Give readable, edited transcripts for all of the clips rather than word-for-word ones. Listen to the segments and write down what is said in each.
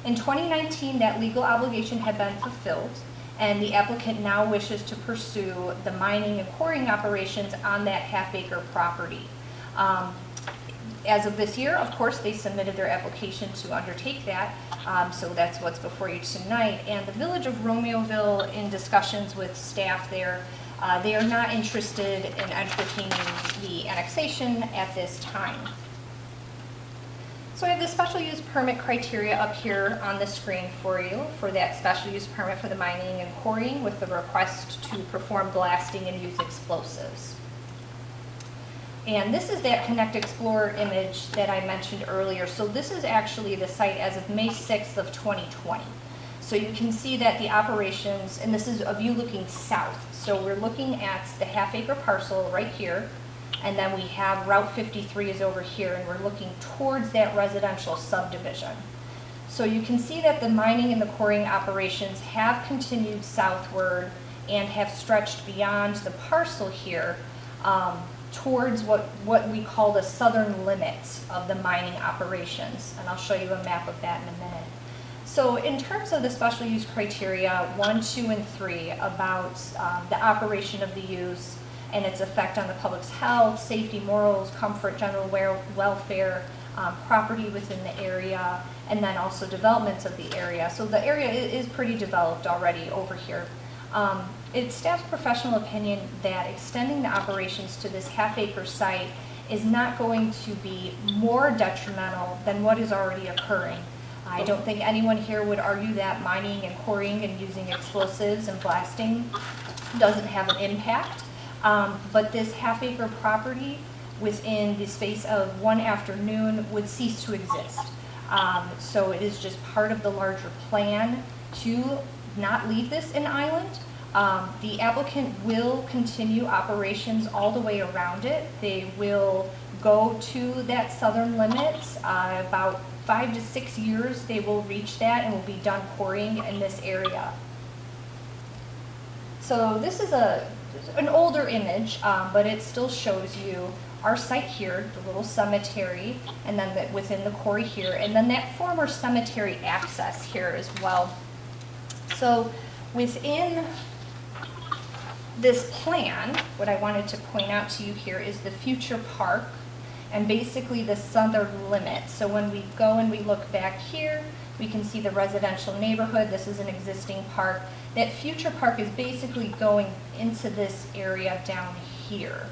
In 2019, that legal obligation had been fulfilled, and the applicant now wishes to pursue the mining and quarrying operations on that half-acre property. As of this year, of course, they submitted their application to undertake that, so that's what's before you tonight. And the Village of Romeoville, in discussions with staff there, they are not interested in entertaining the annexation at this time. So I have the special use permit criteria up here on the screen for you for that special use permit for the mining and quarrying with the request to perform blasting and use explosives. And this is that Connect Explorer image that I mentioned earlier. So this is actually the site as of May 6th of 2020. So you can see that the operations, and this is a view looking south. So we're looking at the half-acre parcel right here, and then we have Route 53 is over here, and we're looking towards that residential subdivision. So you can see that the mining and the quarrying operations have continued southward and have stretched beyond the parcel here towards what we call the southern limits of the mining operations. And I'll show you a map of that in a minute. So in terms of the special use criteria 1, 2, and 3 about the operation of the use and its effect on the public's health, safety, morals, comfort, general welfare, property within the area, and then also developments of the area. So the area is pretty developed already over here. It's staff's professional opinion that extending the operations to this half-acre site is not going to be more detrimental than what is already occurring. I don't think anyone here would argue that mining and quarrying and using explosives and blasting doesn't have an impact. But this half-acre property within the space of one afternoon would cease to exist. So it is just part of the larger plan to not leave this an island. The applicant will continue operations all the way around it. They will go to that southern limit. About 5 to 6 years they will reach that and will be done quarrying in this area. So this is an older image, but it still shows you our site here, the little cemetery, and then within the quarry here, and then that former cemetery access here as well. So within this plan, what I wanted to point out to you here is the future park and basically the southern limit. So when we go and we look back here, we can see the residential neighborhood. This is an existing park. That future park is basically going into this area down here.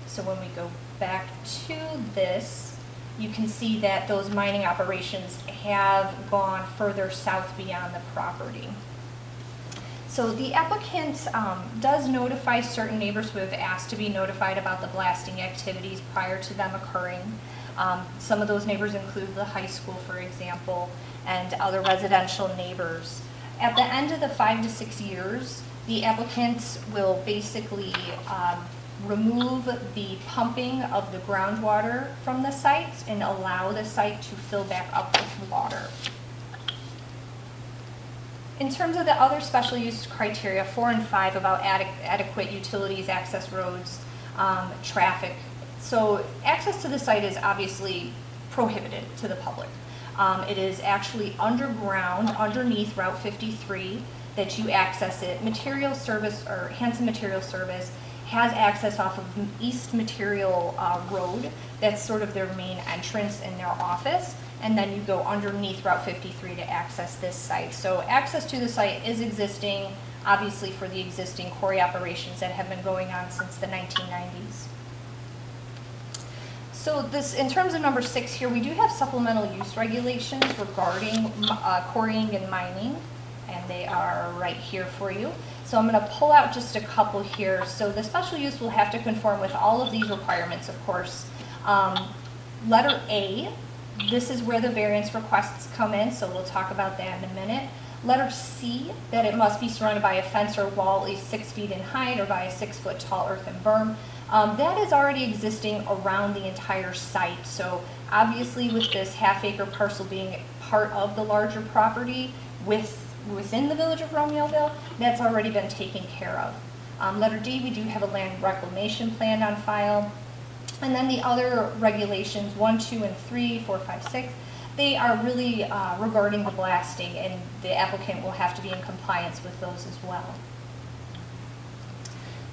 So when we go back to this, you can see that those mining operations have gone further south beyond the property. So the applicant does notify certain neighbors who have asked to be notified about the blasting activities prior to them occurring. Some of those neighbors include the high school, for example, and other residential neighbors. At the end of the 5 to 6 years, the applicant will basically remove the pumping of the groundwater from the site and allow the site to fill back up with water. In terms of the other special use criteria, 4 and 5, about adequate utilities, access roads, traffic. So access to the site is obviously prohibited to the public. It is actually underground, underneath Route 53, that you access it. Material Service, or Hanson Material Service, has access off of East Material Road. That's sort of their main entrance in their office. And then you go underneath Route 53 to access this site. So access to the site is existing. obviously for the existing quarry operations that have been going on since the 1990s. So this, in terms of number 6 here, we do have supplemental use regulations regarding quarrying and mining, and they are right here for you. So I'm going to pull out just a couple here. So the special use will have to conform with all of these requirements, of course. Letter A, this is where the variance requests come in, so we'll talk about that in a minute. Letter C, that it must be surrounded by a fence or wall at least 6 feet in height or by a 6-foot tall earthen berm. That is already existing around the entire site. So obviously with this half-acre parcel being part of the larger property within the village of Romeoville, that's already been taken care of. Letter D, we do have a land reclamation plan on file. And then the other regulations, 1, 2, and 3, 4, 5, 6, they are really regarding the blasting, and the applicant will have to be in compliance with those as well.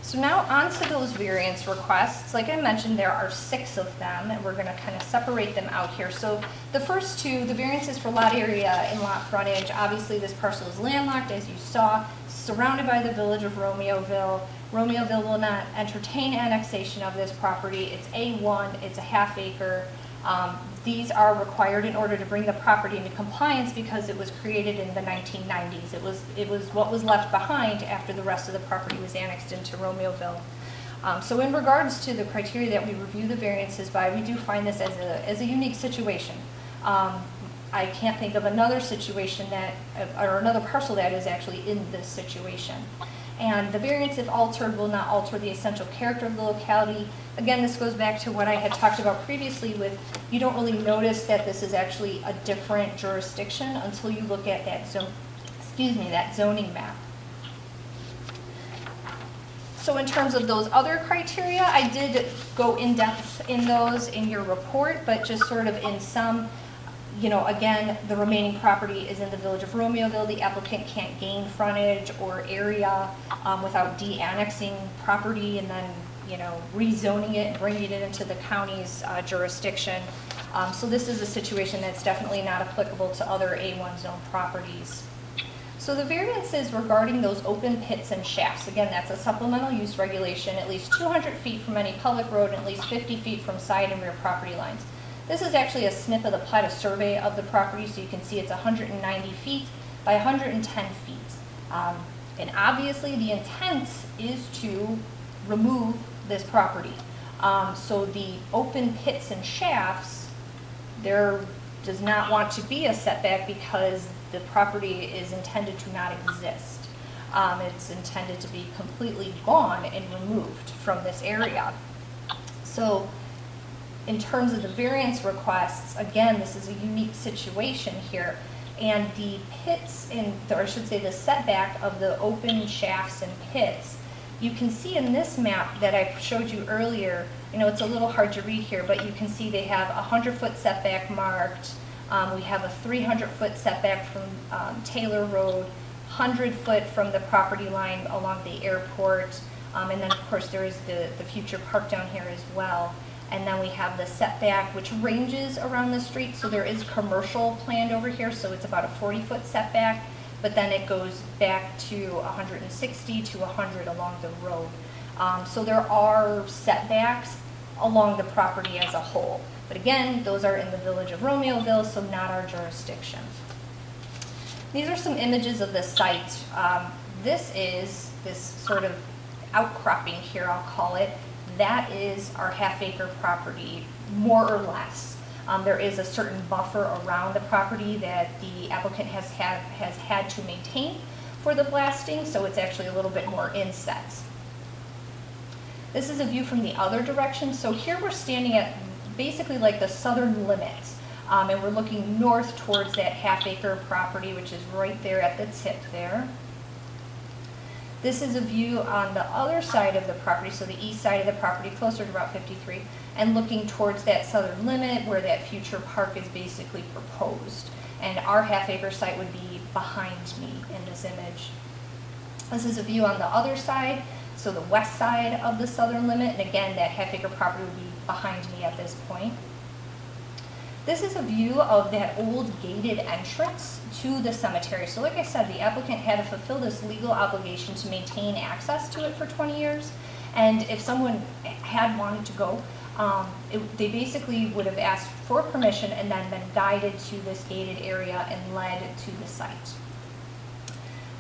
So now on to those variance requests. Like I mentioned, there are 6 of them, and we're going to kind of separate them out here. So the first 2, the variances for lot area and lot frontage. Obviously this parcel is landlocked, as you saw, surrounded by the village of Romeoville. Romeoville will not entertain annexation of this property. It's A1, it's a half-acre. These are required in order to bring the property into compliance because it was created in the 1990s. It was what was left behind after the rest of the property was annexed into Romeoville. So in regards to the criteria that we review the variances by, we do find this as a unique situation. I can't think of another situation or another parcel that is actually in this situation. And the variance, if altered, will not alter the essential character of the locality. Again, this goes back to what I had talked about previously with, you don't really notice that this is actually a different jurisdiction until you look at that that zoning map. So in terms of those other criteria, I did go in depth in those in your report, but just sort of in some, again, the remaining property is in the village of Romeoville. The applicant can't gain frontage or area without de-annexing property and then, rezoning it and bringing it into the county's jurisdiction. So this is a situation that's definitely not applicable to other A1 zone properties. So the variances regarding those open pits and shafts, again, that's a supplemental use regulation, at least 200 feet from any public road and at least 50 feet from side and rear property lines. This is actually a snip of the plat of survey of the property, so you can see it's 190 feet by 110 feet. And obviously the intent is to remove this property. So the open pits and shafts, there does not want to be a setback because the property is intended to not exist. It's intended to be completely gone and removed from this area. So in terms of the variance requests, again, this is a unique situation here. And the pits, or I should say the setback of the open shafts and pits, you can see in this map that I showed you earlier, it's a little hard to read here, but you can see they have a 100-foot setback marked. We have a 300-foot setback from Taylor Road, 100-foot from the property line along the airport, and then of course there is the future park down here as well. And then we have the setback, which ranges around the street. So there is commercial planned over here, so it's about a 40-foot setback, but then it goes back to 160 to 100 along the road. So there are setbacks along the property as a whole. But again, those are in the village of Romeoville, so not our jurisdiction. These are some images of the site. This is this sort of outcropping here, I'll call it. That is our half-acre property, more or less. There is a certain buffer around the property that the applicant has had to maintain for the blasting, so it's actually a little bit more inset. This is a view from the other direction. So here we're standing at basically like the southern limit, and we're looking north towards that half-acre property, which is right there at the tip there. This is a view on the other side of the property, so the east side of the property, closer to Route 53, and looking towards that southern limit where that future park is basically proposed. And our half-acre site would be behind me in this image. This is a view on the other side, so the west side of the southern limit, and again, that half-acre property would be behind me at this point. This is a view of that old gated entrance to the cemetery. So like I said, the applicant had to fulfill this legal obligation to maintain access to it for 20 years. And if someone had wanted to go, they basically would have asked for permission and then been guided to this gated area and led to the site.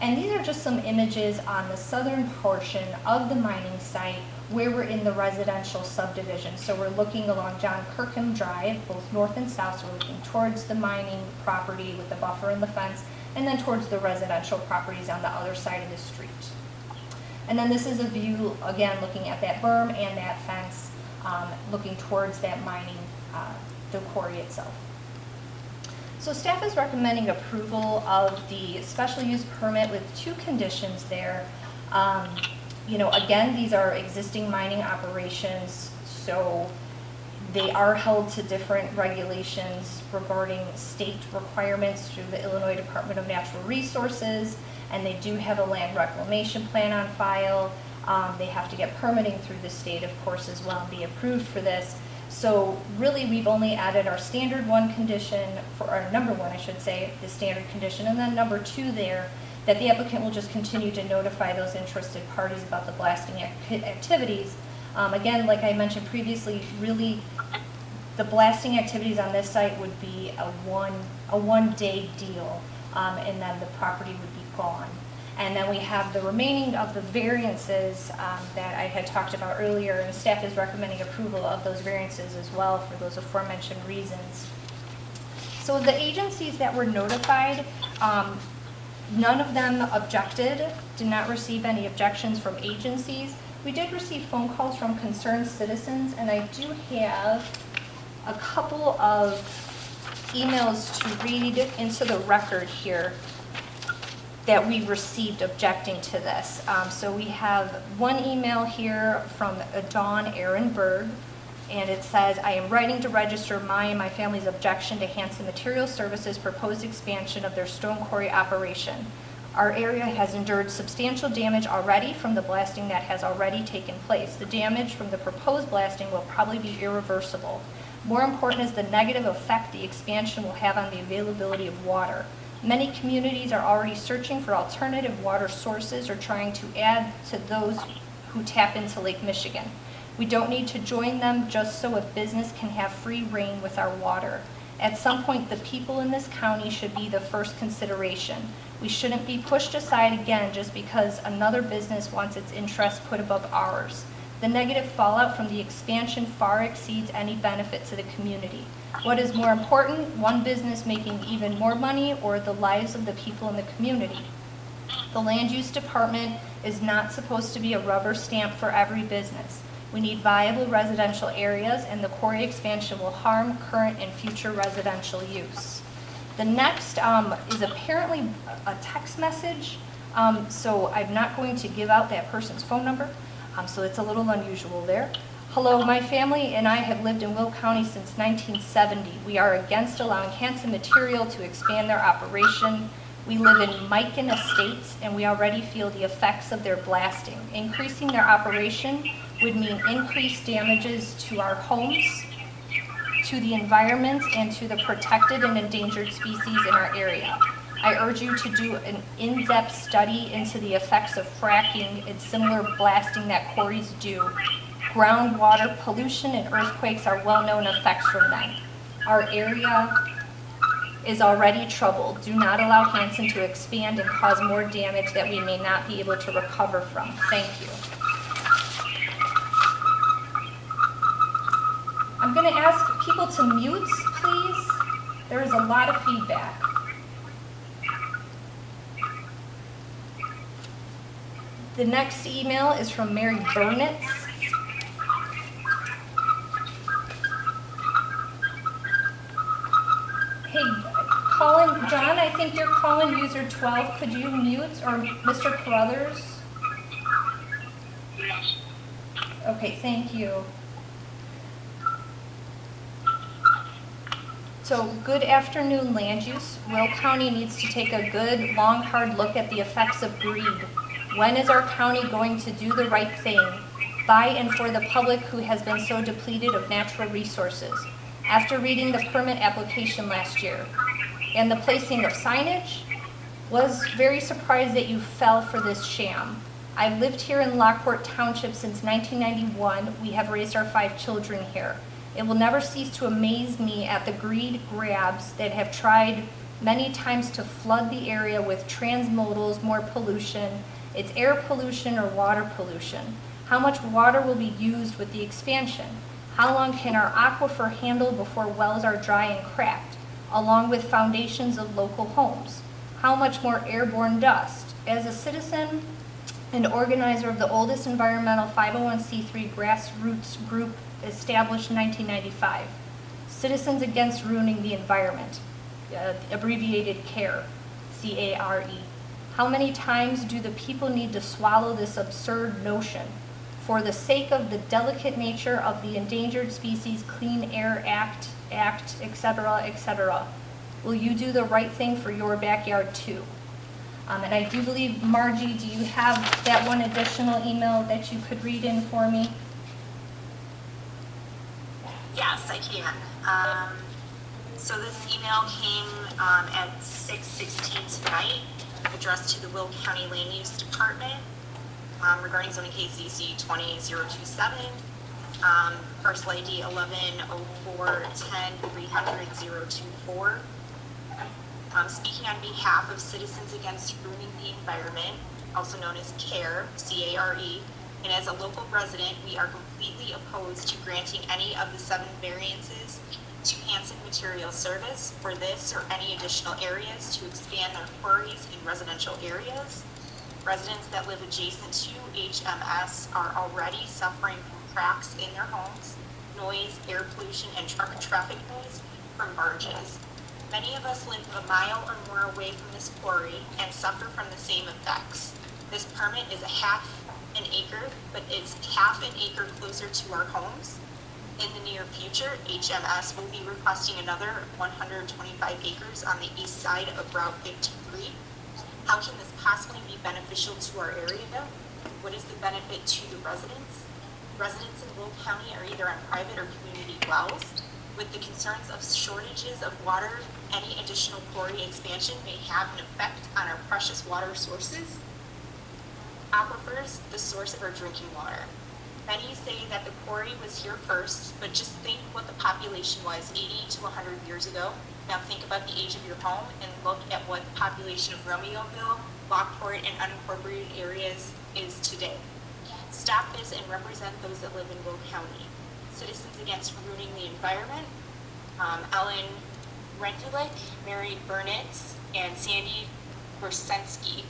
And these are just some images on the southern portion of the mining site where we're in the residential subdivision. So we're looking along John Kirkham Drive, both north and south. So we're looking towards the mining property with the buffer and the fence, and then towards the residential properties on the other side of the street. And then this is a view, again, looking at that berm and that fence, looking towards that mining, the quarry itself. So staff is recommending approval of the special use permit with two conditions there. Again, these are existing mining operations, so they are held to different regulations regarding state requirements through the Illinois Department of Natural Resources, and they do have a land reclamation plan on file. They have to get permitting through the state, of course, as well, and be approved for this. So really, we've only added our standard one condition, or number one, I should say, the standard condition, and then number two there, that the applicant will just continue to notify those interested parties about the blasting activities. Again, like I mentioned previously, really the blasting activities on this site would be a one-day deal, and then the property would be gone. And then we have the remaining of the variances that I had talked about earlier, and staff is recommending approval of those variances as well for those aforementioned reasons. So the agencies that were notified, none of them objected, did not receive any objections from agencies. We did receive phone calls from concerned citizens, and I do have a couple of emails to read into the record here that we received objecting to this. So we have one email here from Dawn Ehrenberg, and it says, I am writing to register my and my family's objection to Hanson Material Services' proposed expansion of their stone quarry operation. Our area has endured substantial damage already from the blasting that has already taken place. The damage from the proposed blasting will probably be irreversible. More important is the negative effect the expansion will have on the availability of water. Many communities are already searching for alternative water sources or trying to add to those who tap into Lake Michigan. We don't need to join them just so a business can have free reign with our water. At some point, the people in this county should be the first consideration. We shouldn't be pushed aside again just because another business wants its interests put above ours. The negative fallout from the expansion far exceeds any benefit to the community. What is more important, one business making even more money or the lives of the people in the community? The land use department is not supposed to be a rubber stamp for every business. We need viable residential areas, and the quarry expansion will harm current and future residential use. The next is apparently a text message, so I'm not going to give out that person's phone number, so it's a little unusual there. Hello, my family and I have lived in Will County since 1970. We are against allowing Hanson Material to expand their operation. We live in Mikan Estates, and we already feel the effects of their blasting. Increasing their operation would mean increased damages to our homes, to the environment, and to the protected and endangered species in our area. I urge you to do an in-depth study into the effects of fracking and similar blasting that quarries do. Groundwater pollution and earthquakes are well-known effects from them. Our area is already troubled. Do not allow Hanson to expand and cause more damage that we may not be able to recover from. Thank you. I'm going to ask people to mute, please. There is a lot of feedback. The next email is from Mary Burnitz. Hey, John, I think you're calling user 12. Could you mute, or Mr. Carruthers? Yes. Okay, thank you. So, good afternoon, land use. Will County needs to take a good, long, hard look at the effects of greed. When is our county going to do the right thing? By and for the public who has been so depleted of natural resources. after reading the permit application last year and the placing of signage, was very surprised that you fell for this sham. I've lived here in Lockport Township since 1991. We have raised our 5 children here. It will never cease to amaze me at the greed grabs that have tried many times to flood the area with transmodals, more pollution. It's air pollution or water pollution. How much water will be used with the expansion? How long can our aquifer handle before wells are dry and cracked, along with foundations of local homes? How much more airborne dust? As a citizen and organizer of the oldest environmental 501c3 grassroots group established in 1995, Citizens Against Ruining the Environment, abbreviated CARE, C-A-R-E. How many times do the people need to swallow this absurd notion? For the sake of the delicate nature of the Endangered Species Clean Air Act, etc., etc., will you do the right thing for your backyard too? And I do believe, Margie, do you have that one additional email that you could read in for me? Yes, I can. So this email came at 6:16 tonight, addressed to the Will County Land Use Department regarding zoning case ZC 20027, parcel ID 110410300024. Speaking on behalf of Citizens Against Ruining the Environment, also known as CARE, C-A-R-E, and as a local resident, we are completely opposed to granting any of the 7 variances to Hanson Material Service for this or any additional areas to expand their quarries in residential areas. Residents that live adjacent to HMS are already suffering from cracks in their homes, noise, air pollution, and truck traffic noise from barges. Many of us live a mile or more away from this quarry and suffer from the same effects. This permit is a half an acre, but it's half an acre closer to our homes. In the near future, HMS will be requesting another 125 acres on the east side of Route 53. How can this possibly be beneficial to our area? What is the benefit to the residents? Residents in Will County are either on private or community wells. With the concerns of shortages of water, any additional quarry expansion may have an effect on our precious water sources. Aquifers, the source of our drinking water. Many say that the quarry was here first, but just think what the population was 80 to 100 years ago. Now think about the age of your home and look at what the population of Romeoville, Lockport, and unincorporated areas is today. Stop this and represent those that live in Will County. Citizens Against Ruining the Environment, Ellen Rendulick, Mary Burnitz, and Sandy Brzezinski.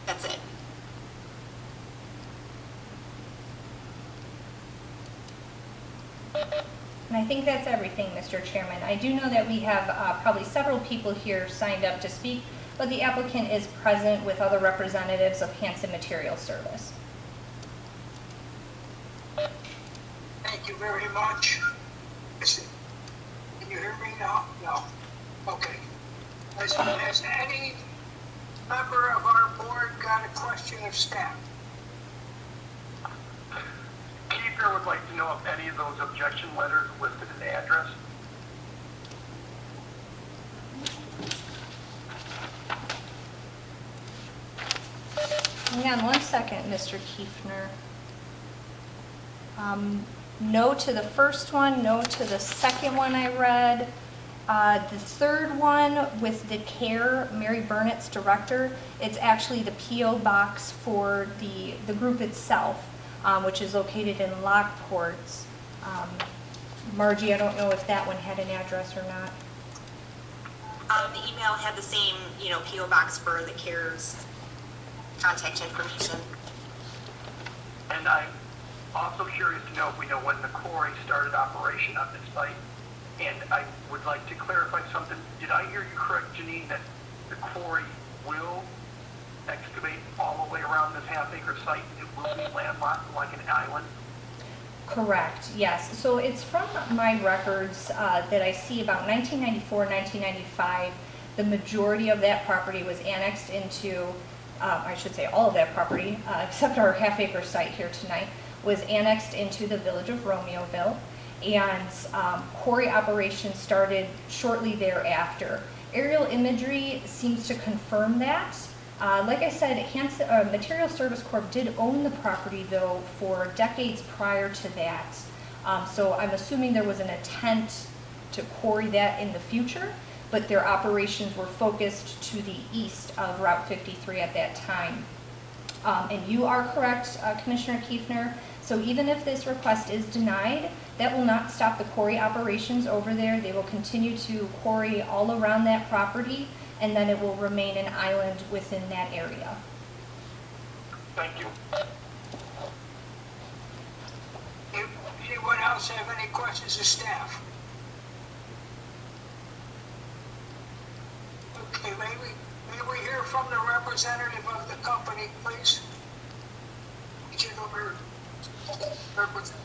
That's it. And I think that's everything, Mr. Chairman. I do know that we have probably several people here signed up to speak, but the applicant is present with other representatives of Hanson Material Service. Thank you very much. Can you hear me now? No. Okay. Has any member of our board got a question of staff? Keeper would like to know if any of those objection letters listed in the address. Hang on one second, Mr. Kiefner. No to the first one, no to the second one I read. The third one with the CARE, Mary Burnett's director, it's actually the P.O. box for the group itself, which is located in Lockport. Margie, I don't know if that one had an address or not. The email had the same, P.O. box for the CARE's contact information. And I'm also curious to know if we know when the quarry started operation on this site. And I would like to clarify something. Did I hear you correct, Janine, that the quarry will excavate all the way around this half-acre site? It will be landlocked like an island? Correct, yes. So it's from my records that I see about 1994, 1995. The majority of that property was annexed into, I should say all of that property, except our half-acre site here tonight, was annexed into the village of Romeoville. and quarry operations started shortly thereafter. Aerial imagery seems to confirm that. Like I said, Hanson, Material Service Corp did own the property though for decades prior to that. So I'm assuming there was an intent to quarry that in the future, but their operations were focused to the east of Route 53 at that time. And you are correct, Commissioner Kiefner. So even if this request is denied, that will not stop the quarry operations over there. They will continue to quarry all around that property, and then it will remain an island within that area. Thank you. Anyone else have any questions of staff? Okay, may we hear from the representative of the company, please? Gentleman, representative.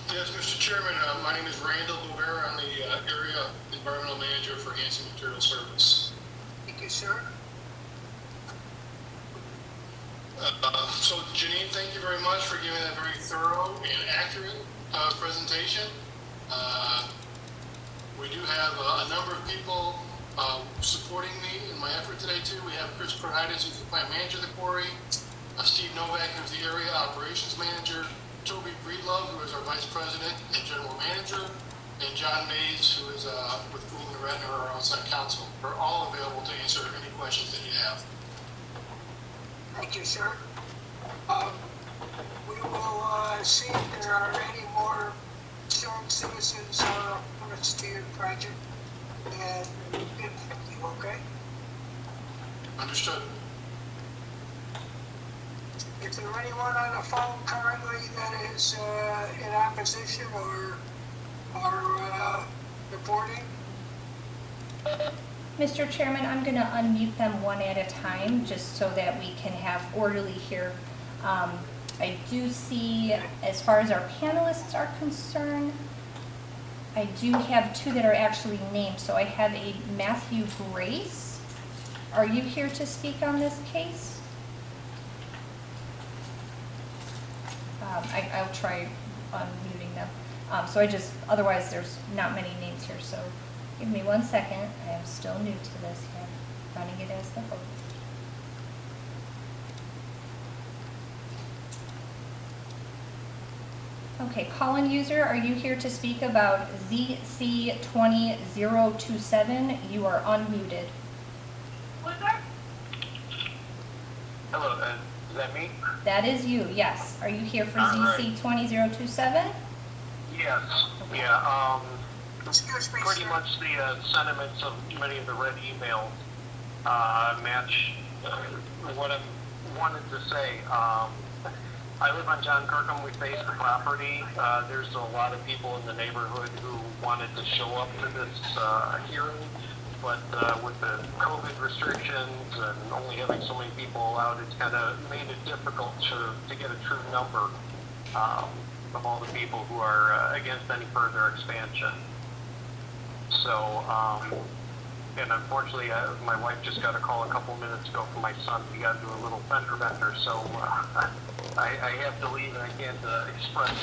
Yes, Mr. Chairman, my name is Randall Bovera. I'm the Area Environmental Manager for Hanson Material Service. Thank you, sir. So, Janine, thank you very much for giving that very thorough and accurate presentation. We do have a number of people supporting me in my effort today, too. We have Chris Pronitis, who's the plant manager of the quarry, Steve Novak, who's the Area Operations Manager, Toby Breedlove, who is our Vice President and General Manager, and John Mays, who is with Boone and Redner, our outside counsel. We're all available to answer any questions that you have. Thank you, sir. We will see if there are any more concerned citizens or opponents to your project, and get back to you, okay? Understood. Is there anyone on the phone currently that is in opposition or reporting? Mr. Chairman, I'm going to unmute them one at a time just so that we can have orderly here. I do see, as far as our panelists are concerned, I do have two that are actually named. So I have a Matthew Grace. Are you here to speak on this case? I'll try unmuting them. Otherwise there's not many names here, so give me 1 second. I am still new to this here, running it as the host. Okay, call-in user, are you here to speak about ZC20027? You are unmuted. Hello, is that me? That is you, yes. Are you here for ZC20027? Yes. Yeah. Excuse me, Pretty sir. much the sentiments of many of the red emails match what I wanted to say. I live on John Kirkham. We face the property. There's a lot of people in the neighborhood who wanted to show up to this hearing, but with the COVID restrictions and only having so many people allowed, it's kind of made it difficult to get a true number of all the people who are against any further expansion. So, and unfortunately, my wife just got a call a couple minutes ago from my son. He got into a little fender bender, so I have to leave, and I can't express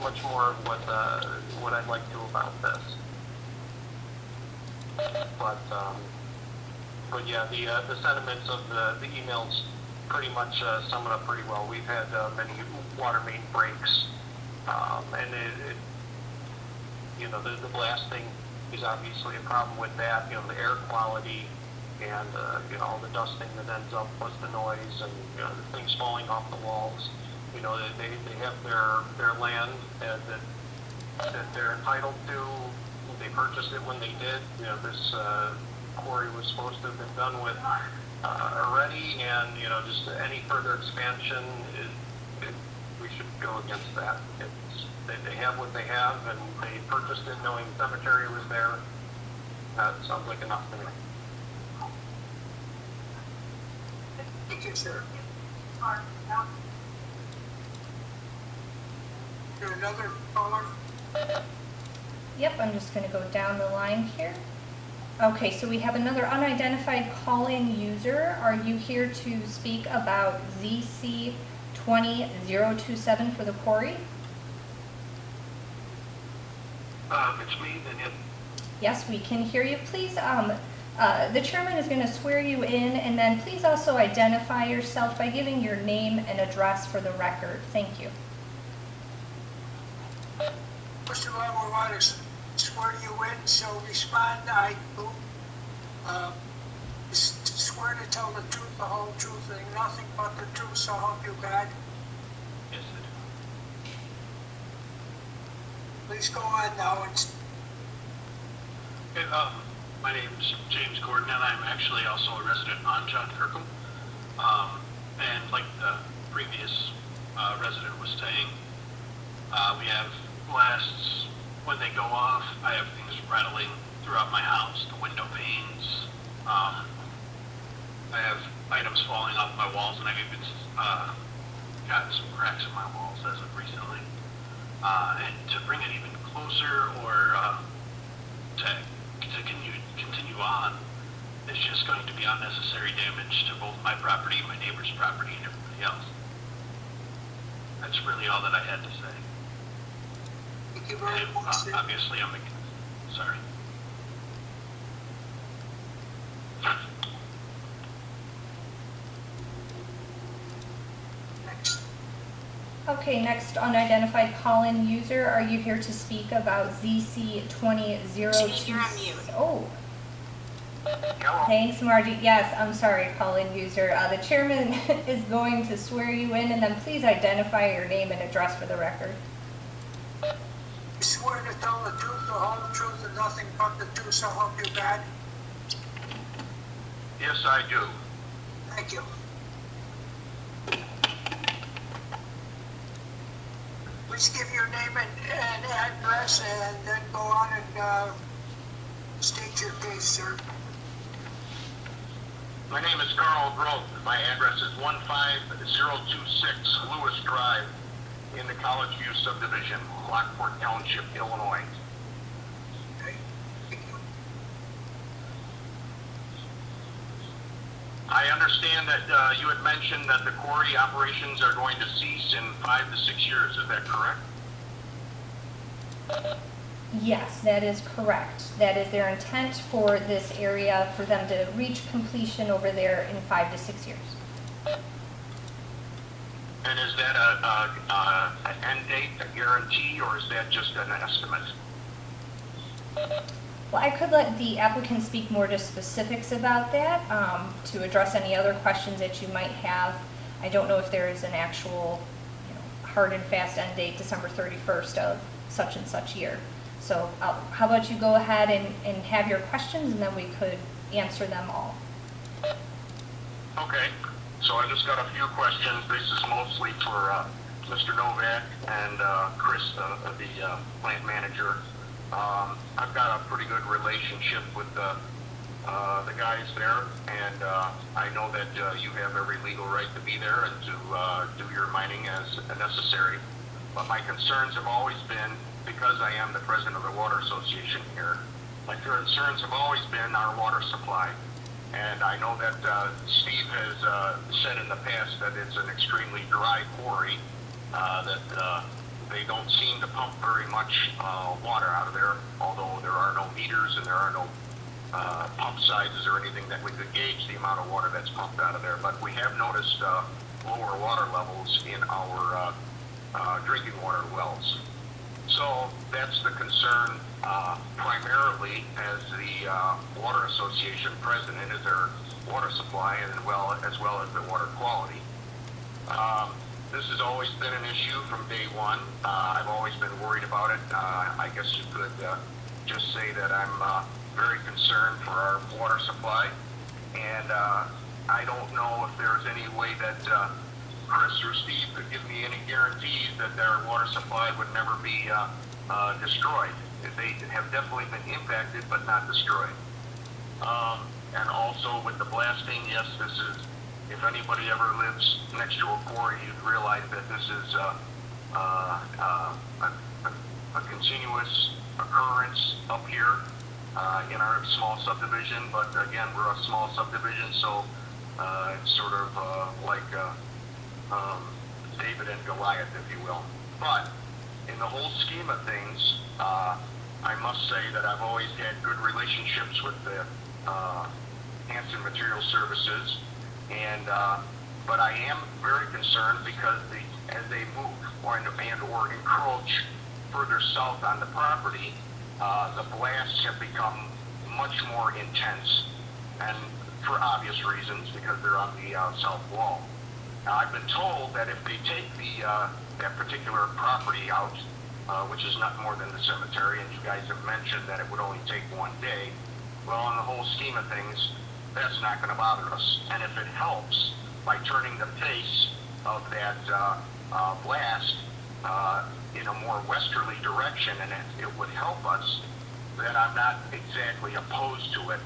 much more of what I'd like to about this. But yeah, the sentiments of the emails pretty much sum it up pretty well. We've had many water main breaks, and the blasting is obviously a problem with that. The air quality and all the dusting that ends up with the noise and the things falling off the walls. They have their land that they're entitled to. They purchased it when they did. This quarry was supposed to have been done with already, and just any further expansion we should go against that. They have what they have, and they purchased it knowing the cemetery was there. That sounds like enough to me. Thank you, sir. Is there another caller? Yep, I'm just going to go down the line here. Okay, so we have another unidentified call-in user. Are you here to speak about ZC20027 for the quarry? It's me, then it. Yes, we can hear you. Please, the chairman is going to swear you in, and then please also identify yourself by giving your name and address for the record. Thank you. First of all, we want to swear you in, so respond, I do. Swear to tell the truth, the whole truth, and nothing but the truth, so help you God. Yes, I do. Please go on now. Hey, my name's James Gordon, and I'm actually also a resident on John Kirkham. And like the previous resident was saying, we have blasts. When they go off, I have things rattling throughout my house, the window panes. I have items falling off my walls, and I've even gotten some cracks in my walls as of recently. And to bring it even closer, or to continue on, is just going to be unnecessary damage to both my property, my neighbor's property, and everybody else. That's really all that I had to say. Thank you very And much. obviously, I'm sorry. Next. Okay, next unidentified call-in user. Are you here to speak about ZC 2002? You're on mute. Oh, Hello? thanks, Margie. Yes, I'm sorry, call-in user. The chairman is going to swear you in, and then please identify your name and address for the record. You swear to tell the truth, the whole truth, and nothing but the truth, so help you God. Yes, I do. Thank you. Please give your name and address, and then go on and state your case, sir. My name is Carl Groth. My address is 15026 Lewis Drive in the College View subdivision, Lockport Township, Illinois. Okay. Thank you. I understand that you had mentioned that the quarry operations are going to cease in 5 to 6 years. Is that correct? Yes, that is correct. That is their intent for this area, for them to reach completion over there in 5 to 6 years. And is that an end date, a guarantee, or is that just an estimate? Well, I could let the applicant speak more to specifics about that, to address any other questions that you might have. I don't know if there is an actual, hard and fast end date, December 31st of such and such year. So how about you go ahead and have your questions, and then we could answer them all. Okay, so I just got a few questions. This is mostly for Mr. Novak and Chris, the plant manager. I've got a pretty good relationship with the guys there, and I know that you have every legal right to be there and to do your mining as necessary. But my concerns have always been, because I am the president of the Water Association here, my concerns have always been our water supply. And I know that Steve has said in the past that it's an extremely dry quarry, that they don't seem to pump very much water out of there, although there are no meters and there are no pump sizes or anything that we could gauge the amount of water that's pumped out of there. But we have noticed lower water levels in our drinking water wells. So that's the concern primarily as the Water Association president, is their water supply and as well as the water quality. This has always been an issue from day one. I've always been worried about it. I guess you could just say that I'm very concerned for our water supply. And I don't know if there's any way that Chris or Steve could give me any guarantees that their water supply would never be destroyed. They have definitely been impacted, but not destroyed. And also with the blasting, yes, this is, if anybody ever lives next to a quarry, you'd realize that this is a continuous occurrence up here in our small subdivision. But again, we're a small subdivision, so it's sort of like David and Goliath, if you will. But in the whole scheme of things, I must say that I've always had good relationships with the Hanson Material Services, and but I am very concerned because as they move or encroach further south on the property, the blasts have become much more intense, and for obvious reasons because they're on the south wall. Now, I've been told that if they take that particular property out, which is not more than the cemetery, and you guys have mentioned that it would only take one day, well, in the whole scheme of things, that's not going to bother us. And if it helps by turning the face of that blast in a more westerly direction, and it would help us, then I'm not exactly opposed to it.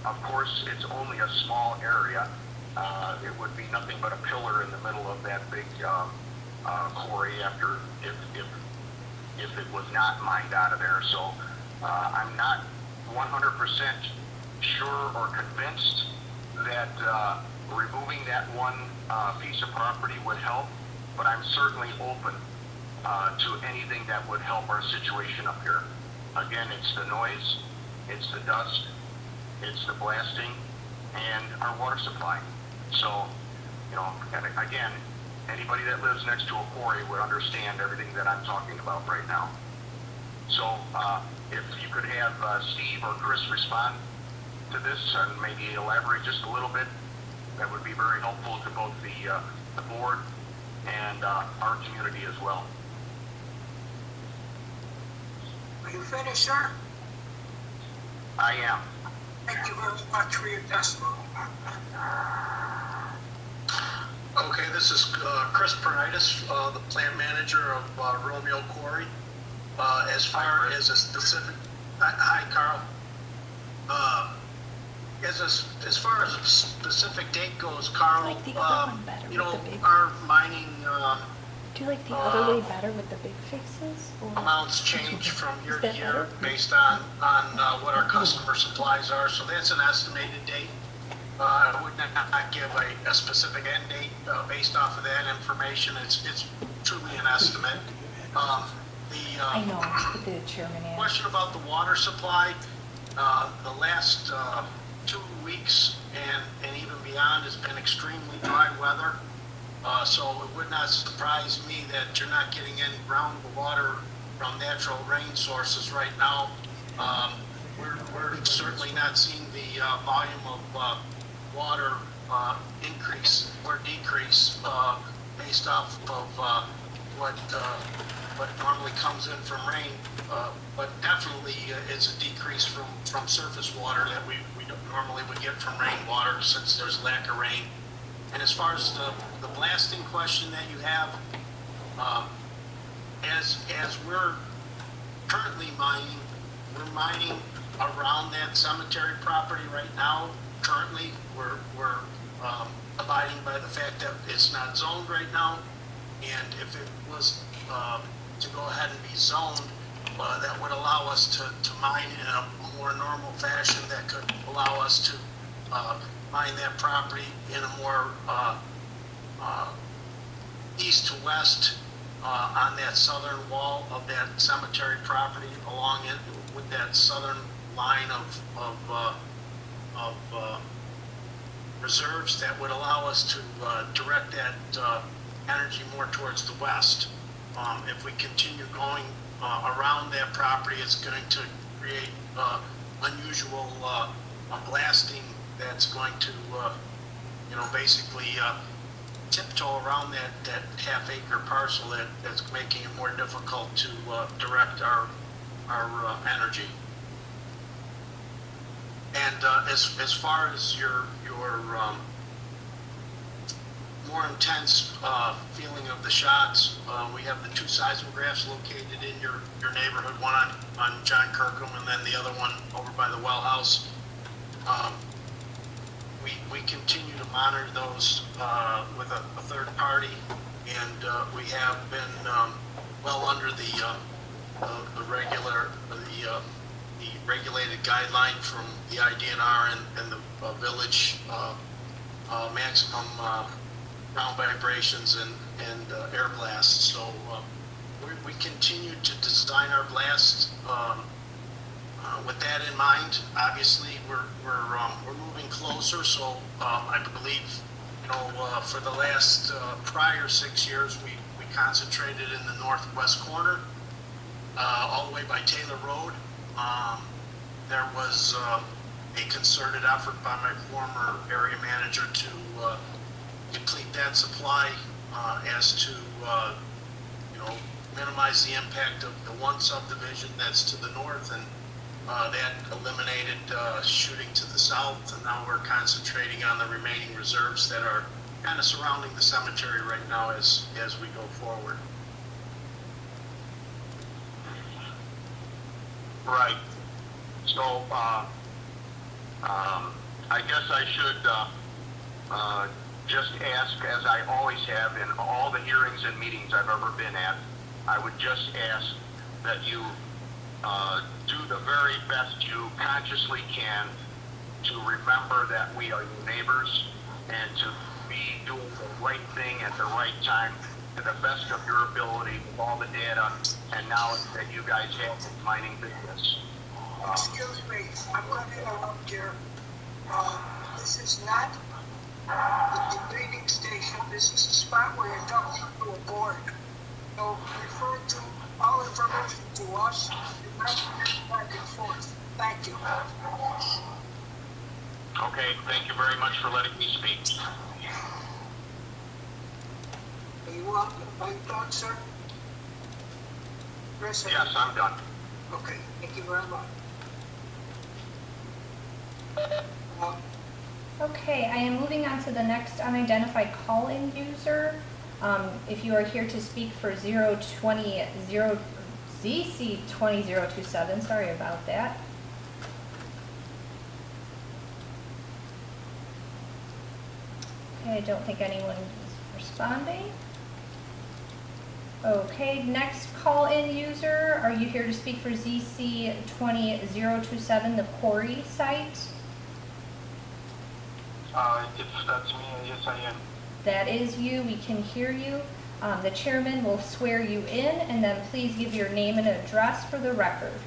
Of course, it's only a small area. It would be nothing but a pillar in the middle of that big quarry after if it was not mined out of there. So I'm not 100% sure or convinced that removing that one piece of property would help, but I'm certainly open to anything that would help our situation up here. Again, it's the noise, it's the dust, it's the blasting, and our water supply. So, you know, and again, anybody that lives next to a quarry would understand everything that I'm talking about right now. So, if you could have Steve or Chris respond to this and maybe elaborate just a little bit, that would be very helpful to both the board and our community as well. Are you finished, sir? I am. Thank you very much for your testimony. Okay, this is Chris Pernitis, the plant manager of Romeo Quarry. As far as a specific, hi Carl. As far as a specific date goes, Carl, like the other one better you know, with the big our mining Do you like the other way better with the big faces? Or? amounts change from year Is to that year better? based on what our customer supplies are. So that's an estimated date. I would not give a specific end date based off of that information. It's truly an estimate. I know, but the chairman asked. Question about the water supply. The last 2 weeks and even beyond has been extremely dry weather. So it would not surprise me that you're not getting any groundwater from natural rain sources right now. We're certainly not seeing the volume of water increase or decrease based off of what normally comes in from rain, but definitely it's a decrease from surface water that we normally would get from rainwater since there's lack of rain. And as far as the blasting question that you have, as we're currently mining, we're mining around that cemetery property right now. Currently, we're abiding by the fact that it's not zoned right now, and if it was to go ahead and be zoned, that would allow us to mine in a more normal fashion that could allow us to mine that property in a more east to west on that southern wall of that cemetery property, along it with that southern line of reserves that would allow us to direct that energy more towards the west. If we continue going around that property, it's going to create unusual blasting that's going to, basically tiptoe around that half-acre parcel that's making it more difficult to direct our energy. And as far as your more intense feeling of the shots, we have the 2 seismographs located in your neighborhood, one on John Kirkham and then the other one over by the well house. We continue to monitor those with a third party, and we have been well under the regulated guideline from the IDNR and the village maximum ground vibrations and air blasts. So we continue to design our blast with that in mind. Obviously, we're moving closer, so I believe, for the last prior 6 years, we concentrated in the northwest corner, all the way by Taylor Road. There was a concerted effort by my former area manager to complete that supply as to minimize the impact of the one subdivision that's to the north, and that eliminated shooting to the south, and now we're concentrating on the remaining reserves that are kind of surrounding the cemetery right now as we go forward. Right. So, I guess I should just ask, as I always have in all the hearings and meetings I've ever been at, I would just ask that you do the very best you consciously can to remember that we are your neighbors and to be doing the right thing at the right time to the best of your ability with all the data and knowledge that you guys have in mining business. Excuse me, I'm going to interrupt here. This is not the debating station. This is a spot where you're talking to a board. So refer to all information to us and not back and forth. Thank you. Okay, thank you very much for letting me speak. Are you up? Are you done, sir? Chris, Yes, I'm done. Okay, thank you very much. Okay, I am moving on to the next unidentified call-in user. If you are here to speak for ZC20027, sorry about that. Okay, I don't think anyone is responding. Okay, next call-in user, are you here to speak for ZC20027, the quarry site? If that's me, yes, I am. That is you, we can hear you. The chairman will swear you in, and then please give your name and address for the record.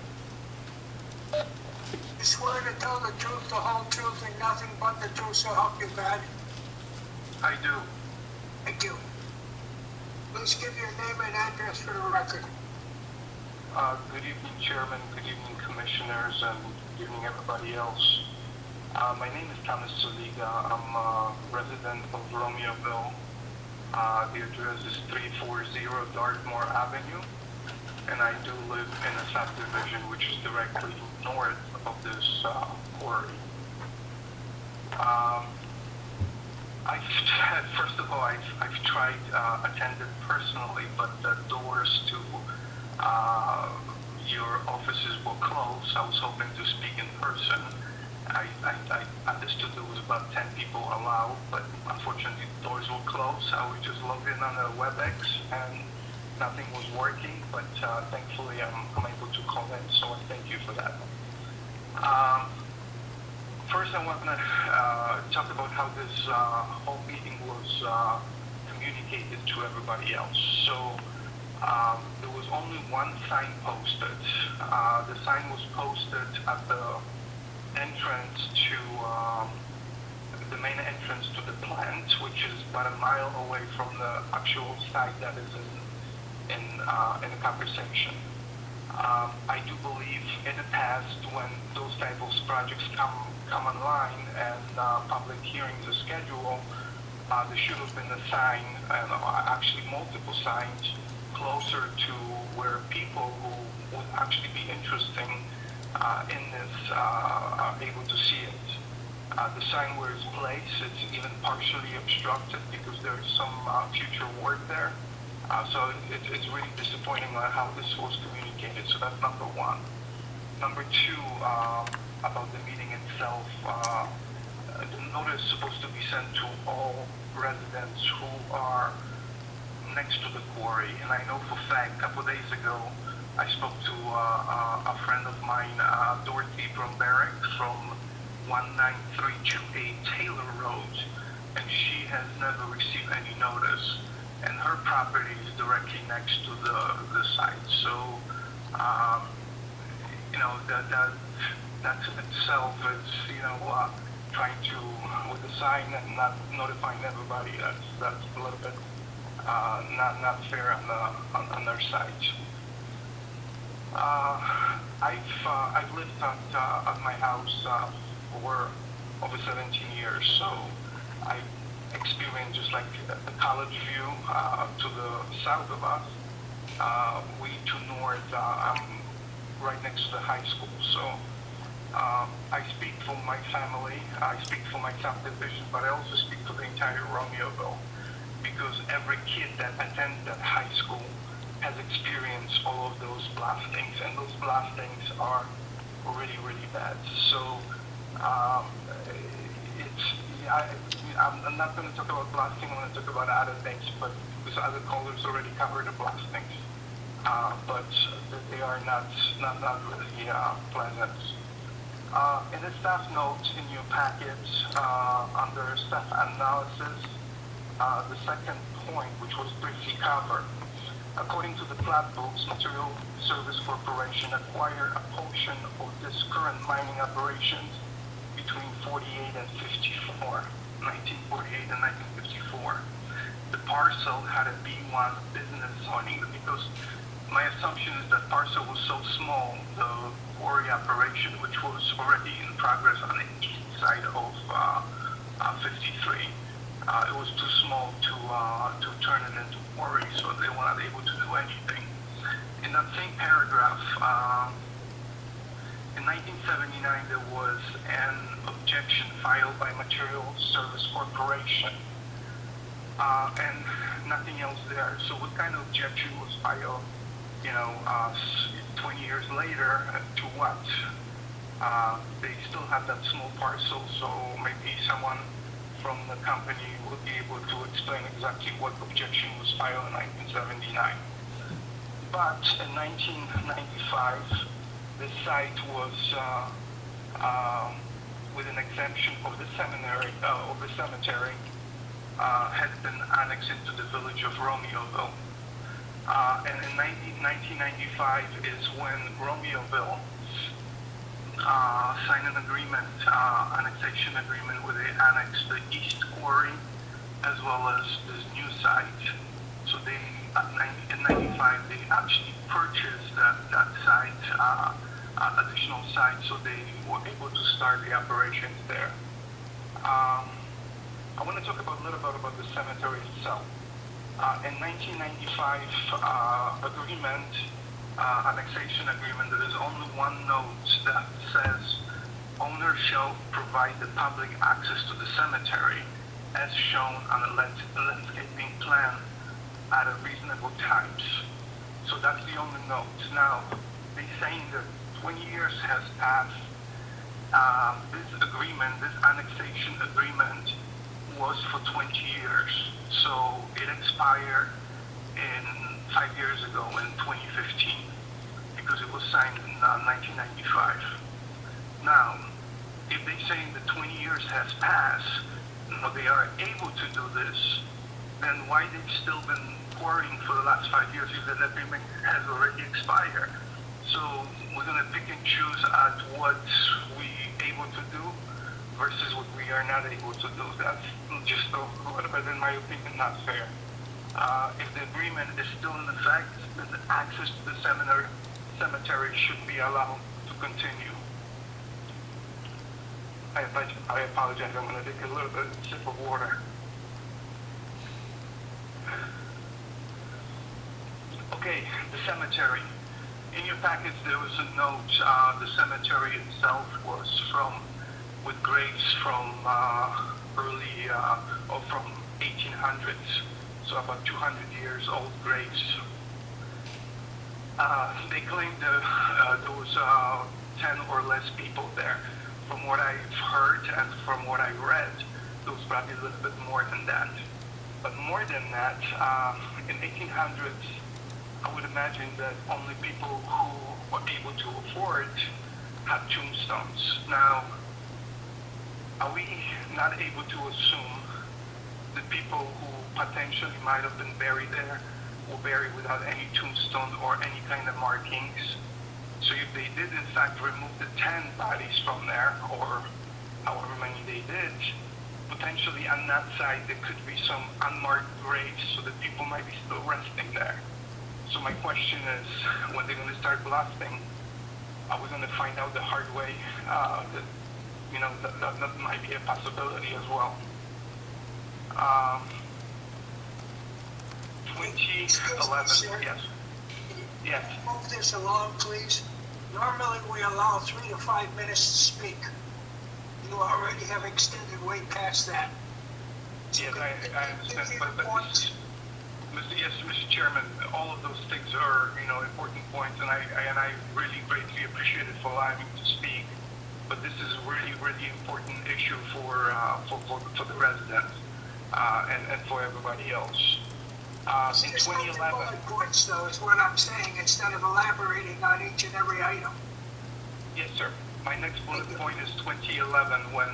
You swear to tell the truth, the whole truth, and nothing but the truth, so help you God? I do. Thank you. Please give your name and address for the record. Good evening, Chairman. Good evening, Commissioners, and good evening, everybody else. My name is Thomas Saliga. I'm a resident of Romeoville. The address is 340 Dartmoor Avenue, and I do live in a subdivision which is directly north of this quarry. First of all, I've tried attended personally, but the doors to your offices were closed. I was hoping to speak in person. I understood there was about 10 people allowed, but unfortunately the doors were closed. I was just logged in on a WebEx and nothing was working, but thankfully I'm able to call in, so I thank you for that. First I want to talk about how this whole meeting was communicated to everybody else. So there was only one sign posted. The sign was posted at the entrance to the main entrance to the plant, which is about a mile away from the actual site that is in the conversation. I do believe in the past, when those type of projects come online and public hearings are scheduled, there should have been a sign, actually multiple signs, closer to where people who would actually be interested in this are able to see it. The sign where it's placed, it's even partially obstructed because there is some future work there. So it's really disappointing how this was communicated. So that's number one. Number two, about the meeting itself, the notice is supposed to be sent to all residents who are next to the quarry. And I know for a fact, a couple of days ago, I spoke to a friend of mine, Dorothy Bromberg from 19328 Taylor Road, and she has never received any notice. and her property is directly next to the site. So, that in itself is, trying to, with the sign and not notifying everybody, that's a little bit not fair on their side. I've lived at my house for over 17 years, so I experienced just like the college view to the south of us. We to north, I'm right next to the high school, so I speak for my family, I speak for my subdivision, but I also speak for the entire Romeoville, because every kid that attends that high school has experienced all of those blastings, and those blastings are really, really bad. So I'm not going to talk about blasting, I'm going to talk about other things, but because other callers already covered the blastings, but they are not really pleasant. In the staff notes in your packet, under staff analysis, the second point, which was briefly covered, according to the plat books, Material Service Corporation acquired a portion of this current mining operations between 48 and 54, 1948 and 1954. The parcel had a B1 business zoning, because my assumption is that parcel was so small, the quarry operation, which was already in progress on the east side of 53, it was too small to turn it into quarry, so they were not able to do anything. In that same paragraph, in 1979, there was an objection filed by Material Service Corporation, and nothing else there. So what kind of objection was filed, 20 years later, to what? They still have that small parcel, so maybe someone from the company will be able to explain exactly what objection was filed in 1979. But in 1995, the site was with an exemption of the cemetery, had been annexed into the village of Romeoville. And in 1995 is when Romeoville signed an agreement, annexation agreement, where they annexed the East Quarry as well as this new site. So they, in 95, they actually purchased that site, additional site, so they were able to start the operations there. I want to talk a little bit about the cemetery itself. In 1995 agreement, annexation agreement, there is only one note that says owner shall provide the public access to the cemetery as shown on a landscaping plan at a reasonable times. So that's the only note. Now, they're saying that 20 years has passed. This agreement, this annexation agreement, was for 20 years. So it expired in 5 years ago in 2015 because it was signed in 1995. Now, if they're saying that 20 years has passed, they are able to do this, then why they've still been quarrying for the last 5 years if the agreement has already expired? So we're going to pick and choose at what we able to do versus what we are not able to do. That's just a little bit, in my opinion, not fair. If the agreement is still in effect, then the access to the cemetery should be allowed to continue. I apologize, I'm going to take a little bit of a sip of water. Okay, the cemetery. In your package, there was a note. The cemetery itself was with graves from early, or from 1800s, so about 200 years old graves. They claimed there was 10 or less people there. From what I've heard and from what I read, there was probably a little bit more than that. But more than that, in 1800s, I would imagine that only people who were able to afford had tombstones. Now, are we not able to assume the people who potentially might have been buried there, or buried without any tombstone or any kind of markings. So if they did in fact remove the 10 bodies from there, or however many they did, potentially on that side there could be some unmarked graves, so that people might be still resting there. So my question is, when they're going to start blasting, are we going to find out the hard way? That might be a possibility as well. 2011, yes. Yes. Move this along, please. Normally, we allow 3 to 5 minutes to speak. You already have extended way past that. Yes, I understand, but Mr. Chairman, all of those things are, important points, and I really greatly appreciate it for allowing me to speak. But this is a really, really important issue for the residents and for everybody else. In 2011, bullet points, though, is what I'm saying, instead of elaborating on each and every item. yes, sir. My next bullet point is 2011, when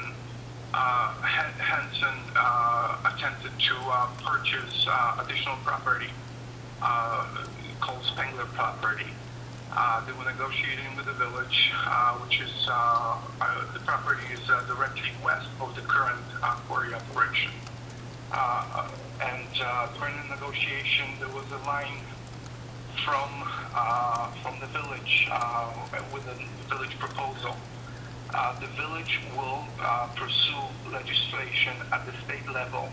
Hanson attempted to purchase additional property called Spengler property. They were negotiating with the village, which is the property is directly west of the current quarry operation. And during the negotiation, there was a line from the village with a village proposal. The village will pursue legislation at the state level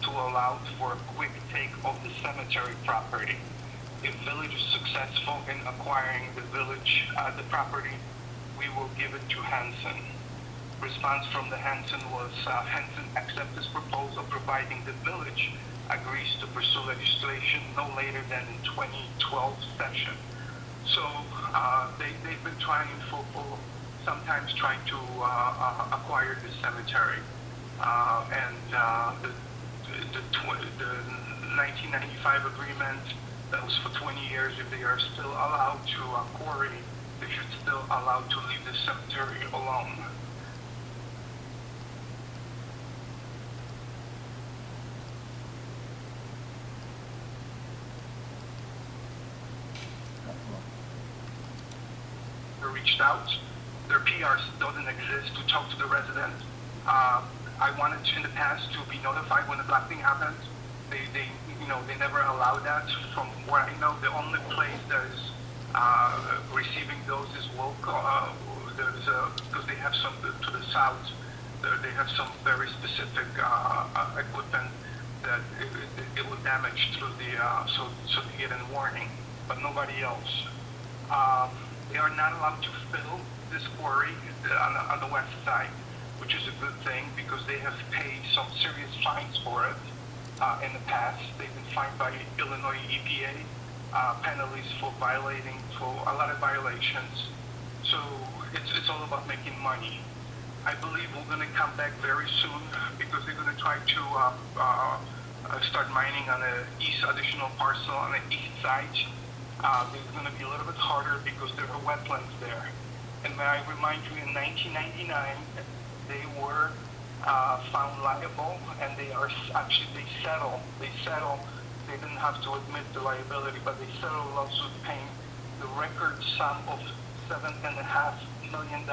to allow for a quick take of the cemetery property. If village is successful in acquiring the property, we will give it to Hanson. Response from the Hanson was, Hanson accepts this proposal providing the village agrees to pursue legislation no later than in 2012 session. So they've been trying sometimes trying to acquire the cemetery. And the 1995 agreement, that was for 20 years. If they are still allowed to quarry, they should still allowed to leave the cemetery alone. They reached out. Their PR doesn't exist to talk to the resident. I wanted to, in the past, to be notified when the blasting happened. They never allowed that. From what I know, the only place that is receiving those is local. Because they have some to the south. They have some very specific equipment that it will damage through the so they get a warning, but nobody else. They are not allowed to fill this quarry on the west side, which is a good thing because they have paid some serious fines for it in the past. They've been fined by Illinois EPA, penalties for a lot of violations. So it's all about making money. I believe we're going to come back very soon because they're going to try to start mining on an additional parcel on the east side. It's going to be a little bit harder because there are wetlands there. And may I remind you, in 1999, they were found liable, and they settled. They didn't have to admit the liability, but they settled a lawsuit paying the record sum of $7.5 million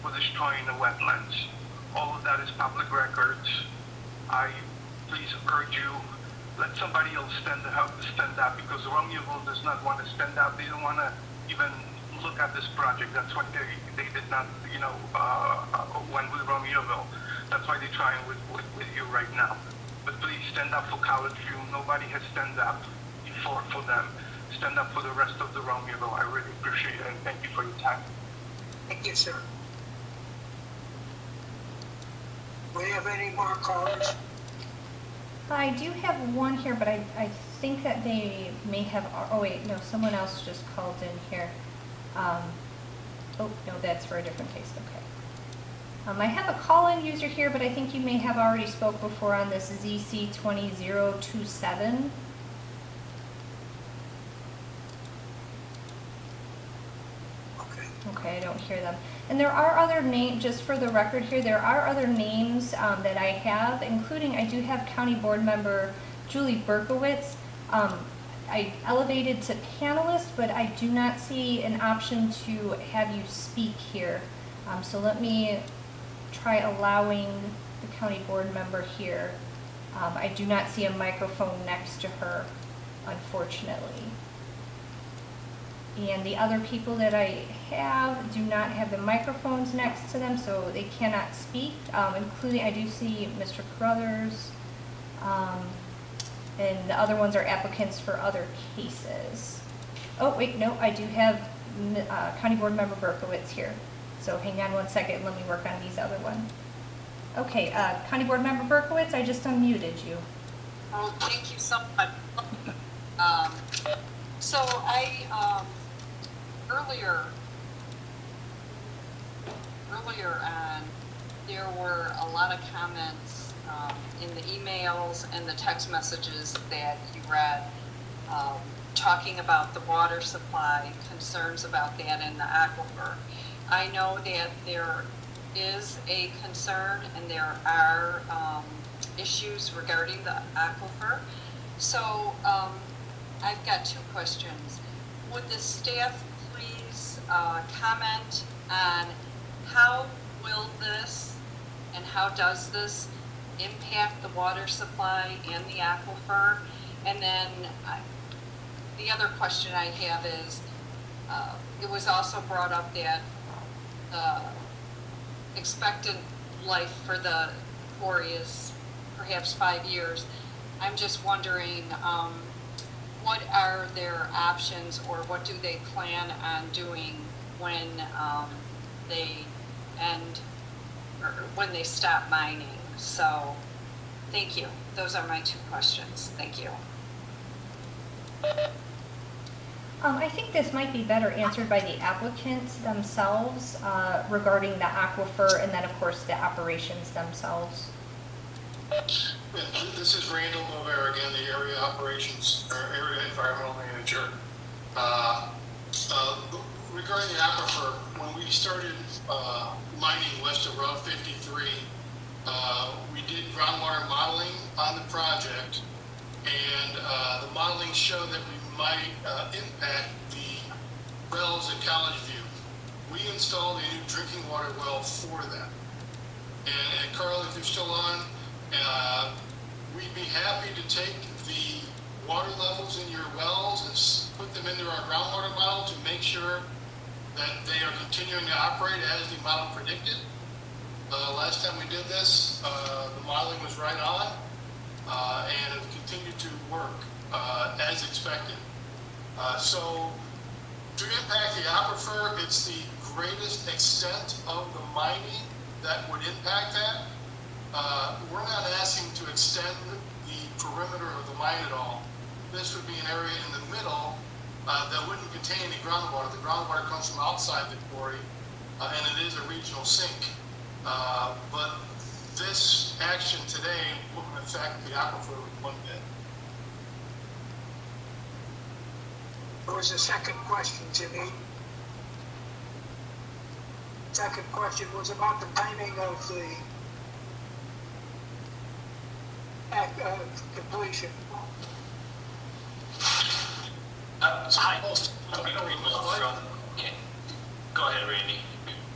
for destroying the wetlands. All of that is public records. I please urge you, let somebody else stand up because Romeoville does not want to stand up. They don't want to even look at this project. That's why they did not, went with Romeoville. That's why they're trying with you right now. But please stand up for College View. Nobody has stand up before for them. Stand up for the rest of the Romeoville. I really appreciate it, and thank you for your time. Thank you, sir. Do we have any more callers? I do have one here, but I think that they may have, oh wait, no, someone else just called in here. Oh, no, that's for a different case, okay. I have a call-in user here, but I think you may have already spoke before on this ZC20027. Okay, I don't hear them. And there are other names, just for the record here, there are other names that I have, including I do have County Board Member Julie Berkowitz. I elevated to panelist, but I do not see an option to have you speak here. So let me try allowing the county board member here. I do not see a microphone next to her, unfortunately. And the other people that I have do not have the microphones next to them, so they cannot speak, including, I do see Mr. Carruthers, and the other ones are applicants for other cases. Oh, wait, no, I do have County Board Member Berkowitz here. So hang on one second, let me work on these other ones. Okay, County Board Member Berkowitz, I just unmuted you. Oh, thank you so much. So earlier on, there were a lot of comments in the emails and the text messages that you read, talking about the water supply, concerns about that in the aquifer. I know that there is a concern and there are issues regarding the aquifer. So I've got two questions. Would the staff please comment on how will this and how does this impact the water supply and the aquifer? And then the other question I have is, it was also brought up that expected life for the quarry is perhaps 5 years. I'm just wondering, what are their options, or what do they plan on doing when they end, or when they stop mining? So, thank you. Those are my two questions. Thank you. I think this might be better answered by the applicants themselves regarding the aquifer and then, of course, the operations themselves. This is Randall Nover again, the area operations or area environmental manager. Regarding the aquifer, when we started mining west of Route 53, we did groundwater modeling on the project, and the modeling showed that we might impact the wells at College View. We installed a new drinking water well for them. And Carl, if you're still on, we'd be happy to take the water levels in your wells and put them into our groundwater model to make sure that they are continuing to operate as the model predicted. Last time we did this, the modeling was right on, and it continued to work as expected. So to impact the aquifer, it's the greatest extent of the mining that would impact that. We're not asking to extend the perimeter of the mine at all. This would be an area in the middle that wouldn't contain any groundwater. The groundwater comes from outside the quarry, and it is a regional sink. But this action today wouldn't affect the aquifer one bit. There was a second question, Jimmy. Second question was about the timing of the completion. Hi. Go ahead, Randy.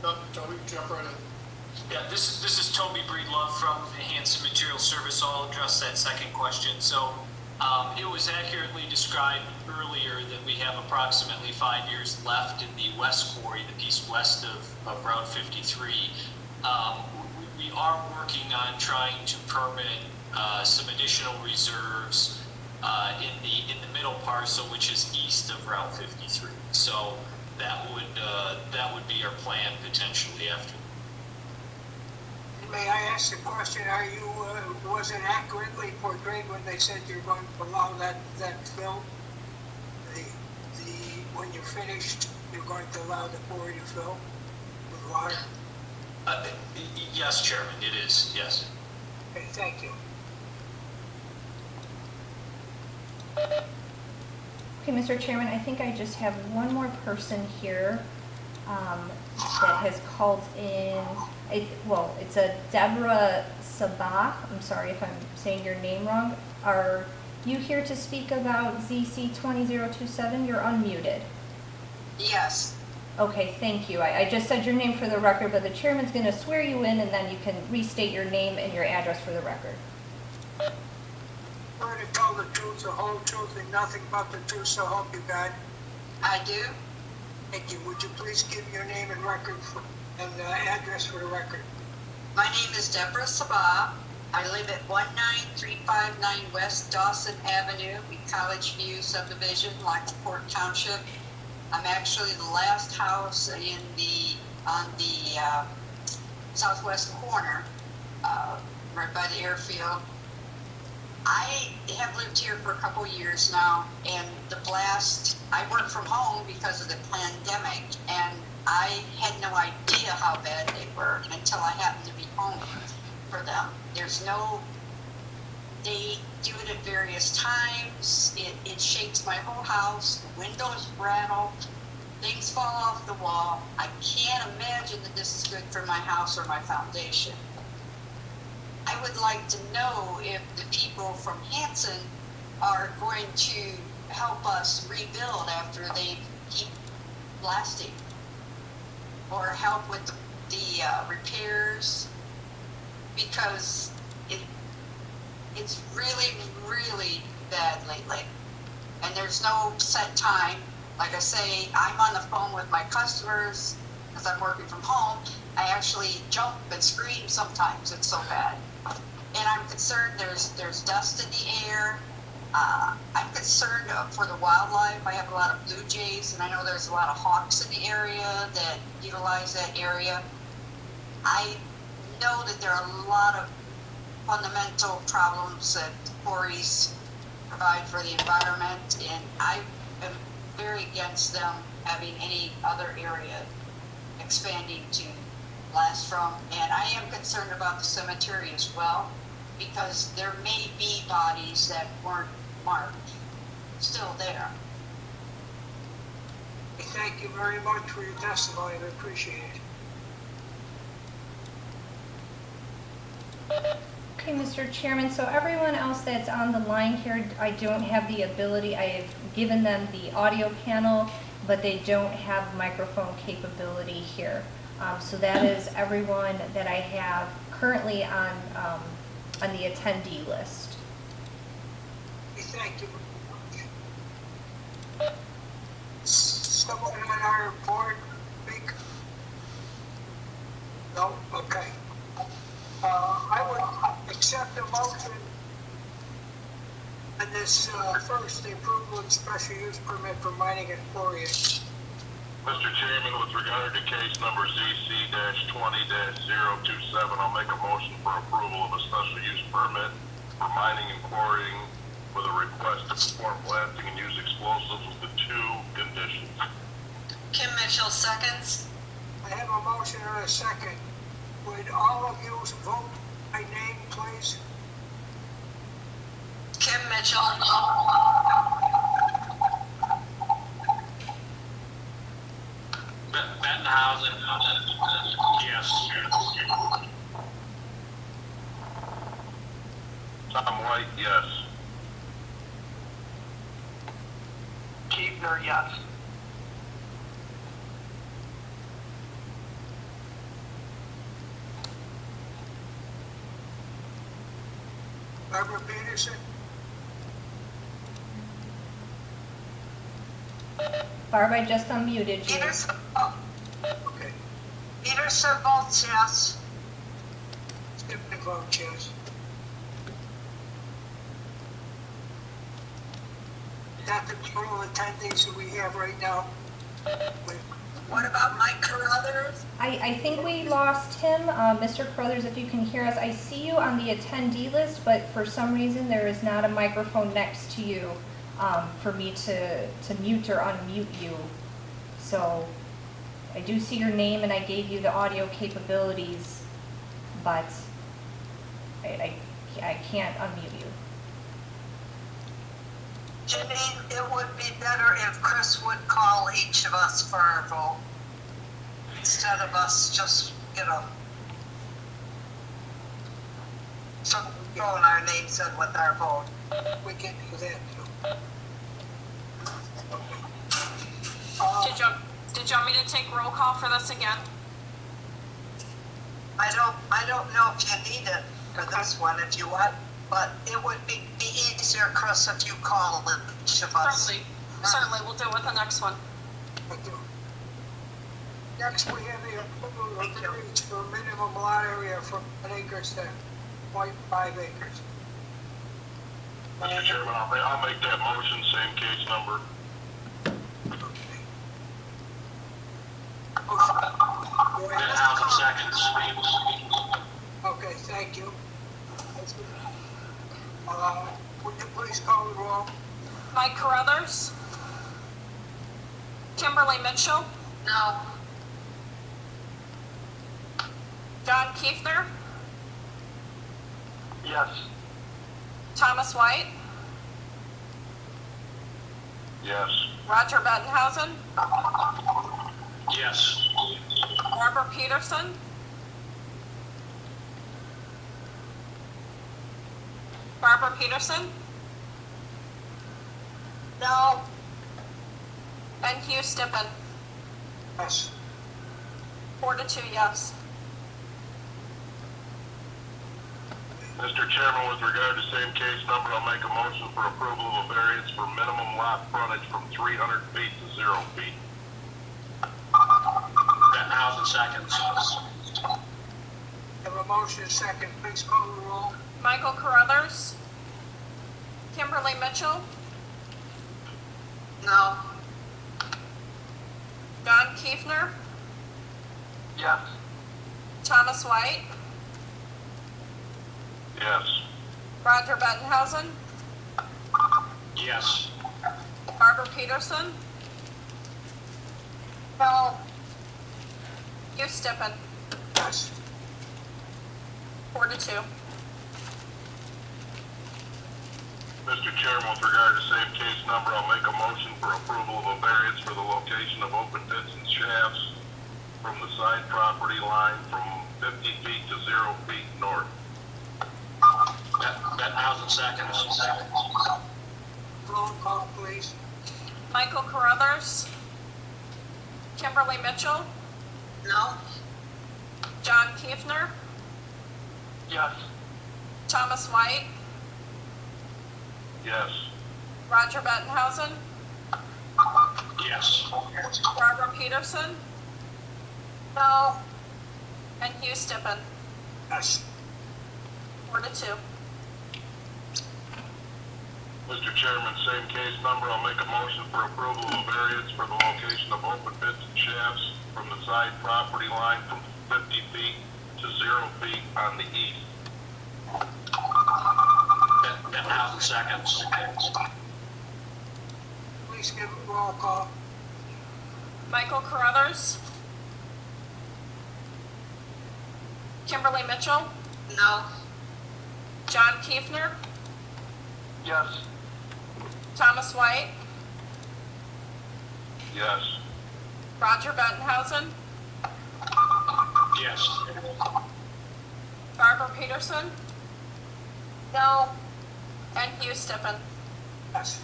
No, Toby, jump right in. Yeah, this is Toby Breedlove from the Hanson Material Service. I'll address that second question. So it was accurately described earlier that we have approximately 5 years left in the West Quarry, the piece west of Route 53. We are working on trying to permit some additional reserves in the middle parcel, which is east of Route 53. So that would be our plan potentially after. May I ask the question, was it accurately portrayed when they said you're going to allow that fill? When you're finished, you're going to allow the quarry to fill with water? Yes, Chairman, it is, yes. Okay, thank you. Okay, Mr. Chairman, I think I just have one more person here that has called in. It's a Deborah Sabah. I'm sorry if I'm saying your name wrong. Are you here to speak about ZC 20027? You're unmuted. Yes. Okay, thank you. I just said your name for the record, but the chairman's going to swear you in, and then you can restate your name and your address for the record. Swear to tell the truth, the whole truth, and nothing but the truth, so help you God. I do. Thank you. Would you please give your name and record and address for the record? My name is Deborah Sabah. I live at 19359 West Dawson Avenue in College View subdivision, Lockport Township. I'm actually the last house on the southwest corner, right by the airfield. I have lived here for a couple years now, and the blast, I work from home because of the pandemic, and I had no idea how bad they were until I happened to be home for them. They do it at various times. It shakes my whole house. The windows rattle. Things fall off the wall. I can't imagine that this is good for my house or my foundation. I would like to know if the people from Hanson are going to help us rebuild after they keep blasting, or help with the repairs, because it's really, really bad lately. And there's no set time. Like I say, I'm on the phone with my customers because I'm working from home. I actually jump and scream sometimes. It's so bad. And I'm concerned there's dust in the air. I'm concerned for the wildlife. I have a lot of blue jays, and I know there's a lot of hawks in the area that utilize that area. I know that there are a lot of fundamental problems that quarries provide for the environment, and I am very against them having any other area expanding to blast from. And I am concerned about the cemetery as well, because there may be bodies that weren't marked still there. Thank you very much for your testimony. I appreciate it. Okay, Mr. Chairman, so everyone else that's on the line here, I don't have the ability, I have given them the audio panel, but they don't have microphone capability here. So that is everyone that I have currently on the attendee list. Thank you very much. Someone on our board speak? No? Okay. I would accept a motion on this first, the approval of special use permit for mining and quarrying. Mr. Chairman, with regard to case number ZC-20-027, I'll make a motion for approval of a special use permit for mining and quarrying with a request to perform blasting and use explosives with the two conditions. Kim Mitchell seconds. I have a motion and a second. Would all of you vote by name, please? Kim Mitchell. Bettenhausen, yes. Tom White, yes. Keebner, yes. Barbara Peterson? Barb, I just unmuted you. Peterson, Okay. Peterson votes yes. Skip the vote, yes. Is that the total attendance that we have right now? What about Mike Carruthers? I think we lost him. Mr. Carruthers, if you can hear us, I see you on the attendee list, but for some reason there is not a microphone next to you for me to mute or unmute you. So I do see your name and I gave you the audio capabilities, but I can't unmute you. Janine, it would be better if Chris would call each of us for our vote, instead of us just, want our name said with our vote. We can do that too. Did you want me to take roll call for this again? I don't know if you need it for this one if you want, but it would be easier, Chris, if you call each of us. Certainly, we'll do it with the next one. Thank you. Next, we have the approval of variance for minimum lot area from 10 acres to 0.5 acres. Mr. Chairman, I'll make that motion, same case number. Okay. Hanson seconds. Okay, thank you. Would you please call the roll? Mike Carruthers? Kimberly Mitchell? No. John Kiefner? Yes. Thomas White? Yes. Roger Bettenhausen? Yes. Barbara Peterson? Barbara Peterson? No. And Hugh Stippen? Yes. 4-2, yes. Mr. Chairman, with regard to same case number, I'll make a motion for approval of a variance for minimum lot frontage from 300 feet to 0 feet. Hanson seconds. Have a motion second, please call the roll. Michael Carruthers? Kimberly Mitchell? No. John Kiefner? Yes. Thomas White? Yes. Roger Bettenhausen? Yes. Barbara Peterson? No. Hugh Stippen? Yes. 4-2. Mr. Chairman, with regard to same case number, I'll make a motion for approval of a variance for the location of open pits and shafts from the side property line from 50 feet to 0 feet north. Hanson seconds. Roll call, please. Michael Carruthers? Kimberly Mitchell? No. John Kiefner? Yes. Thomas White? Yes. Roger Bettenhausen? Yes. Barbara Peterson? No. And Hugh Stippen? Yes. 4-2. Mr. Chairman, same case number, I'll make a motion for approval of a variance for the location of open pits and shafts from the side property line from 50 feet to 0 feet on the east. Hanson seconds. Please give a roll call. Michael Carruthers? Kimberly Mitchell? No. John Kiefner? Yes. Thomas White? Yes. Roger Bettenhausen? Yes. Barbara Peterson? No. And Hugh Stippen? Yes.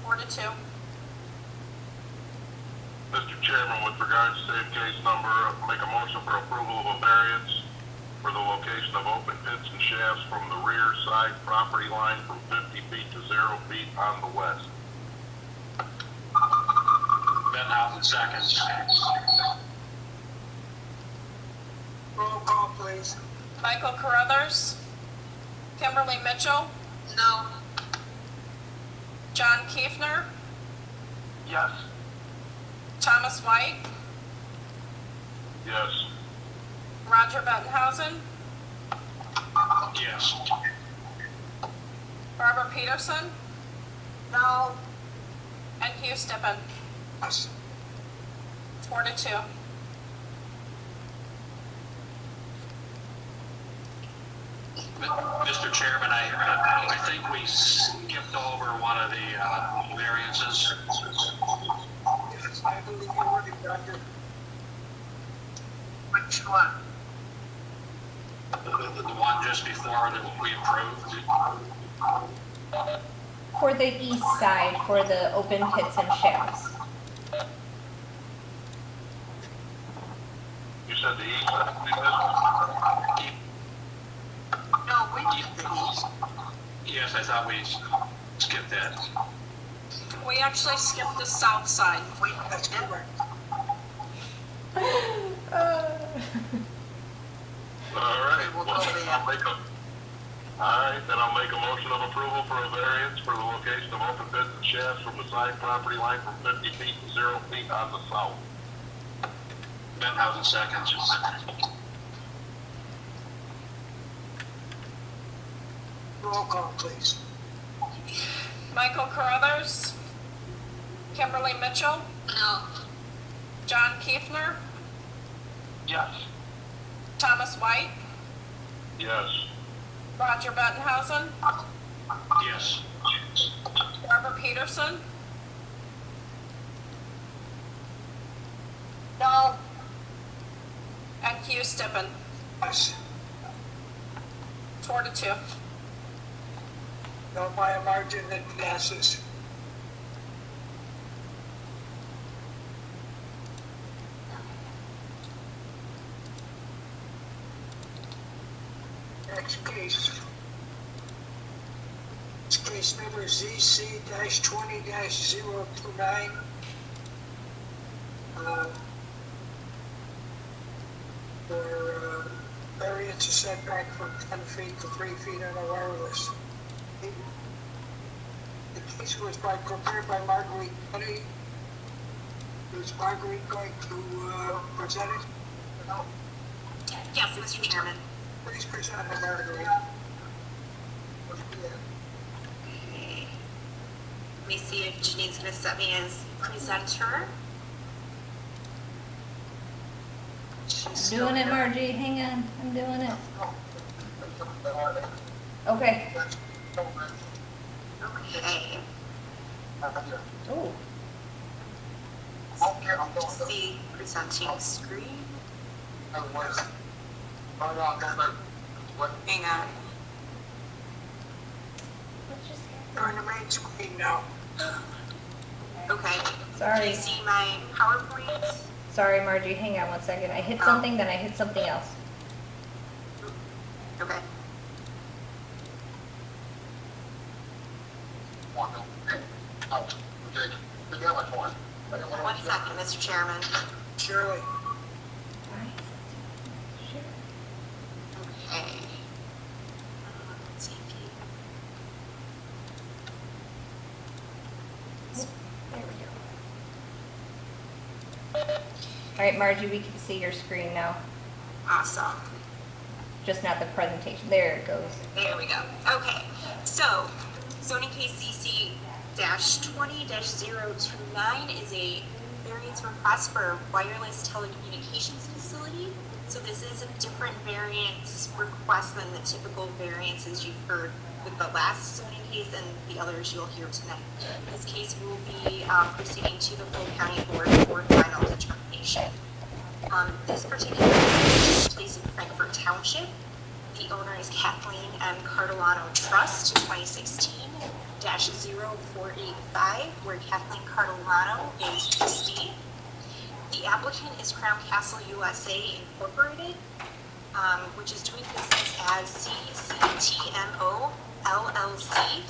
4-2. Mr. Chairman, with regard to same case number, I'll make a motion for approval of a variance for the location of open pits and shafts from the rear side property line from 50 feet to 0 feet on the west. Hanson seconds. Roll call, please. Michael Carruthers? Kimberly Mitchell? No. John Kiefner? Yes. Thomas White? Yes. Roger Bettenhausen? Yes. Barbara Peterson? No. And Hugh Stippen? Yes. 4-2. Mr. Chairman, I think we skipped over one of the variances. Yes, I believe you're right, Doctor. Which one? The one just before that we approved? For the east side, for the open pits and shafts. You said the east? No, we did the east. Yes, I thought we skipped that. We actually skipped the south side. That's correct. All right. We'll go there. I'll make a motion of approval for a variance for the location of open pits and shafts from the side property line from 50 feet to 0 feet on the south. Benhausen seconds. Roll call, please. Michael Carruthers, Kimberly Mitchell, No. John Kiefner, Yes. Thomas White, Yes. Roger Bettenhausen, Yes. Barbara Peterson, No. and Hugh Stippen. Yes. 4-2. No, by a margin that passes. Next case. It's case number ZC-20-029. For variance of setback from 10 feet to 3 feet on a wireless. The case was prepared by Marguerite Penny. Is Marguerite going to present it? No. Yes, Mr. Chairman. Please present it, Marguerite. Okay. Let me see if Janine's going to set me as presenter. She's Doing it, still- Margie. Hang on. I'm doing it. Okay. Okay. Oh. See presenting screen. Hang on. You're on the main screen now. Okay. Can Sorry. you see my PowerPoint? Sorry, Margie. Hang on one second. I hit something, then I hit something else. Okay. One second, Mr. Chairman. Shirley. Okay. Let's see if you- There we go. All right, Margie, we can see your screen now. Awesome. Just not the presentation. There it goes. There we go. Okay. So, zoning case CC-20-029 is a variance request for a wireless telecommunications facility. So this is a different variance request than the typical variances you've heard with the last zoning case and the others you'll hear tonight. This case will be proceeding to the full county board for final determination. This particular case takes place in Frankfort Township. The owner is Kathleen M. Cardolano Trust, 2016-0485, where Kathleen Cardolano is trustee. The applicant is Crown Castle USA Incorporated, which is doing business as CCTMO LLC,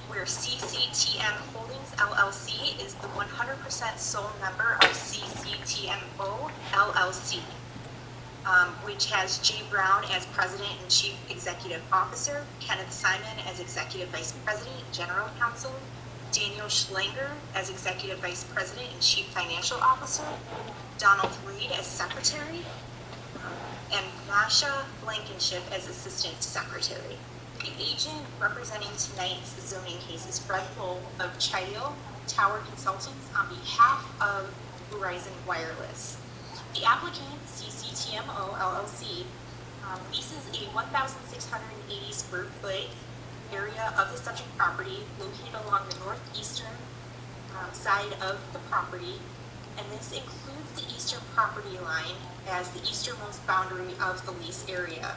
where CCTM Holdings LLC is the 100% sole member of CCTMO LLC. Which has Jay Brown as President and Chief Executive Officer, Kenneth Simon as Executive Vice President and General Counsel, Daniel Schlanger as Executive Vice President and Chief Financial Officer, Donald Reed as Secretary, and Masha Blankenship as Assistant Secretary. The agent representing tonight's zoning case is Fred Bull of Chayo Tower Consultants on behalf of Verizon Wireless. The applicant, CCTMO LLC, leases a 1,680 square foot area of the subject property located along the northeastern side of the property, and this includes the eastern property line as the easternmost boundary of the lease area.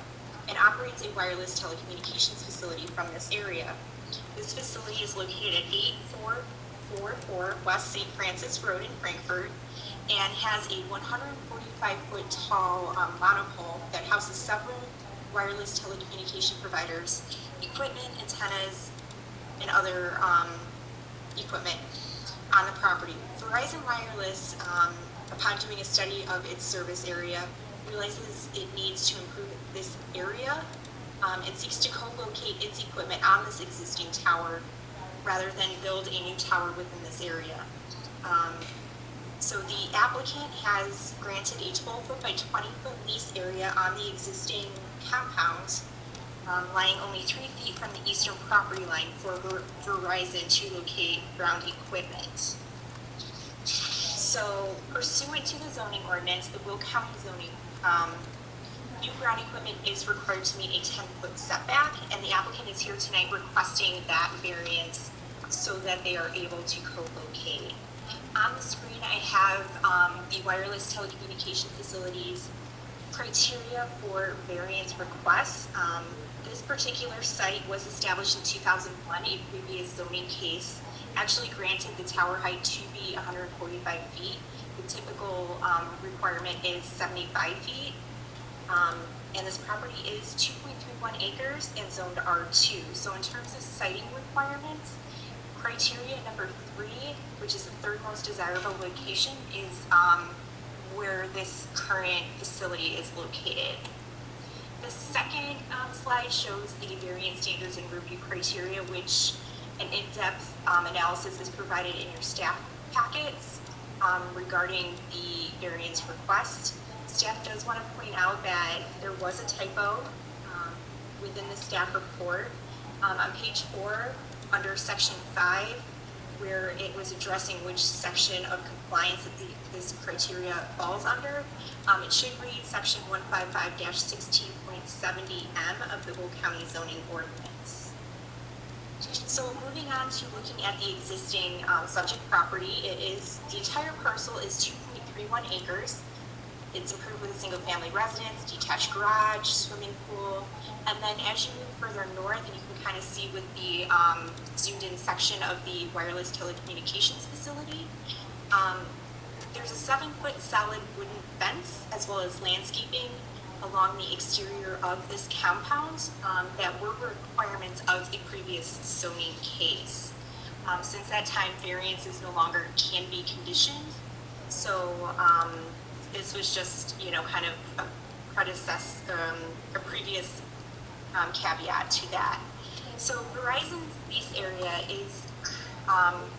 and operates a wireless telecommunications facility from this area. This facility is located at 8444 West St. Francis Road in Frankfort and has a 145-foot tall monopole that houses several wireless telecommunication providers, equipment, antennas, and other equipment on the property. Verizon Wireless, upon doing a study of its service area, realizes it needs to improve this area and seeks to co-locate its equipment on this existing tower rather than build a new tower within this area. So the applicant has granted a 12-foot by 20-foot lease area on the existing compound, lying only 3 feet from the eastern property line for Verizon to locate ground equipment. So pursuant to the zoning ordinance, the Will County zoning, new ground equipment is required to meet a 10-foot setback, and the applicant is here tonight requesting that variance so that they are able to co-locate. On the screen, I have the wireless telecommunication facilities criteria for variance requests. This particular site was established in 2001. A previous zoning case actually granted the tower height to be 145 feet. The typical requirement is 75 feet. And this property is 2.31 acres and zoned R2. So in terms of siting requirements, criteria number 3, which is the third most desirable location, is where this current facility is located. The second slide shows the variance standards and review criteria, which an in-depth analysis is provided in your staff packets regarding the variance request. Staff does want to point out that there was a typo within the staff report. On page 4, under section 5, where it was addressing which section of compliance that this criteria falls under, it should read section 155-16.70M of the Will County zoning ordinance. So moving on to looking at the existing subject property, the entire parcel is 2.31 acres. It's improved with a single family residence, detached garage, swimming pool, and then as you move further north, and you can kind of see with the zoomed in section of the wireless telecommunications facility, there's a 7-foot solid wooden fence as well as landscaping along the exterior of this compound that were requirements of a previous zoning case. Since that time, variances no longer can be conditioned. So this was just, kind of a previous caveat to that. So Verizon's lease area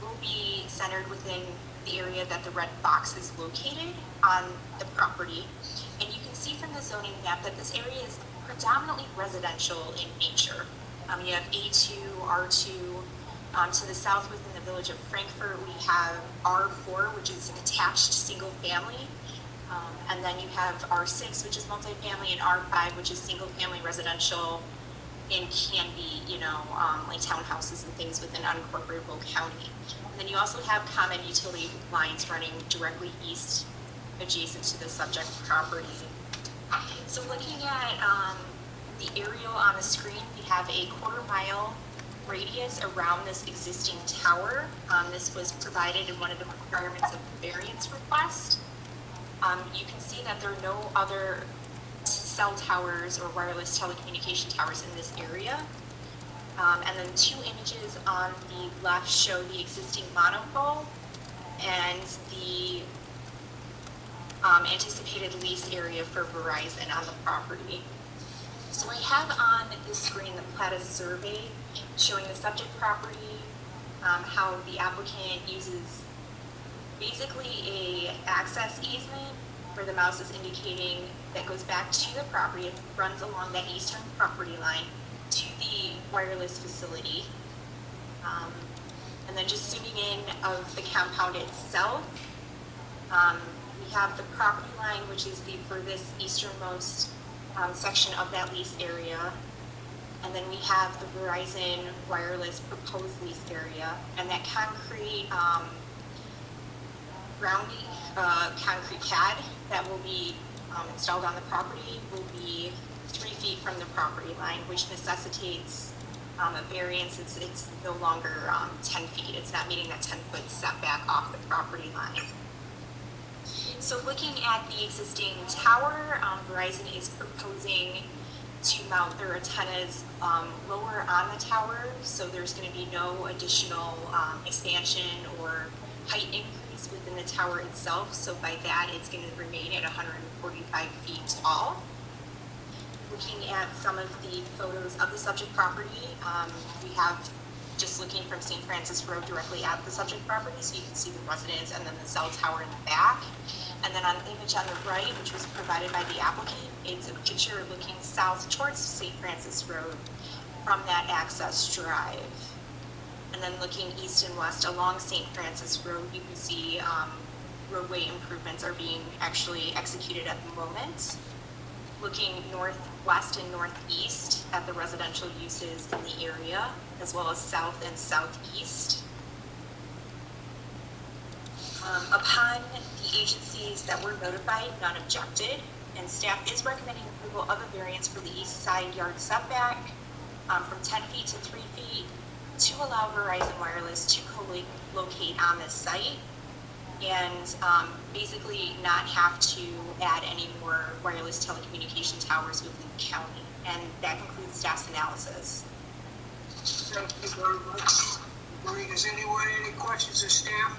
will be centered within the area that the red box is located on the property. And you can see from the zoning map that this area is predominantly residential in nature. You have A2, R2. To the south within the village of Frankfort, we have R4, which is an attached single family. And then you have R6, which is multifamily, and R5, which is single family residential and can be, like townhouses and things within unincorporated Will County. And then you also have common utility lines running directly east adjacent to the subject property. So looking at the aerial on the screen, we have a 1/4 mile radius around this existing tower. This was provided in one of the requirements of the variance request. You can see that there are no other cell towers or wireless telecommunication towers in this area. And then 2 images on the left show the existing monopole and the anticipated lease area for Verizon on the property. So I have on the screen the Plata survey showing the subject property, how the applicant uses basically a access easement where the mouse is indicating that goes back to the property. It runs along that eastern property line to the wireless facility. And then just zooming in of the compound itself, we have the property line, which is the furthest easternmost section of that lease area. And then we have the Verizon wireless proposed lease area, and that concrete concrete pad that will be installed on the property will be 3 feet from the property line, which necessitates a variance. It's no longer 10 feet. It's not meeting that 10-foot setback off the property line. So looking at the existing tower, Verizon is proposing to mount their antennas lower on the tower, so there's going to be no additional expansion or height increase within the tower itself. So by that, it's going to remain at 145 feet tall. Looking at some of the photos of the subject property, we have just looking from St. Francis Road directly at the subject property, so you can see the residence and then the cell tower in the back. And then on the image on the right, which was provided by the applicant, it's a picture looking south towards St. Francis Road from that access drive. And then looking east and west along St. Francis Road, you can see roadway improvements are being actually executed at the moment. Looking northwest and northeast at the residential uses in the area, as well as south and southeast. Upon the agencies that were notified, none objected, and staff is recommending approval of a variance for the east side yard setback from 10 feet to 3 feet to allow Verizon Wireless to co-locate on this site and basically not have to add any more wireless telecommunication towers within the county. And that concludes staff's analysis. Thank you very much. Marie, does anyone have any questions of staff?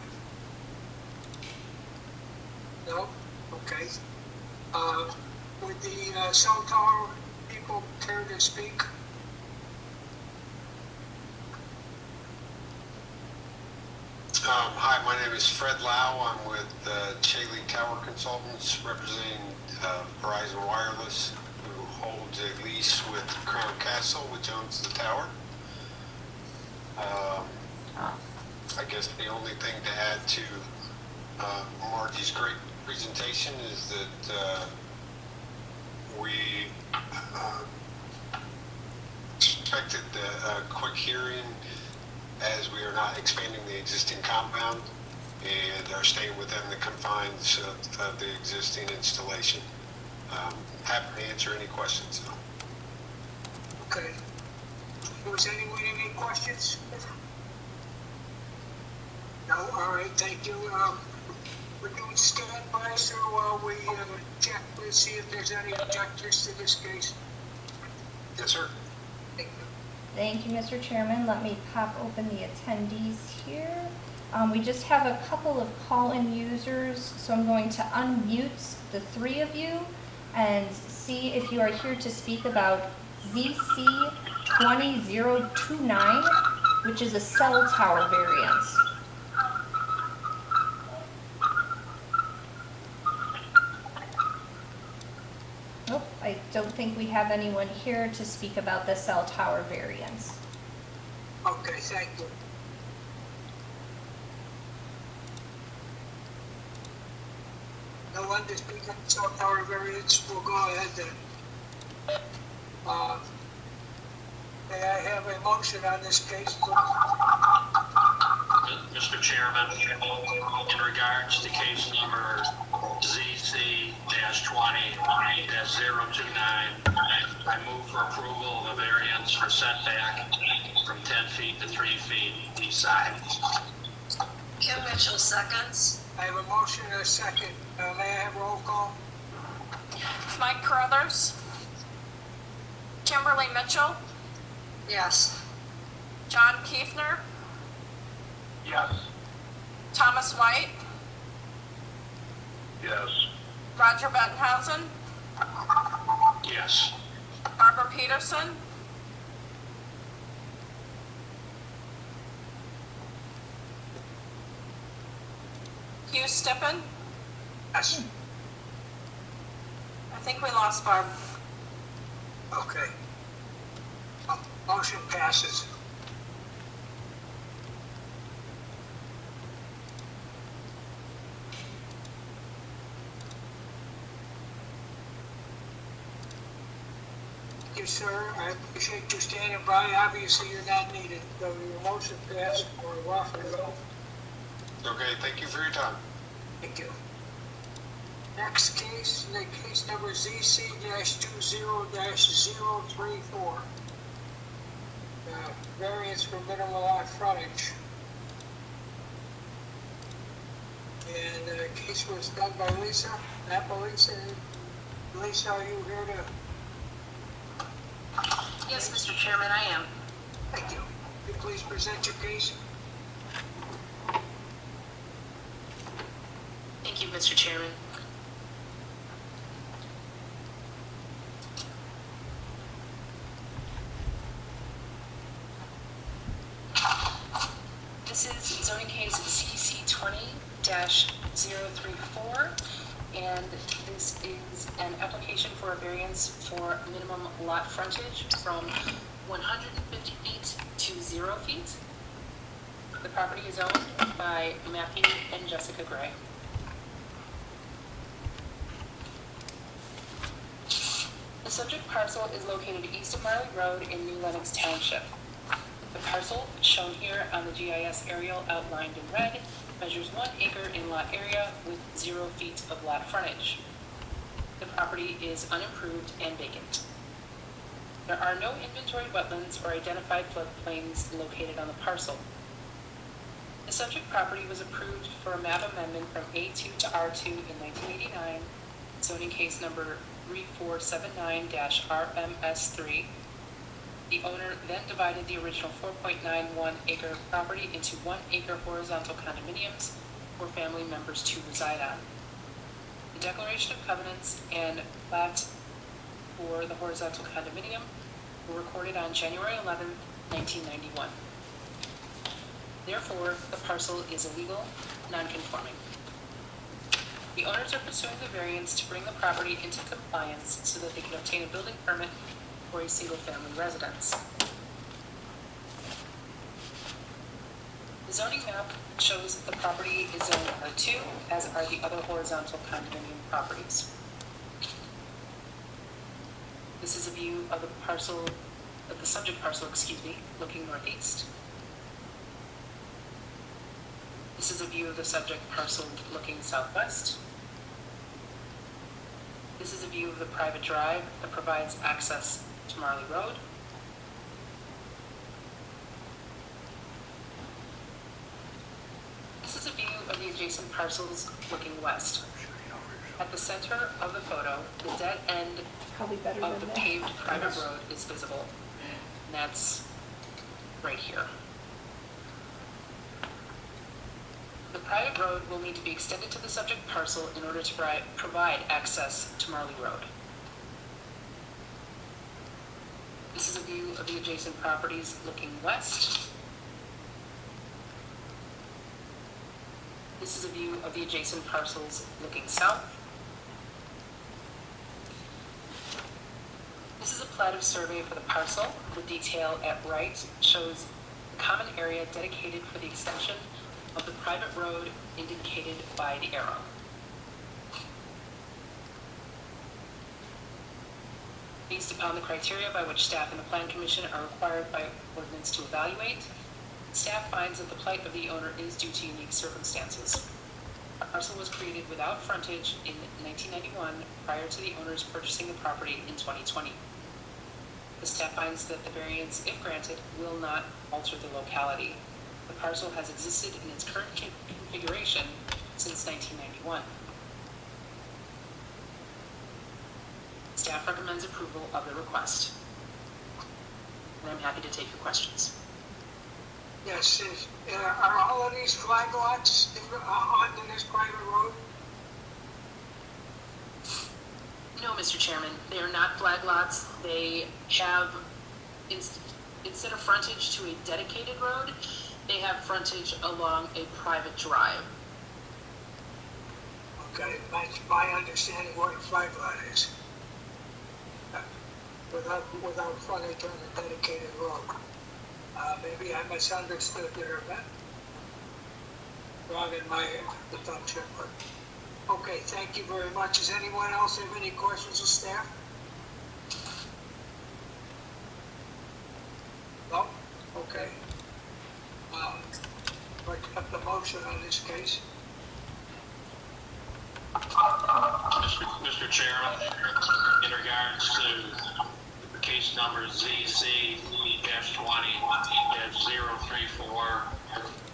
No? Okay. Would the cell tower people care to speak? Hi, my name is Fred Lau. I'm with Chaley Tower Consultants, representing Verizon Wireless, who holds a lease with Crown Castle, which owns the tower. I guess the only thing to add to Margie's great presentation is that we expected a quick hearing, as we are not expanding the existing compound and are staying within the confines of the existing installation. Happy to answer any questions. Okay. Was anyone any questions? No? All right, thank you. We're doing standby, so while we check to see if there's any objectors to this case. Yes, sir. Thank you. Thank you, Mr. Chairman. Let me pop open the attendees here. We just have a couple of call-in users, so I'm going to unmute the 3 of you and see if you are here to speak about ZC20029, which is a cell tower variance. Nope, I don't think we have anyone here to speak about the cell tower variance. Okay, thank you. No one to speak on the cell tower variance, we'll go ahead then. May I have a motion on this case, please? Mr. Chairman, in regards to case number ZC-20-029, I move for approval of a variance for setback from 10 feet to 3 feet each side. Kim Mitchell seconds. I have a motion and a second. May I have roll call? Mike Carruthers, Kimberly Mitchell, Yes. John Kiefner, Yes. Thomas White, Yes. Roger Bettenhausen, Yes. Barbara Peterson, Hugh Stippen. Yes. I think we lost Barb. Okay. Motion passes. Thank you, sir. I appreciate you standing by. Obviously, you're not needed. So your motion passed. We're off and go. Okay, thank you for your time. Thank you. Next case, case number ZC-20-034. Variance for minimal lot frontage. And the case was done by Lisa. Lisa, are you here to? Yes, Mr. Chairman, I am. Thank you. Could you please present your case? Thank you, Mr. Chairman. This is zoning case CC 20-034, and this is an application for a variance for minimum lot frontage from 150 feet to 0 feet. The property is owned by Matthew and Jessica Gray. The subject parcel is located east of Marley Road in New Lenox Township. The parcel, shown here on the GIS aerial outlined in red, measures 1 acre in lot area with 0 feet of lot frontage. The property is unimproved and vacant. There are no inventoried wetlands or identified floodplains located on the parcel. The subject property was approved for a map amendment from A2 to R2 in 1989, zoning case number 3479-RMS3. The owner then divided the original 4.91 acre property into 1 acre horizontal condominiums for family members to reside on. The declaration of covenants and plat for the horizontal condominium were recorded on January 11, 1991. Therefore, the parcel is illegal, non-conforming. The owners are pursuing the variance to bring the property into compliance so that they can obtain a building permit for a single-family residence. The zoning map shows that the property is zoned R2, as are the other horizontal condominium properties. This is a view of the parcel, of the subject parcel, looking northeast. This is a view of the subject parcel looking southwest. This is a view of the private drive that provides access to Marley Road. This is a view of the adjacent parcels looking west. At the center of the photo, the dead end of the paved private road is visible, and that's right here. The private road will need to be extended to the subject parcel in order to provide access to Marley Road. This is a view of the adjacent properties looking west. This is a view of the adjacent parcels looking south. This is a plat of survey for the parcel. The detail at right shows the common area dedicated for the extension of the private road indicated by the arrow. Based upon the criteria by which staff and the Plan Commission are required by ordinance to evaluate, staff finds that the plight of the owner is due to unique circumstances. The parcel was created without frontage in 1991 prior to the owners purchasing the property in 2020. The staff finds that the variance, if granted, will not alter the locality. The parcel has existed in its current configuration since 1991. Staff recommends approval of the request. And I'm happy to take your questions. Yes, are all of these flag lots on this private road? No, Mr. Chairman, they are not flag lots. They have, instead of frontage to a dedicated road, they have frontage along a private drive. Okay, that's my understanding what a flag lot is. Without frontage on a dedicated road. Maybe I misunderstood there, but wrong in my assumption. But okay, thank you very much. Does anyone else have any questions of staff? No? Okay. I'd like to have the motion on this case. Mr. Chairman, in regards to case number ZC-20-034,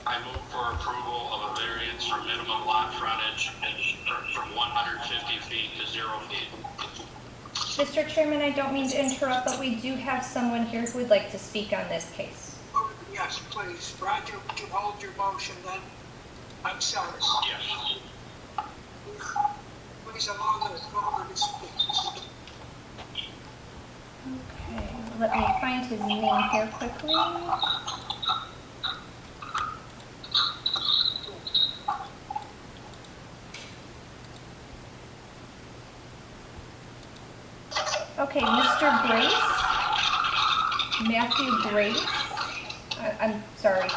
I move for approval of a variance for minimum lot frontage from 150 feet to 0 feet. Mr. Chairman, I don't mean to interrupt, but we do have someone here who would like to speak on this case. Yes, please. Roger, would you hold your motion then? I'm sorry. Yes. Please allow the caller to speak. Okay, let me find his name here quickly. Okay, Mr. Grace, Matthew Grace, I'm sorry.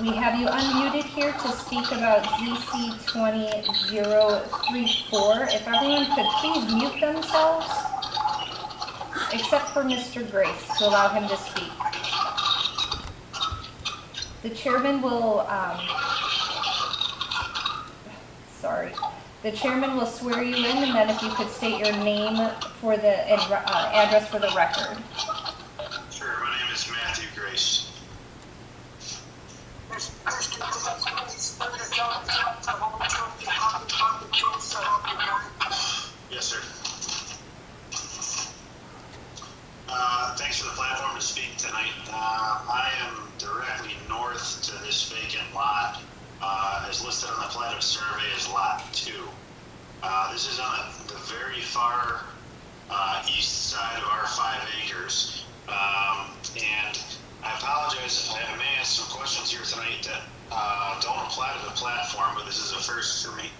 We have you unmuted here to speak about ZC-20-034. If everyone could please mute themselves, except for Mr. Grace, to allow him to speak. The chairman will, The chairman will swear you in, and then if you could state your name for the address for the record. Sure, my name is Matthew Grace. Yes, sir. Thanks for the platform to speak tonight. I am directly north to this vacant lot, as listed on the plat of survey as Lot 2. This is on the very far east side of our 5 acres. And I apologize, I may ask some questions here tonight that don't apply to the platform, but this is a first for me.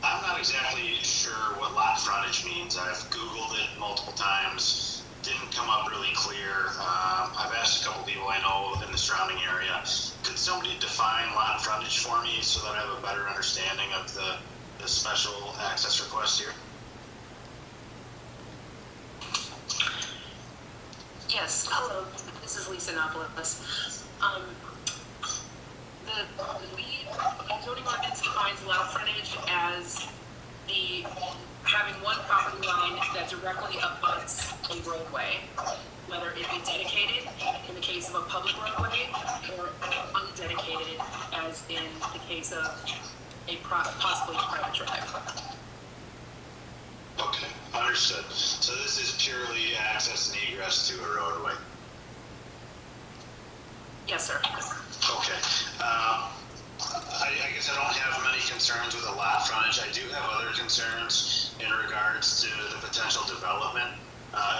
I'm not exactly sure what lot frontage means. I've Googled it multiple times. Didn't come up really clear. I've asked a couple people I know in the surrounding area. Could somebody define lot frontage for me so that I have a better understanding of the special access request here? Yes, hello, this is Lisa Anopoulos. The zoning ordinance defines lot frontage as having one property line that directly abuts a roadway, whether it be dedicated in the case of a public roadway or undedicated as in the case of a possibly private drive. Okay, understood. So this is purely access and egress to a roadway? Yes, sir. Okay. I guess I don't have many concerns with the lot frontage. I do have other concerns in regards to the potential development.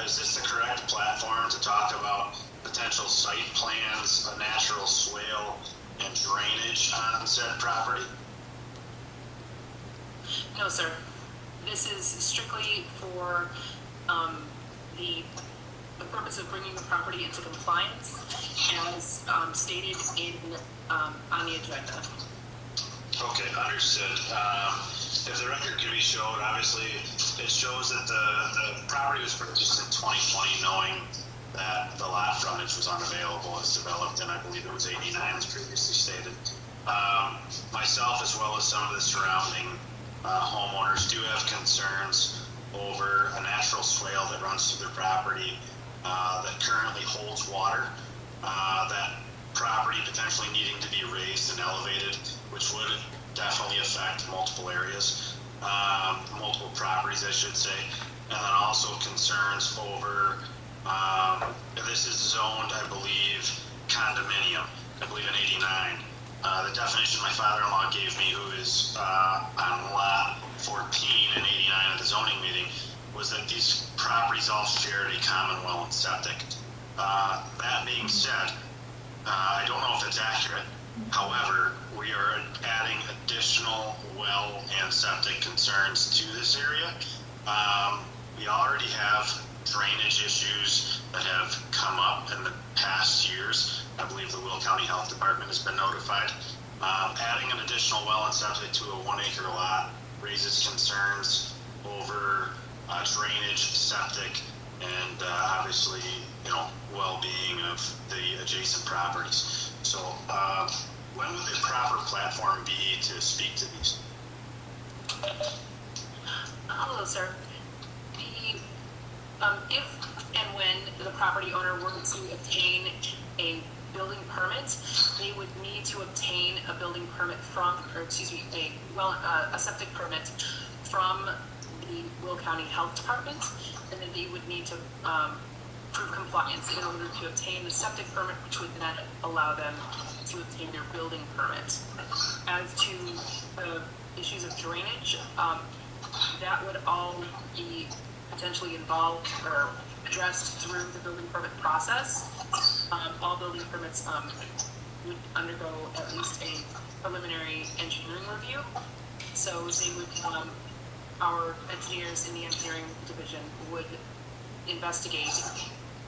Is this the correct platform to talk about potential site plans, a natural swale, and drainage on said property? No, sir. This is strictly for the purpose of bringing the property into compliance as stated on the agenda. Okay, understood. If the record can be showed, obviously it shows that the property was purchased in 2020 knowing that the lot frontage was unavailable as developed, and I believe it was 89 as previously stated. Myself, as well as some of the surrounding homeowners, do have concerns over a natural swale that runs through their property that currently holds water. That property potentially needing to be raised and elevated, which would definitely affect multiple areas, multiple properties, I should say. And then also concerns over, this is zoned, I believe, condominium, I believe in 89. The definition my father-in-law gave me, who is on lot 14 and 89 at the zoning meeting, was that these properties all shared a common well and septic. That being said, I don't know if it's accurate. However, we are adding additional well and septic concerns to this area. We already have drainage issues that have come up in the past years. I believe the Will County Health Department has been notified. Adding an additional well and septic to a 1 acre lot raises concerns over drainage, septic, and obviously, well-being of the adjacent properties. So, when would the proper platform be to speak to these? Hello, sir. If and when the property owner were to obtain a building permit, they would need to obtain a building permit from, or excuse me, a septic permit from the Will County Health Department, and then they would need to prove compliance in order to obtain the septic permit, which would then allow them to obtain their building permit. As to the issues of drainage, that would all be potentially involved or addressed through the building permit process. All building permits would undergo at least a preliminary engineering review. So they would, our engineers in the engineering division would investigate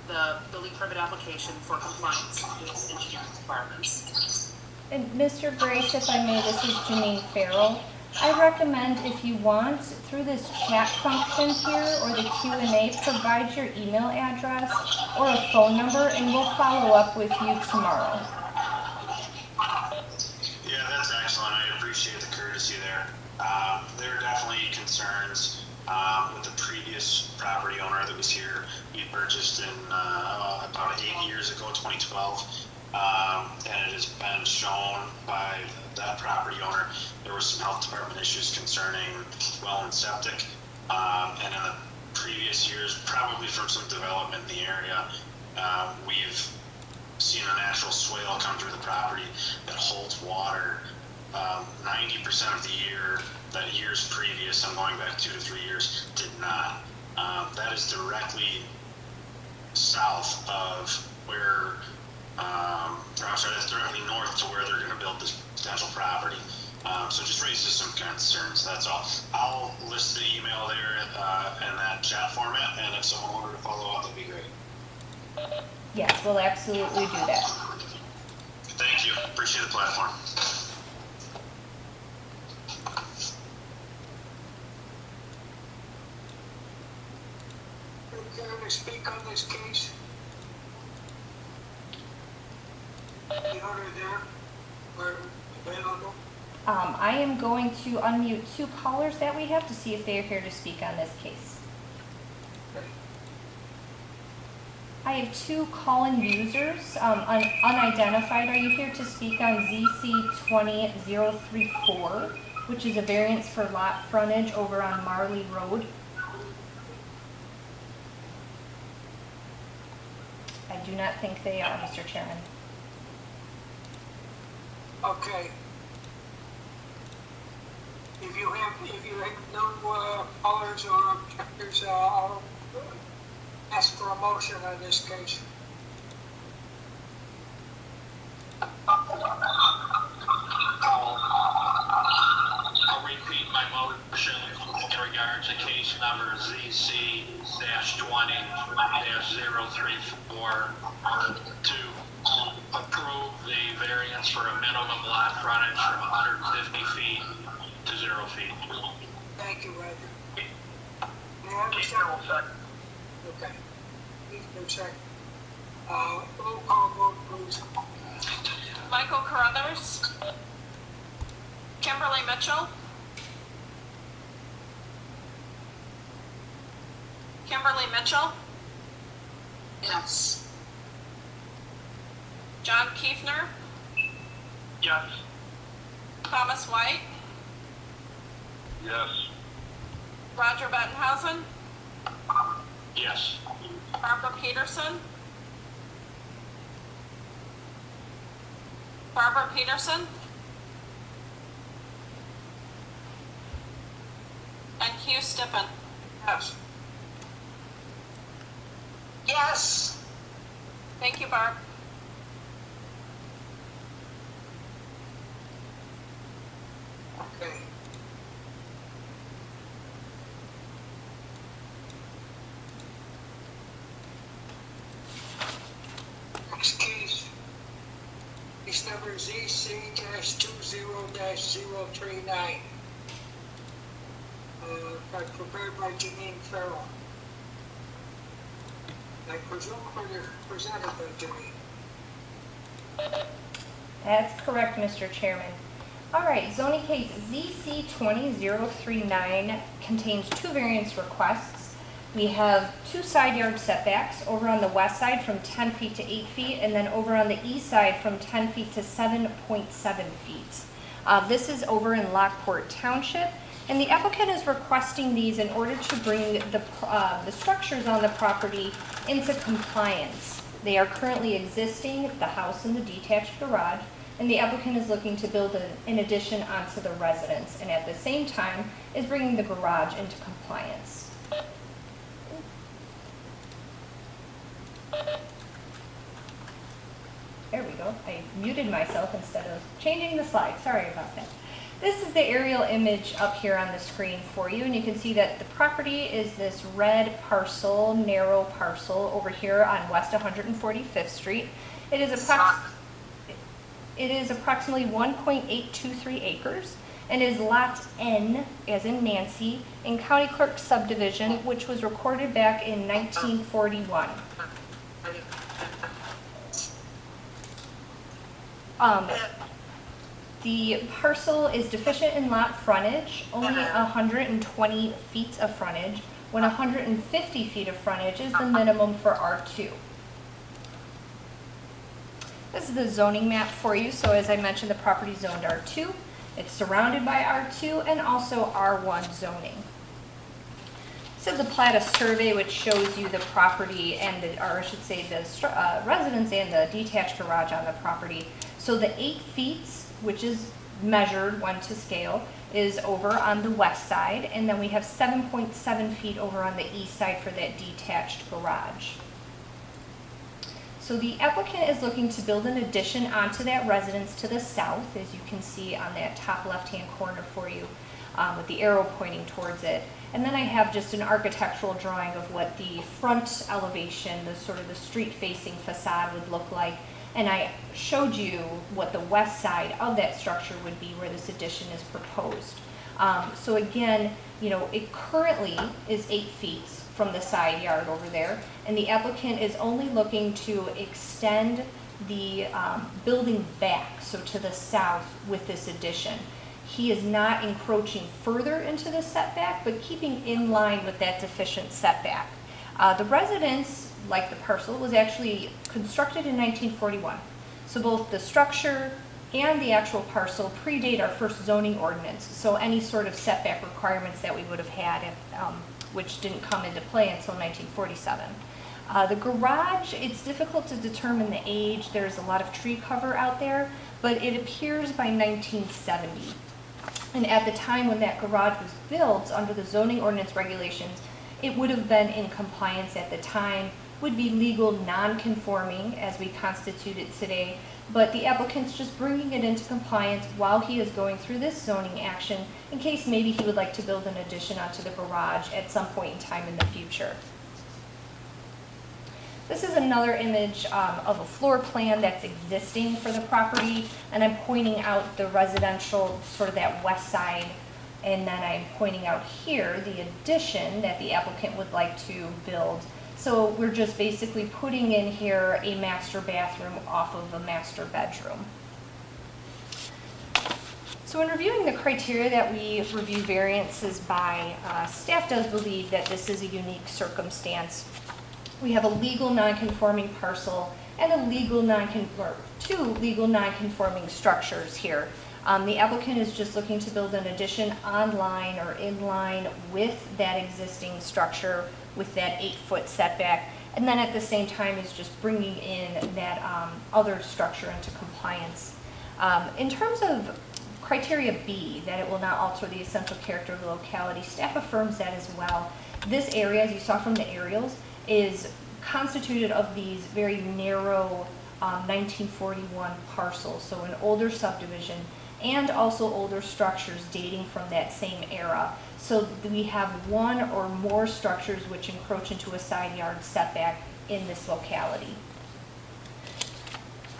the building permit application for compliance with engineering requirements. And Mr. Grace, if I may, this is Janine Farrell. I recommend, if you want, through this chat function here or the Q&A, provide your email address or a phone number, and we'll follow up with you tomorrow. Yeah, that's excellent. I appreciate the courtesy there. There are definitely concerns with the previous property owner that was here. We purchased in about 8 years ago, 2012. And it has been shown by that property owner there were some health department issues concerning well and septic. And in the previous years, probably from some development in the area, we've seen a natural swale come through the property that holds water 90% of the year. That years previous, I'm going back 2 to 3 years, did not. That is directly south of where that's directly north to where they're going to build this potential property. So just raises some concerns, that's all. I'll list the email there in that chat format, and if someone wanted to follow up, that'd be great. Yes, we'll absolutely do that. Thank you. Appreciate the platform. Care to speak on this case? The owner there, or available? I am going to unmute 2 callers that we have to see if they are here to speak on this case. I have 2 call-in users, unidentified. Are you here to speak on ZC20034, which is a variance for lot frontage over on Marley Road? I do not think they are, Mr. Chairman. Okay. If you have no callers or objectors, I'll ask for a motion on this case. I'll repeat my motion in regards to case number ZC-20-034 to approve the variance for a minimum lot frontage from 150 feet to 0 feet. Thank you, Roger. May I have a second? Okay. Please do a second. Roll call vote, please. Michael Carruthers. Kimberly Mitchell. Kimberly Mitchell. Yes. John Kiefner. Yes. Thomas White. Yes. Roger Bettenhausen. Yes. Barbara Peterson. Barbara Peterson. And Hugh Stippen. Yes. Yes. Thank you, Barb. Okay. Next case is number ZC-20-039. Prepared by Janine Farrell. I presume presented by Janine. That's correct, Mr. Chairman. All right, zoning case ZC 20039 contains two variance requests. We have two side yard setbacks, over on the west side from 10 feet to 8 feet, and then over on the east side from 10 feet to 7.7 feet. This is over in Lockport Township, and the applicant is requesting these in order to bring the structures on the property into compliance. They are currently existing, the house and the detached garage, and the applicant is looking to build an addition onto the residence, and at the same time is bringing the garage into compliance. There we go. I muted myself instead of changing the slide. Sorry about that. This is the aerial image up here on the screen for you, and you can see that the property is this red parcel, narrow parcel over here on West 145th Street. It is approximately 1.823 acres and is Lot N, as in Nancy, in County Clerk's subdivision, which was recorded back in 1941. The parcel is deficient in lot frontage, only 120 feet of frontage, when 150 feet of frontage is the minimum for R2. This is the zoning map for you. So as I mentioned, the property is zoned R2. It's surrounded by R2 and also R1 zoning. This is a plat of survey which shows you the property and, or I should say the residence and the detached garage on the property. So the 8 feet, which is measured when to scale, is over on the west side, and then we have 7.7 feet over on the east side for that detached garage. So the applicant is looking to build an addition onto that residence to the south, as you can see on that top left-hand corner for you, with the arrow pointing towards it. And then I have just an architectural drawing of what the front elevation, the sort of the street-facing facade would look like. And I showed you what the west side of that structure would be where this addition is proposed. So again, you know, it currently is 8 feet from the side yard over there, and the applicant is only looking to extend the building back, so to the south with this addition. He is not encroaching further into the setback, but keeping in line with that deficient setback. The residence, like the parcel, was actually constructed in 1941. So both the structure and the actual parcel predate our first zoning ordinance. So any sort of setback requirements that we would have had, which didn't come into play until 1947. The garage, it's difficult to determine the age. There's a lot of tree cover out there, but it appears by 1970. And at the time when that garage was built under the zoning ordinance regulations, it would have been in compliance at the time, would be legal non-conforming as we constitute it today, but the applicant's just bringing it into compliance while he is going through this zoning action in case maybe he would like to build an addition onto the garage at some point in time in the future. This is another image of a floor plan that's existing for the property, and I'm pointing out the residential, sort of that west side, and then I'm pointing out here the addition that the applicant would like to build. So we're just basically putting in here a master bathroom off of a master bedroom. So in reviewing the criteria that we review variances by, staff does believe that this is a unique circumstance. We have a legal non-conforming parcel and two legal non-conforming structures here. The applicant is just looking to build an addition online or in line with that existing structure with that 8-foot setback, and then at the same time is just bringing in that other structure into compliance. In terms of criteria B, that it will not alter the essential character of the locality, staff affirms that as well. This area, as you saw from the aerials, is constituted of these very narrow 1941 parcels, so an older subdivision, and also older structures dating from that same era. So we have one or more structures which encroach into a side yard setback in this locality.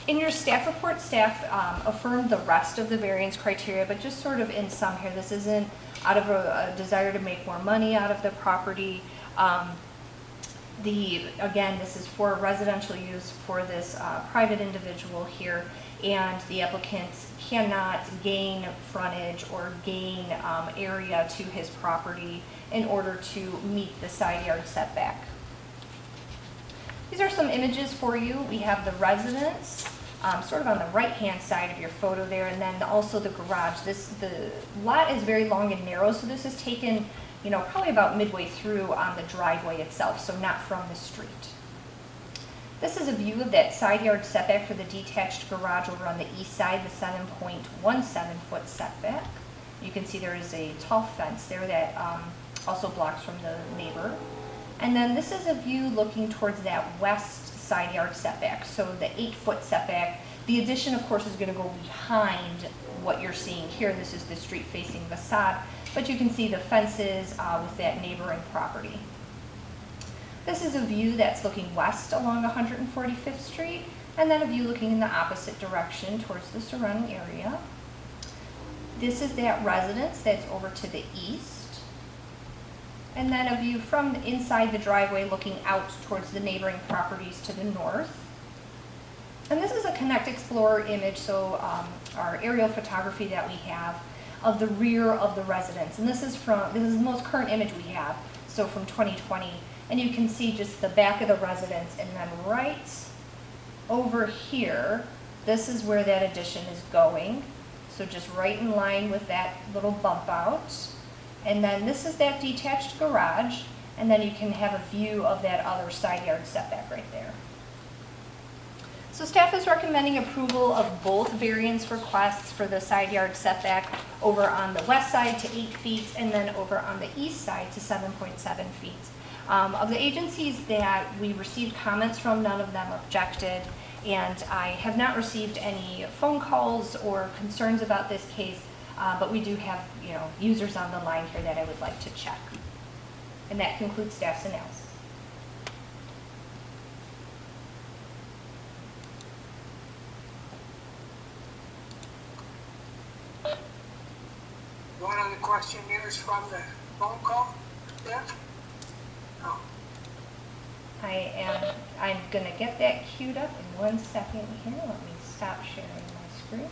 In your staff report, staff affirmed the rest of the variance criteria, but just sort of in sum here, this isn't out of a desire to make more money out of the property. Again, this is for residential use for this private individual here, and the applicant cannot gain frontage or gain area to his property in order to meet the side yard setback. These are some images for you. We have the residence, sort of on the right-hand side of your photo there, and then also the garage. The lot is very long and narrow, so this is taken, probably about midway through on the driveway itself, so not from the street. This is a view of that side yard setback for the detached garage over on the east side, the 7.17 foot setback. You can see there is a tall fence there that also blocks from the neighbor. And then this is a view looking towards that west side yard setback, so the 8-foot setback. The addition, of course, is going to go behind what you're seeing here. This is the street-facing facade, but you can see the fences with that neighboring property. This is a view that's looking west along 145th Street, and then a view looking in the opposite direction towards the surrounding area. This is that residence that's over to the east. And then a view from inside the driveway looking out towards the neighboring properties to the north. And this is a Connect Explorer image, so our aerial photography that we have of the rear of the residence. And this is the most current image we have, so from 2020. And you can see just the back of the residence, and then right over here, this is where that addition is going. So just right in line with that little bump out. And then this is that detached garage, and then you can have a view of that other side yard setback right there. So staff is recommending approval of both variance requests for the side yard setback over on the west side to 8 feet, and then over on the east side to 7.7 feet. Of the agencies that we received comments from, none of them objected, and I have not received any phone calls or concerns about this case. But we do have, users on the line here that I would like to check. And that concludes staff's analysis. One of the questionnaires from the phone call, Steph? No. I'm gonna get that queued up in 1 second here. Let me stop sharing my screen.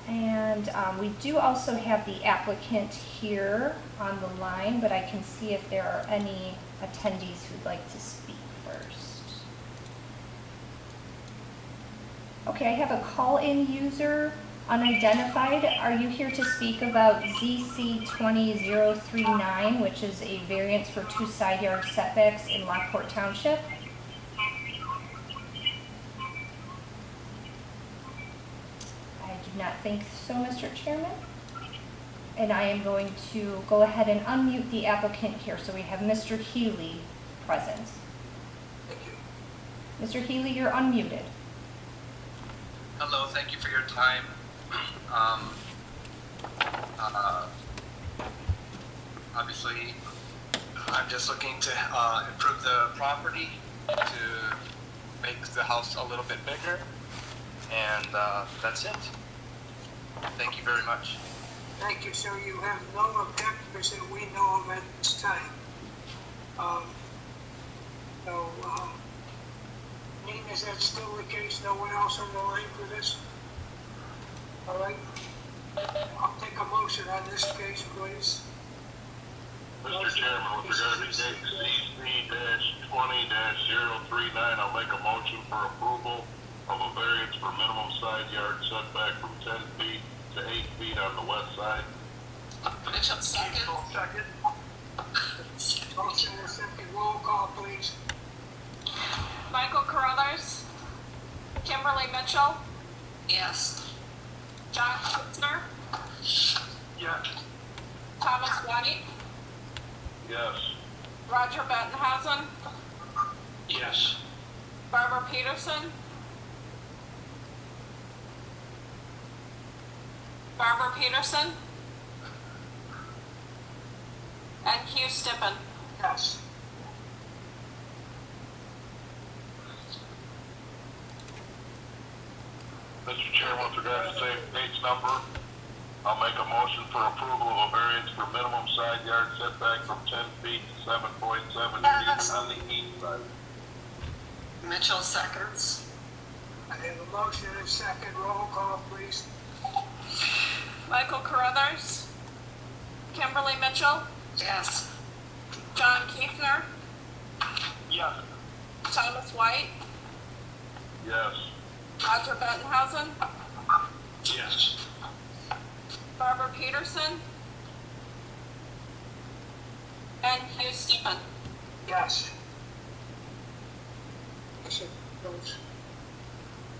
And we do also have the applicant here on the line, but I can see if there are any attendees who'd like to speak first. Okay, I have a call-in user, unidentified. Are you here to speak about ZC20039, which is a variance for 2 side yard setbacks in Lockport Township? I do not think so, Mr. Chairman. And I am going to go ahead and unmute the applicant here. So we have Mr. Healy present. Thank you. Mr. Healy, you're unmuted. Hello, thank you for your time. Obviously, I'm just looking to improve the property to make the house a little bit bigger, and that's it. Thank you very much. Thank you. So you have no objectors that we know of at this time. Nina, is that still the case? No one else on the line for this? All right. I'll take a motion on this case, please. Mr. Chairman, with regard to case ZC-20-039, I'll make a motion for approval of a variance for minimum side yard setback from 10 feet to 8 feet on the west side. Bishop, second. Second. Motion and a second. Roll call, please. Michael Carruthers, Kimberly Mitchell, Yes. John Kitzner, Yes. Thomas White, Yes. Roger Bettenhausen, Yes. Barbara Peterson, and Hugh Stippen. Yes. Mr. Chairman, with regard to same case number, I'll make a motion for approval of a variance for minimum side yard setback from 10 feet to 7.7 feet on the east side. Mitchell seconds. I have a motion and a second. Roll call, please. Michael Carruthers, Kimberly Mitchell, Yes. John Kiefner, Yes. Thomas White, Yes. Roger Bettenhausen, Yes. Barbara Peterson, and Hugh Stephen. Yes.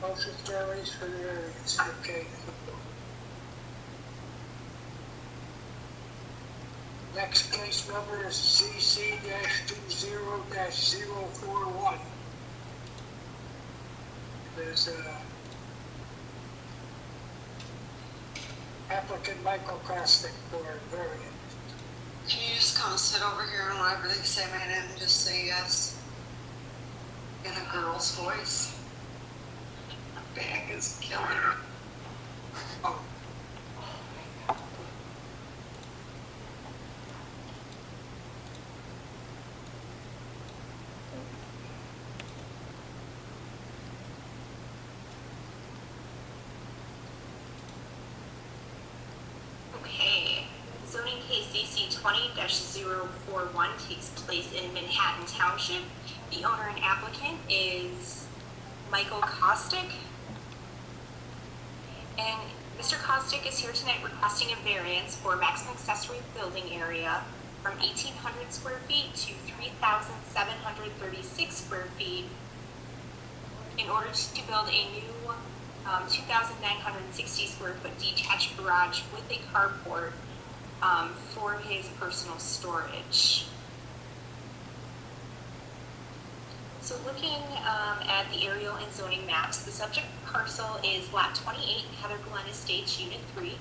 Motion carries for the variance. Okay. Next case number is ZC-20-041. There's applicant Michael Costick for a variance. Can you just come sit over here and whenever they say my name, just say yes? In a girl's voice. My back is killing me. Oh. Okay, zoning case ZC 20-041 takes place in Manhattan Township. The owner and applicant is Michael Costick. And Mr. Costick is here tonight requesting a variance for maximum accessory building area from 1,800 square feet to 3,736 square feet in order to build a new 2,960 square foot detached garage with a carport for his personal storage. So looking at the aerial and zoning maps, the subject parcel is lot 28, Heather Glen Estates, Unit 3,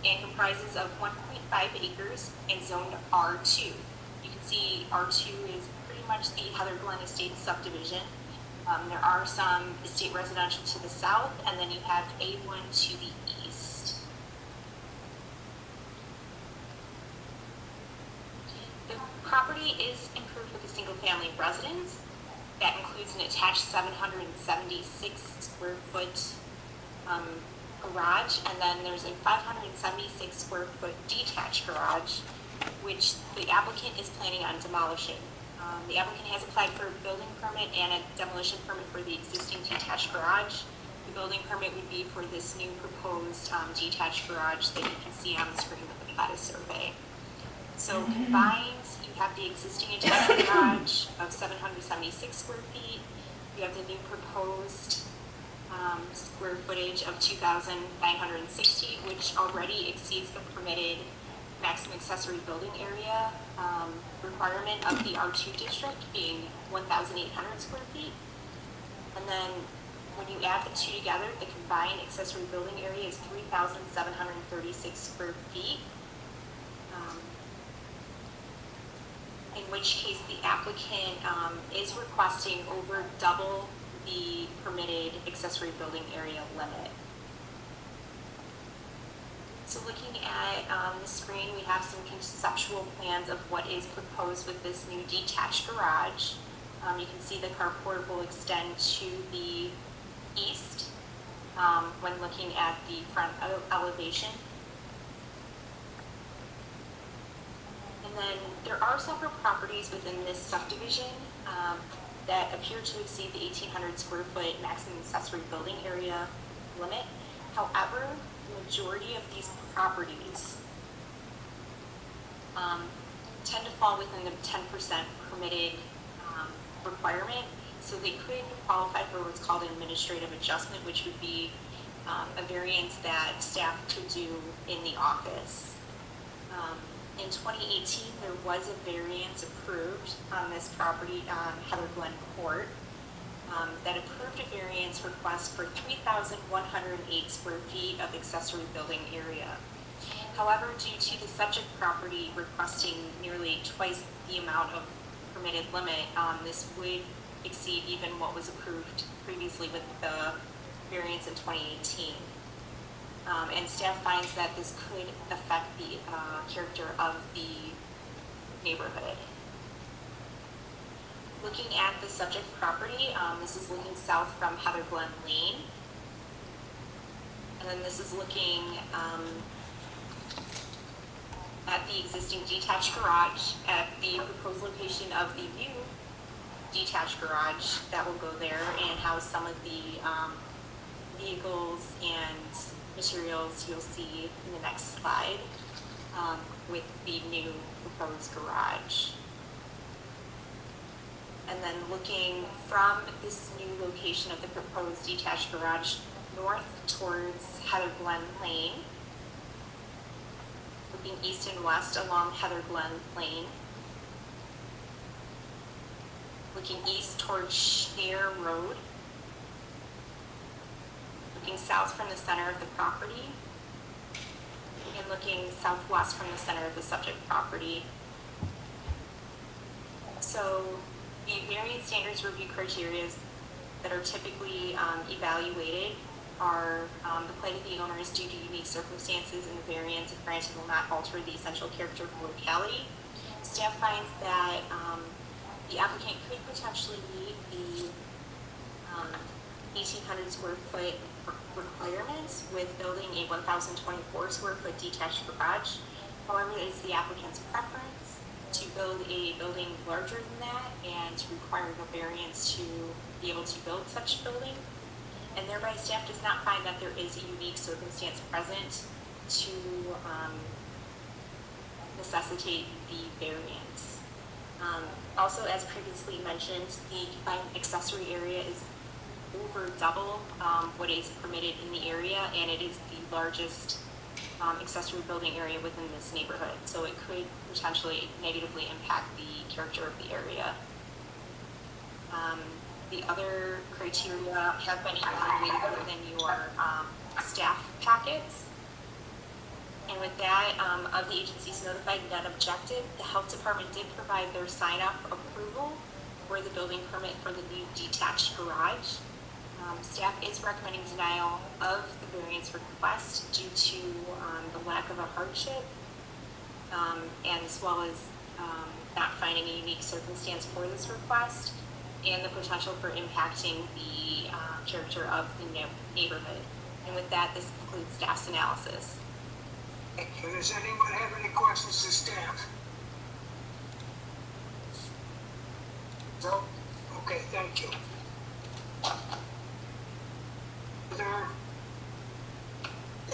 and comprises of 1.5 acres and zoned R2. You can see R2 is pretty much the Heather Glen Estates subdivision. There are some estate residential to the south, and then you have A1 to the east. The property is improved with a single-family residence. That includes an attached 776 square foot garage, and then there's a 576 square foot detached garage, which the applicant is planning on demolishing. The applicant has applied for a building permit and a demolition permit for the existing detached garage. The building permit would be for this new proposed detached garage that you can see on the screen with the Nevada survey. So combined, you have the existing attached garage of 776 square feet. You have the new proposed square footage of 2,960, which already exceeds the permitted maximum accessory building area requirement of the R2 district being 1,800 square feet. And then when you add the two together, the combined accessory building area is 3,736 square feet. In which case the applicant is requesting over double the permitted accessory building area limit. So looking at the screen, we have some conceptual plans of what is proposed with this new detached garage. You can see the carport will extend to the east when looking at the front elevation. And then there are several properties within this subdivision that appear to exceed the 1,800 square foot maximum accessory building area limit. However, the majority of these properties tend to fall within the 10% permitted requirement, so they could qualify for what's called an administrative adjustment, which would be a variance that staff could do in the office. In 2018, there was a variance approved on this property on Heather Glen Court that approved a variance request for 3,108 square feet of accessory building area. However, due to the subject property requesting nearly twice the amount of permitted limit, this would exceed even what was approved previously with the variance in 2018. And staff finds that this could affect the character of the neighborhood. Looking at the subject property, this is looking south from Heather Glen Lane. And then this is looking at the existing detached garage at the proposed location of the new detached garage that will go there and house some of the vehicles and materials you'll see in the next slide with the new proposed garage. And then looking from this new location of the proposed detached garage north towards Heather Glen Lane, looking east and west along Heather Glen Lane, looking east towards Share Road, looking south from the center of the property, and looking southwest from the center of the subject property. So the variance standards review criteria that are typically evaluated are the plight of the owner is due to unique circumstances, and the variance if granted will not alter the essential character of the locality. Staff finds that the applicant could potentially meet the 1,800 square foot requirements with building a 1,024 square foot detached garage. However, it is the applicant's preference to build a building larger than that and to require the variance to be able to build such building. And thereby staff does not find that there is a unique circumstance present to necessitate the variance. Also, as previously mentioned, the combined accessory area is over double what is permitted in the area, and it is the largest accessory building area within this neighborhood. So it could potentially negatively impact the character of the area. The other criteria have been evaluated within your staff packets. And with that, of the agencies notified, none objected. The health department did provide their sign-off approval for the building permit for the new detached garage. Staff is recommending denial of the variance request due to the lack of a hardship, and as well as not finding a unique circumstance for this request, and the potential for impacting the character of the neighborhood. And with that, this concludes staff's analysis. Thank you. Does anyone have any questions to staff? No? Okay, thank you. Are there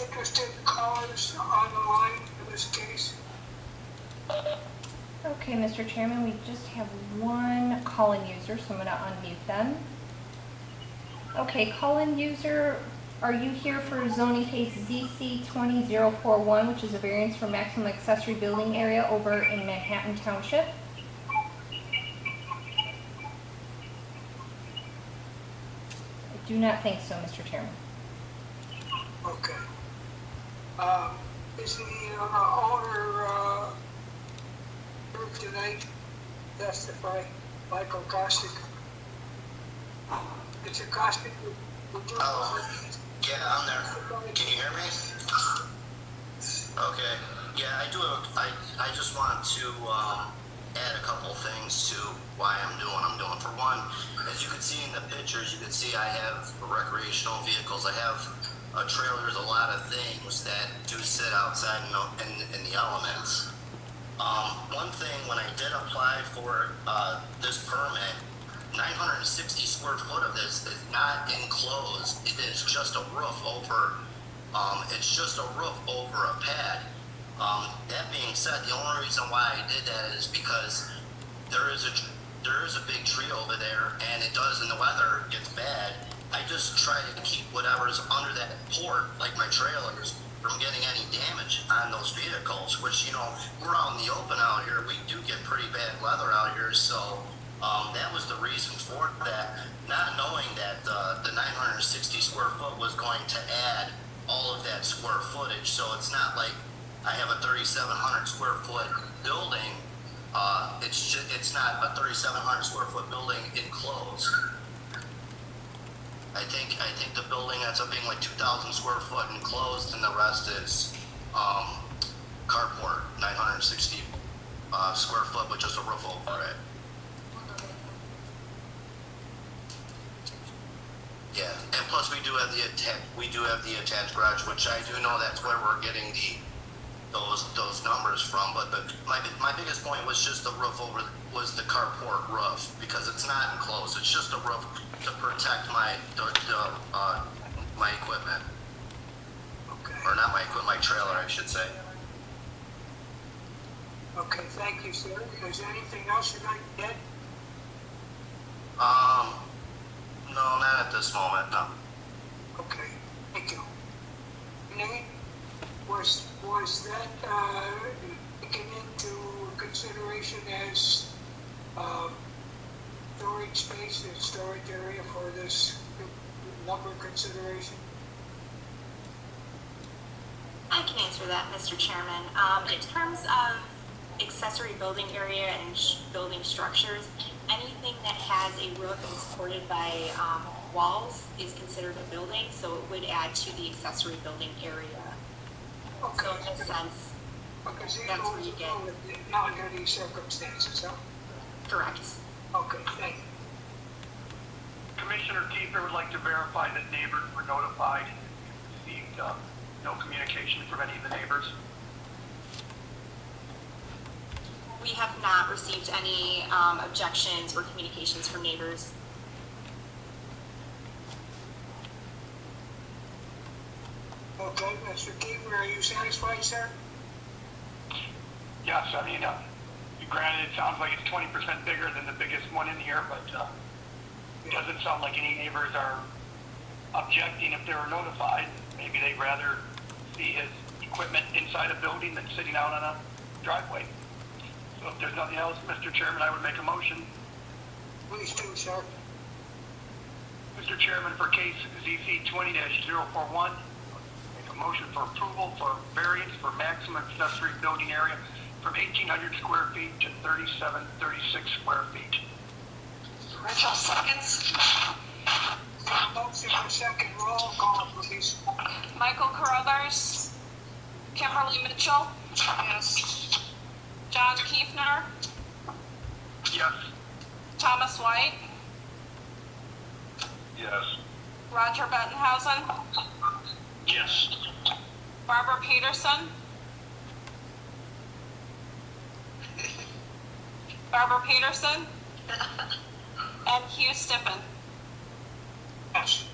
interested callers on the line in this case? Okay, Mr. Chairman, we just have one call-in user, so I'm going to unmute them. Okay, call-in user, are you here for zoning case ZC 20041, which is a variance for maximum accessory building area over in Manhattan Township? I do not think so, Mr. Chairman. Okay. Is the owner here tonight? Testify, Michael Kostick. Mr. Kostick, would you? Yeah, I'm there. Can you hear me? Okay. Yeah, I just want to add a couple things to why I'm doing what I'm doing. For one, as you can see in the pictures, you can see I have recreational vehicles. I have a trailer. There's a lot of things that do sit outside in the elements. One thing, when I did apply for this permit, 960 square foot of this is not enclosed. It is just a roof over. It's just a roof over a pad. That being said, the only reason why I did that is because there is a big tree over there, and it does, and the weather gets bad. I just try to keep whatever's under that port, like my trailers, from getting any damage on those vehicles, which, you know, we're out in the open out here. We do get pretty bad weather out here, so that was the reason for that, not knowing that the 960 square foot was going to add all of that square footage. So it's not like I have a 3,700 square foot building. It's not a 3,700 square foot building enclosed. I think the building ends up being like 2,000 square foot enclosed, and the rest is carport, 960 square foot with just a roof over it. Yeah, and plus we do have the attached garage, which I do know that's where we're getting those numbers from. But my biggest point was just the roof was the carport roof, because it's not enclosed. It's just a roof to protect my equipment, or not my equipment, my trailer, I should say. Okay, thank you, sir. Is there anything else you'd like to add? No, not at this moment, no. Okay, thank you. Nate, was that taken into consideration as storage space and storage area for this number consideration? I can answer that, Mr. Chairman. In terms of accessory building area and building structures, anything that has a roof and supported by walls is considered a building, so it would add to the accessory building area. Okay. So in this sense, that's where you get. Not under these circumstances, huh? Correct. Okay, thank you. Commissioner Kiefer would like to verify that neighbors were notified and received no communication from any of the neighbors. We have not received any objections or communications from neighbors. Okay, Mr. Kiefer, are you satisfied, sir? Yes, I mean, granted, it sounds like it's 20% bigger than the biggest one in here, but it doesn't sound like any neighbors are objecting if they were notified. Maybe they'd rather see his equipment inside a building than sitting out on a driveway. So if there's nothing else, Mr. Chairman, I would make a motion. Please do, sir. Mr. Chairman, for case ZC 20-041, make a motion for approval for variance for maximum accessory building area from 1,800 square feet to 3,736 square feet. Rachel seconds. Motion for second, roll call, please. Michael Carruthers. Kimberly Mitchell. Yes. John Kiefner. Yes. Thomas White. Yes. Roger Bettenhausen. Yes. Barbara Peterson. Barbara Peterson. And Hugh Stippen. Yes.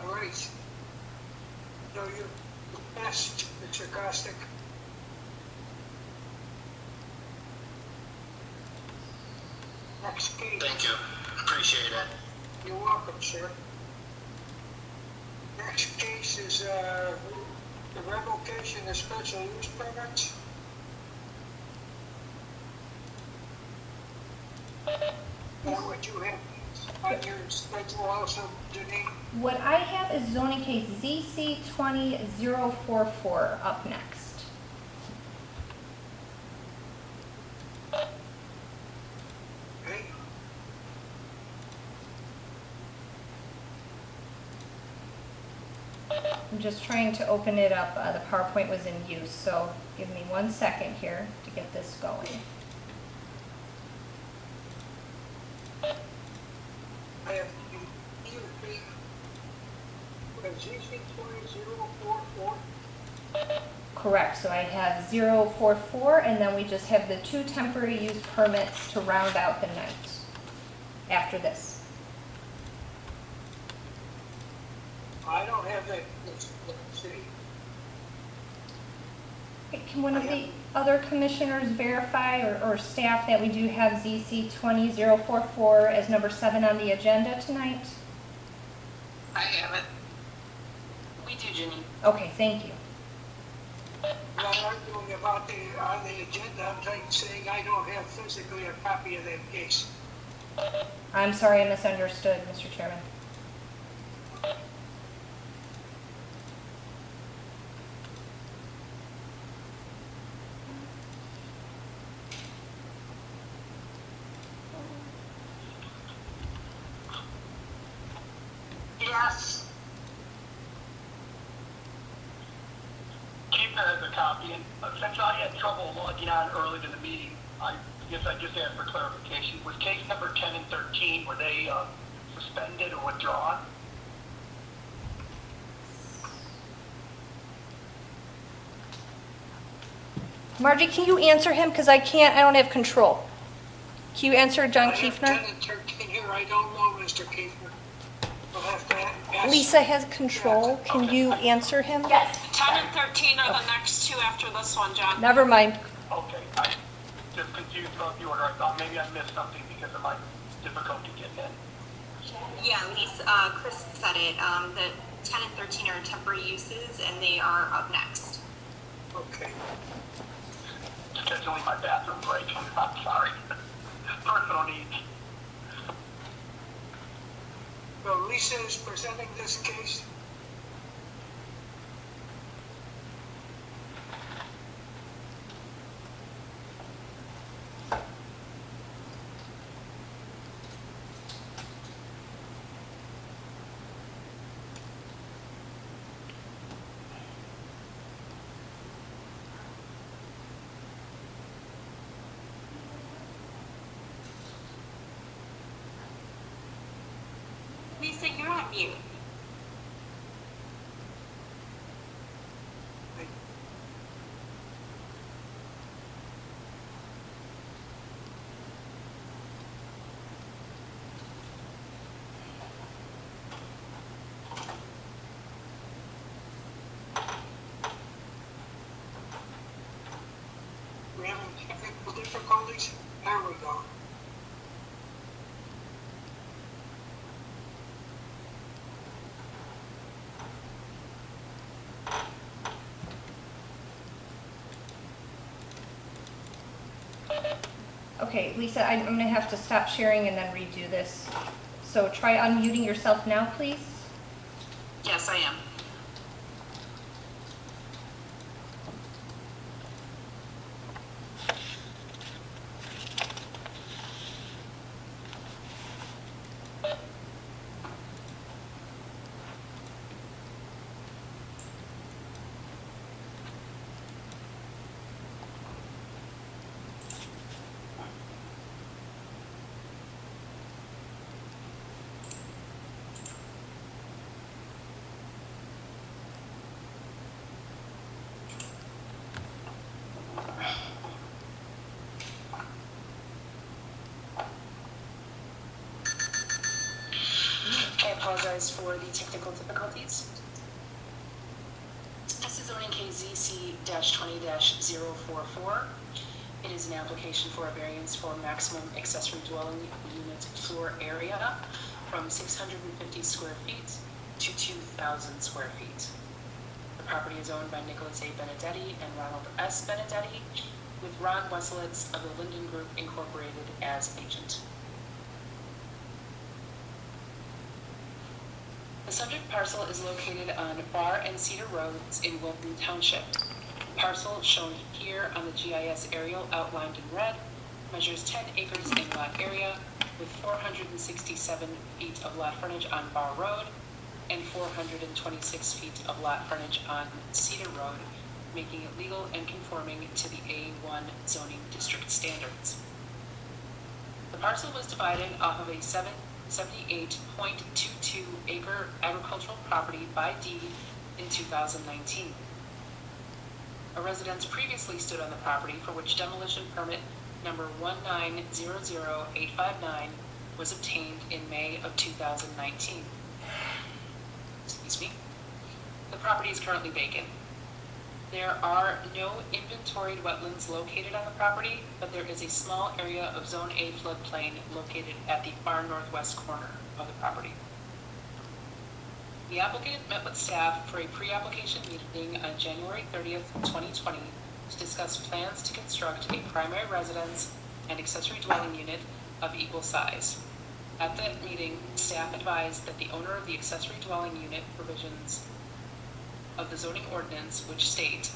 All right. So you passed, Mr. Costick. Next case. Thank you. Appreciate it. You're welcome, sir. Next case is the revocation of special use permits. What you have on your schedule also, Janine? What I have is zoning case ZC 20044 up next. Okay. I'm just trying to open it up. The PowerPoint was in use, so give me 1 second here to get this going. I have ZC 20044. Correct, so I have 044, and then we just have the 2 temporary use permits to round out the night after this. I don't have that. Let's see. Can one of the other commissioners verify or staff that we do have ZC 20044 as number 7 on the agenda tonight? I have it. We do, Janine. Okay, thank you. I'm not arguing about on the agenda. I'm saying I don't have physically a copy of that case. I'm sorry, I misunderstood, Mr. Chairman. Yes. Keith has a copy, and since I had trouble logging on early to the meeting, I guess I just asked for clarification. Was case number 10 and 13, were they suspended or withdrawn? Margie, can you answer him? Because I don't have control. Can you answer John Kiefner? 10 and 13 here, I don't know, Mr. Kiefner. We'll have to ask. Lisa has control. Can you answer him? Yes. 10 and 13 are the next two after this one, John. Never mind. Okay, I just confused about the order. I thought maybe I missed something because of my difficulty getting in. Yeah, Lisa, Chris said it. The 10 and 13 are temporary uses, and they are up next. Okay. Scheduling my bathroom break. I'm sorry. Personal needs. So Lisa is presenting this case. Lisa, you're on mute. We're having technical difficulties. There we go. Okay, Lisa, I'm going to have to stop sharing and then redo this. So try unmuting yourself now, please. Yes, I am. I apologize for the technical difficulties. This is zoning case ZC-20-044. It is an application for a variance for maximum accessory dwelling unit floor area from 650 square feet to 2,000 square feet. The property is owned by Nicholas A. Benedetti and Ronald S. Benedetti, with Ron Weselitz of the Linden Group Incorporated as agent. The subject parcel is located on Bar and Cedar Roads in Wilton Township. The parcel shown here on the GIS aerial outlined in red measures 10 acres in lot area with 467 feet of lot frontage on Bar Road and 426 feet of lot frontage on Cedar Road, making it legal and conforming to the A1 zoning district standards. The parcel was divided off of a 78.22 acre agricultural property by deed in 2019. A residence previously stood on the property for which demolition permit number 1900859 was obtained in May of 2019. Excuse me. The property is currently vacant. There are no inventoried wetlands located on the property, but there is a small area of Zone A floodplain located at the far northwest corner of the property. The applicant met with staff for a pre-application meeting on January 30th, 2020 to discuss plans to construct a primary residence and accessory dwelling unit of equal size. At that meeting, staff advised that the owner of the accessory dwelling unit provisions of the zoning ordinance, which state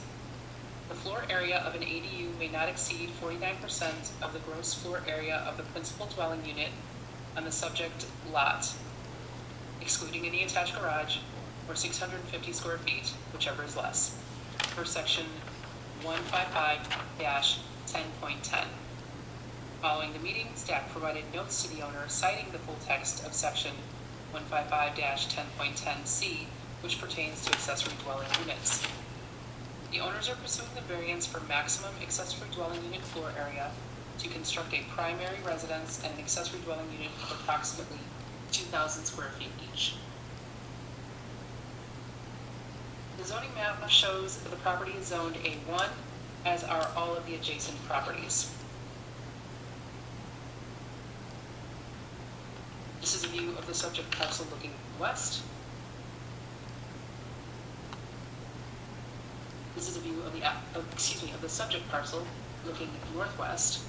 the floor area of an ADU may not exceed 49% of the gross floor area of the principal dwelling unit on the subject lot. excluding any attached garage, or 650 square feet, whichever is less, per section 155-10.10. Following the meeting, staff provided notes to the owner citing the full text of section 155-10.10C, which pertains to accessory dwelling units. The owners are pursuing the variance for maximum accessory dwelling unit floor area to construct a primary residence and an accessory dwelling unit of approximately 2,000 square feet each. The zoning map shows that the property is zoned A1, as are all of the adjacent properties. This is a view of the subject parcel looking west. This is a view of the subject parcel looking northwest.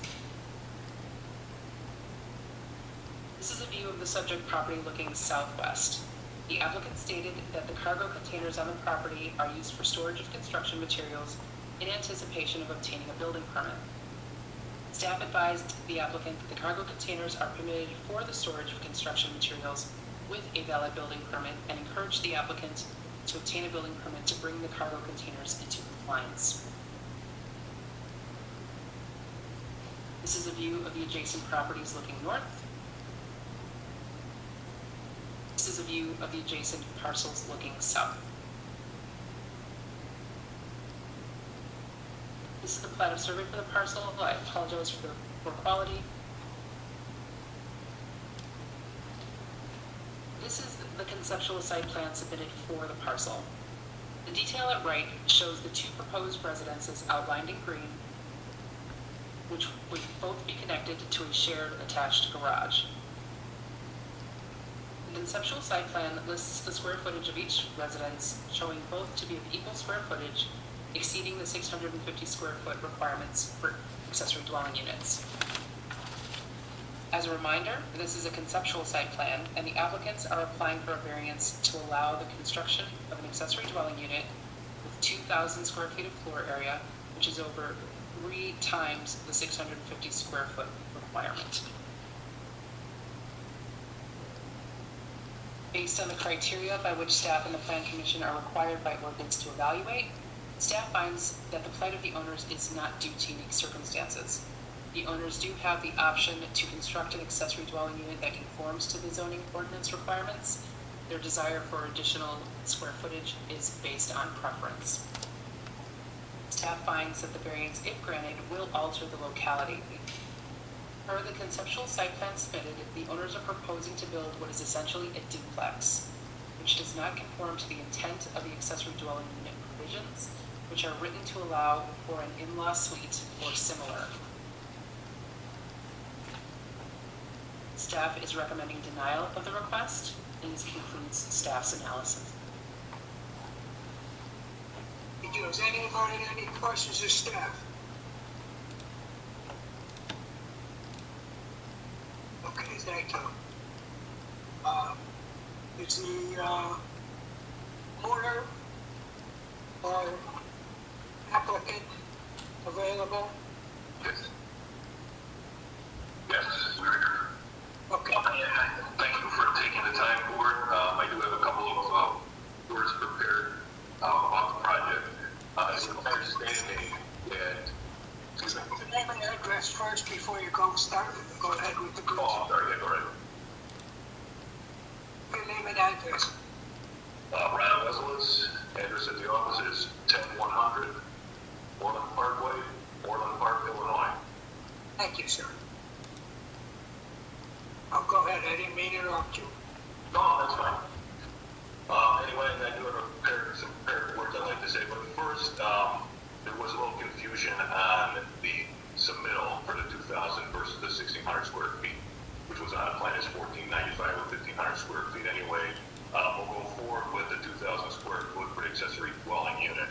This is a view of the subject property looking southwest. The applicant stated that the cargo containers on the property are used for storage of construction materials in anticipation of obtaining a building permit. Staff advised the applicant that the cargo containers are permitted for the storage of construction materials with a valid building permit and encouraged the applicant to obtain a building permit to bring the cargo containers into compliance. This is a view of the adjacent properties looking north. This is a view of the adjacent parcels looking south. This is the plat of survey for the parcel. I apologize for the poor quality. This is the conceptual site plan submitted for the parcel. The detail at right shows the two proposed residences outlined in green, which would both be connected to a shared attached garage. The conceptual site plan lists the square footage of each residence, showing both to be of equal square footage, exceeding the 650 square foot requirements for accessory dwelling units. As a reminder, this is a conceptual site plan, and the applicants are applying for a variance to allow the construction of an accessory dwelling unit with 2,000 square feet of floor area, which is over 3 times the 650 square foot requirement. Based on the criteria by which staff and the Plan Commission are required by ordinance to evaluate, staff finds that the plight of the owners is not due to unique circumstances. The owners do have the option to construct an accessory dwelling unit that conforms to the zoning ordinance requirements. Their desire for additional square footage is based on preference. Staff finds that the variance, if granted, will alter the locality. Per the conceptual site plan submitted, the owners are proposing to build what is essentially a duplex, which does not conform to the intent of the accessory dwelling unit provisions, which are written to allow for an in-law suite or similar. Staff is recommending denial of the request, and this concludes staff's analysis. Thank you. Does anybody have any questions of staff? Okay, thank you. Is the owner or applicant available? Yes. Yes. Okay. Thank you for taking the time, Board. I do have a couple of words prepared about the project. It's my understanding that... The name and address first before you go start. Go ahead with the group. Oh, I'm sorry. Yeah, go ahead. Your name and address. Ryan Wesselitz. Address at the office is 10100 Orland Parkway, Orland Park, Illinois. Thank you, sir. I'll go ahead. I didn't mean to interrupt you. No, that's fine. Anyway, I do have some prepared words I'd like to say, but first, there was a little confusion on the submittal for the 2,000 versus the 1,600 square feet, which was on a plan as 1,495 or 1,500 square feet anyway. We'll go forward with the 2,000 square foot for the accessory dwelling unit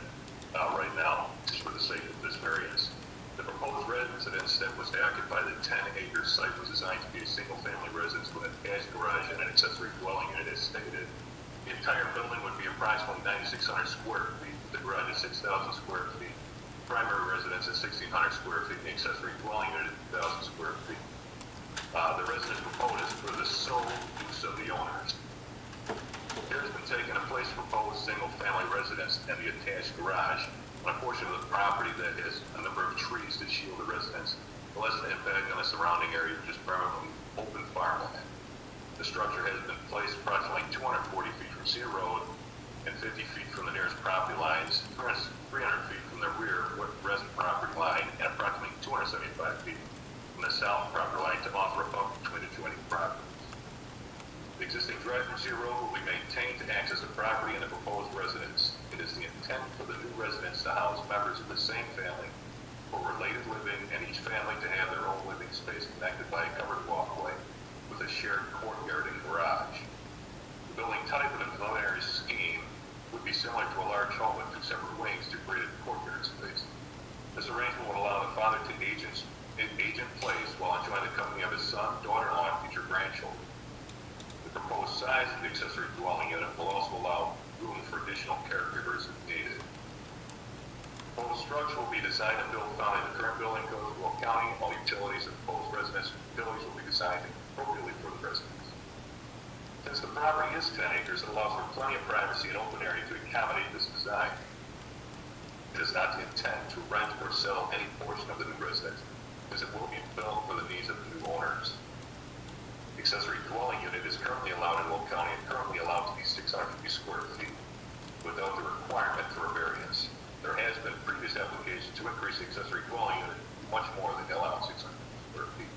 right now, just for the sake of this variance. The proposed residence that was to occupy the 10-acre site was designed to be a single-family residence with an attached garage and an accessory dwelling unit as stated. The entire building would be approximately 9,600 square feet. The garage is 6,000 square feet. Primary residence is 1,600 square feet. The accessory dwelling unit is 2,000 square feet. The residence proposed is for the sole use of the owners. Care has been taken to place proposed single-family residence and the attached garage on a portion of the property that has a number of trees that shield the residence, less than impact on the surrounding area, which is primarily open farmland. The structure has been placed approximately 240 feet from Cedar Road and 50 feet from the nearest property lines, 300 feet from the rear resident property line, and approximately 275 feet from the south property line to offer a buffer between the adjoining properties. The existing drive from Cedar Road will be maintained to access the property and the proposed residence. It is the intent for the new residence to house members of the same family for related living, and each family to have their own living space connected by a covered walkway with a shared courtyard and garage. The building type of the preliminary scheme would be similar to a large home with 2 separate wings to create a courtyard space. This arrangement would allow the father to age in place while enjoying the company of his son, daughter-in-law, and future grandchildren. The proposed size of the accessory dwelling unit will also allow room for additional caregivers if needed. The proposed structure will be designed and built following the current building code of Will County. All utilities and proposed residential utilities will be designed appropriately for the residents. Since the property is 10 acres, it allows for plenty of privacy and open area to accommodate this design. It is not the intent to rent or sell any portion of the new residence, as it will be built for the needs of the new owners. The accessory dwelling unit is currently allowed in Will County and currently allowed to be 650 square feet without the requirement for a variance. There has been previous application to increase the accessory dwelling unit much more than the allowed 600 square feet.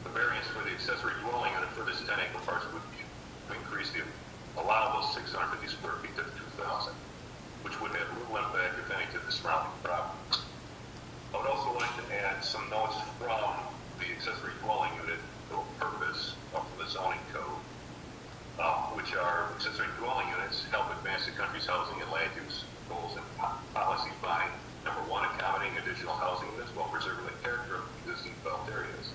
The variance for the accessory dwelling unit for this 10-acre parcel would be to increase the allowable 650 square feet to 2,000, which would have little impact, if any, to the surrounding property. I would also like to add some notes from the accessory dwelling unit purpose from the zoning code, which are accessory dwelling units help advance the country's housing and land use goals and policy by, number 1, accommodating additional housing units while preserving the character of existing developed areas,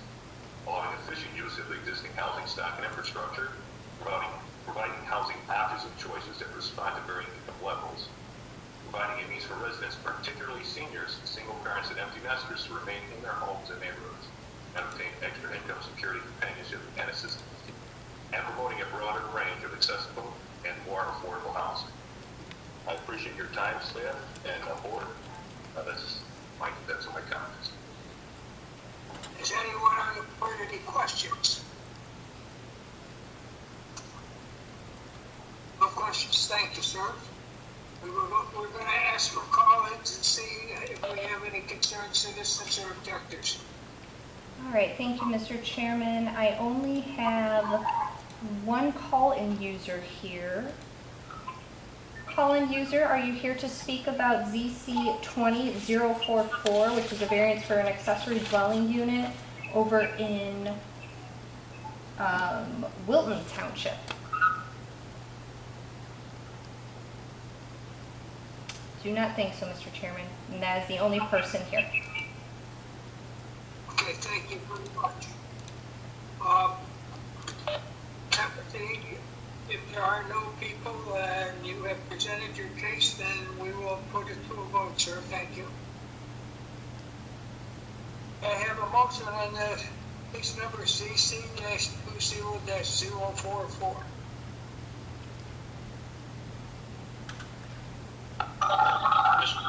allowing efficient use of the existing housing stock and infrastructure, providing housing options and choices that respond to varying income levels, providing a means for residents, particularly seniors, single parents, and empty nesters to remain in their homes and neighborhoods and obtain extra income security, companionship, and assistance, and promoting a broader range of accessible and more affordable housing. I appreciate your time, staff, and board. That's my comments. Does anyone on the board have any questions? No questions, thank you, sir. We're going to ask for call-ins and see if we have any concerned citizens or objectors. All right, thank you, Mr. Chairman. I only have one call-in user here. Call-in user, are you here to speak about ZC 20044, which is a variance for an accessory dwelling unit over in Wilton Township? Do not think so, Mr. Chairman. And that is the only person here. Okay, thank you very much. Timothy, if there are no people and you have presented your case, then we will put it to a vote, sir. Thank you. I have a motion on the case number CC-20-044.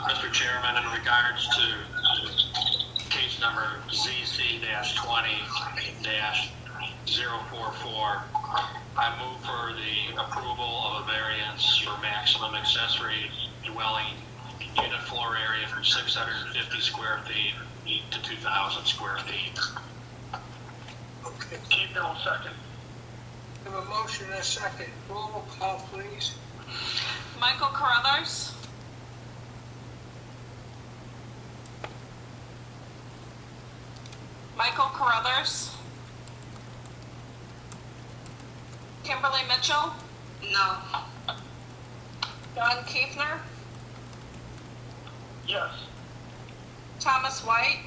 Mr. Chairman, in regards to case number ZC-20-044, I move for the approval of a variance for maximum accessory dwelling unit floor area from 650 square feet to 2,000 square feet. Okay. Keep it on second. I have a motion and a second. Roll call, please. Michael Carruthers. Michael Carruthers. Kimberly Mitchell. No. John Kiefner. Yes. Thomas White.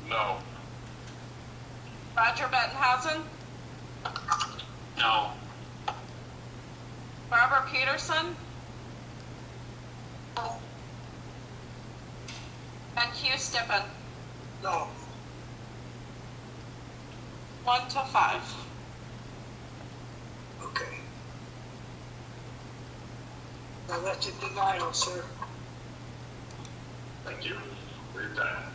No. Roger Bettenhausen. No. Barbara Peterson. And Hugh Stippen. No. 1 to 5. Okay. Now that's a denial, sir. Thank you for your time.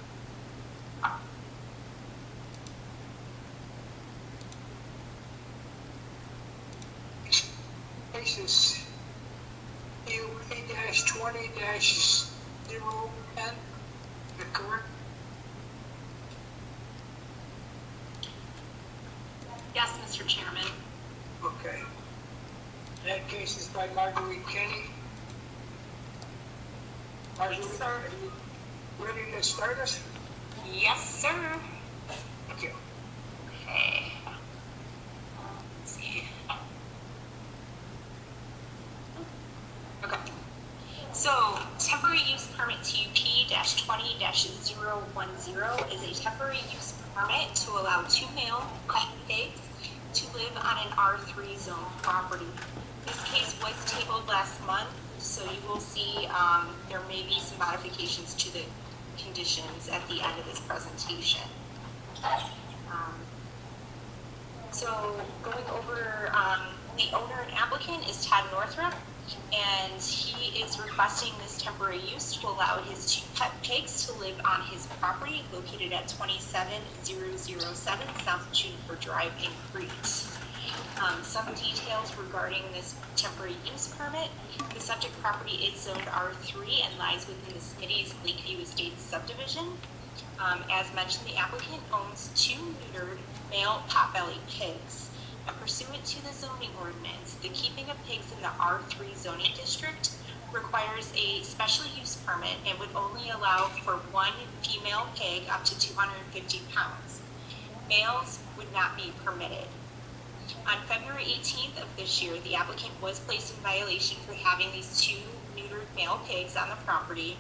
Cases EUA-20-010, is that correct? Yes, Mr. Chairman. Okay. That case is by Marguerite Kenny. Marguerite, Sir. are you ready to start us? Yes, sir. Thank you. Okay. Let's see. Okay. So, temporary use permit TUP-20-010 is a temporary use permit to allow 2 male pet pigs to live on an R3 zone property. This case was tabled last month, so you will see there may be some modifications to the conditions at the end of this presentation. So going over, the owner and applicant is Todd Northrup, and he is requesting this temporary use to allow his 2 pet pigs to live on his property located at 27007 South Juniper Drive in Crete. Some details regarding this temporary use permit. The subject property is zoned R3 and lies within the Smitty's Lakeview Estates subdivision. As mentioned, the applicant owns 2 neutered male potbelly pigs. And pursuant to the zoning ordinance, the keeping of pigs in the R3 zoning district requires a special use permit and would only allow for 1 female pig up to 250 pounds. Males would not be permitted. On February 18th of this year, the applicant was placed in violation for having these 2 neutered male pigs on the property,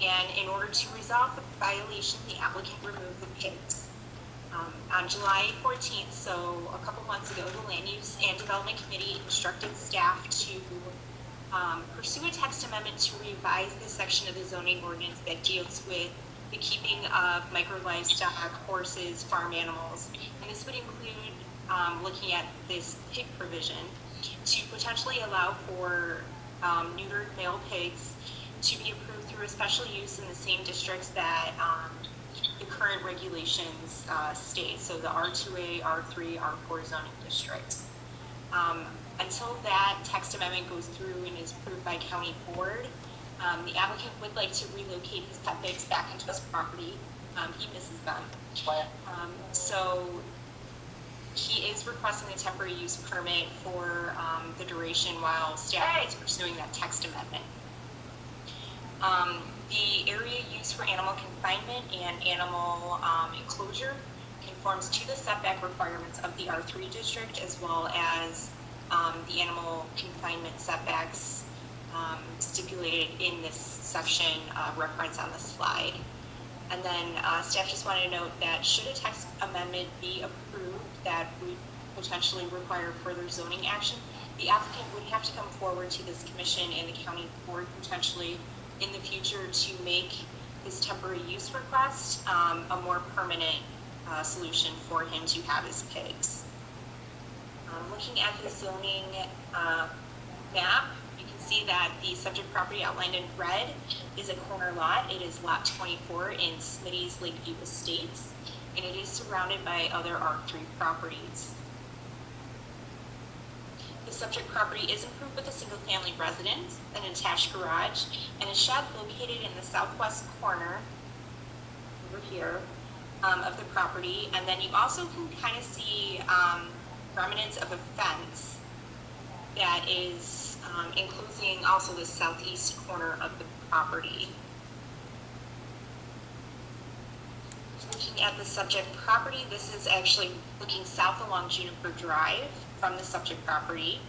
and in order to resolve the violation, the applicant removed the pigs. On July 14th, so a couple months ago, the Land Use and Development Committee instructed staff to pursue a text amendment to revise the section of the zoning ordinance that deals with the keeping of micro livestock, horses, farm animals, and this would include looking at this pig provision to potentially allow for neutered male pigs to be approved through a special use in the same districts that the current regulations state, so the R2A, R3, R4 zoning districts. Until that text amendment goes through and is approved by county board, the applicant would like to relocate his pet pigs back into his property. He misses them. So he is requesting a temporary use permit for the duration while staff is pursuing that text amendment. The area used for animal confinement and animal enclosure conforms to the setback requirements of the R3 district, as well as the animal confinement setbacks stipulated in this section referenced on the slide. And then staff just wanted to note that should a text amendment be approved that would potentially require further zoning action, the applicant would have to come forward to this commission and the county board potentially in the future to make his temporary use request a more permanent solution for him to have his pigs. Looking at the zoning map, you can see that the subject property outlined in red is a corner lot. It is lot 24 in Smitty's Lakeview Estates, and it is surrounded by other R3 properties. The subject property is improved with a single-family residence, an attached garage, and a shed located in the southwest corner, over here, of the property. And then you also can kind of see remnants of a fence that is enclosing also the southeast corner of the property. Looking at the subject property, this is actually looking south along Juniper Drive from the subject property,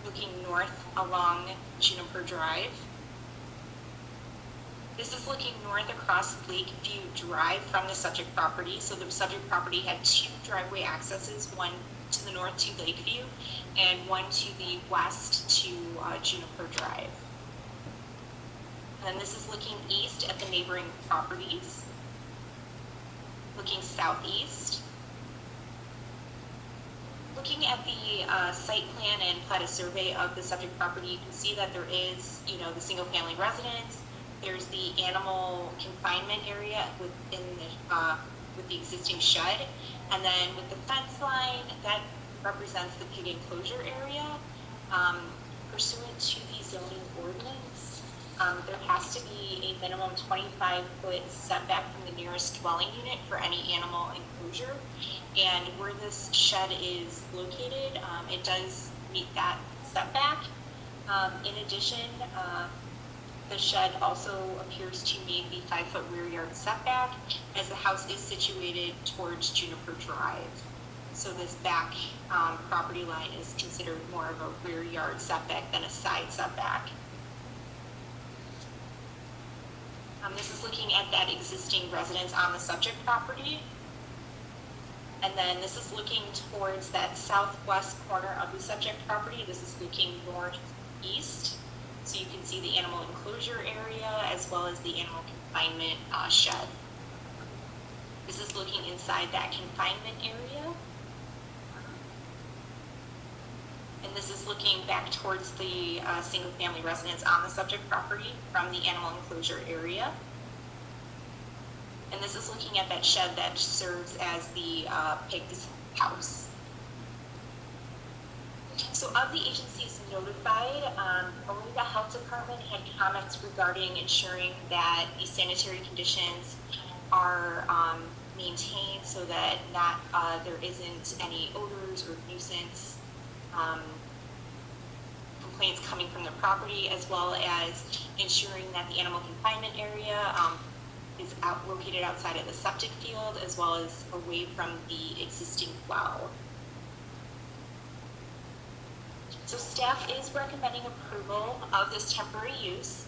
looking north along Juniper Drive. This is looking north across Lakeview Drive from the subject property. So the subject property had 2 driveway accesses, one to the north to Lakeview and one to the west to Juniper Drive. And this is looking east at the neighboring properties, looking southeast, Looking at the site plan and plat of survey of the subject property, you can see that there is, the single-family residence. There's the animal confinement area within with the existing shed, and then with the fence line that represents the pig enclosure area. Pursuant to the zoning ordinance, there has to be a minimum 25-foot setback from the nearest dwelling unit for any animal enclosure. And where this shed is located, it does meet that setback. In addition, the shed also appears to meet the 5-foot rear yard setback, as the house is situated towards Juniper Drive. So this back property line is considered more of a rear yard setback than a side setback. This is looking at that existing residence on the subject property. And then this is looking towards that southwest corner of the subject property. This is looking northeast. So you can see the animal enclosure area as well as the animal confinement shed. This is looking inside that confinement area. And this is looking back towards the single-family residence on the subject property from the animal enclosure area. And this is looking at that shed that serves as the pig's house. So of the agencies notified, only the health department had comments regarding ensuring that the sanitary conditions are maintained so that there isn't any odors or nuisance complaints coming from the property, as well as ensuring that the animal confinement area is located outside of the septic field as well as away from the existing well. So staff is recommending approval of this temporary use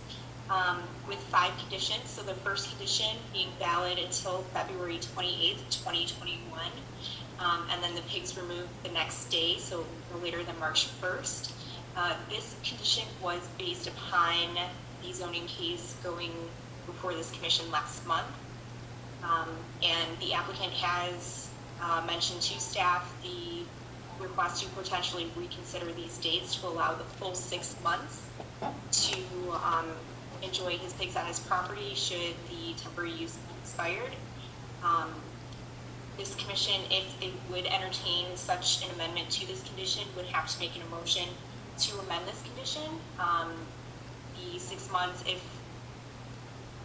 with 5 conditions. So the first condition being valid until February 28th, 2021. And then the pigs removed the next day, so no later than March 1st. This condition was based upon the zoning case going before this commission last month. And the applicant has mentioned to staff the request to potentially reconsider these dates to allow the full 6 months to enjoy his pigs on his property should the temporary use be expired. This commission, if it would entertain such an amendment to this condition, would have to make an motion to amend this condition. The 6 months, if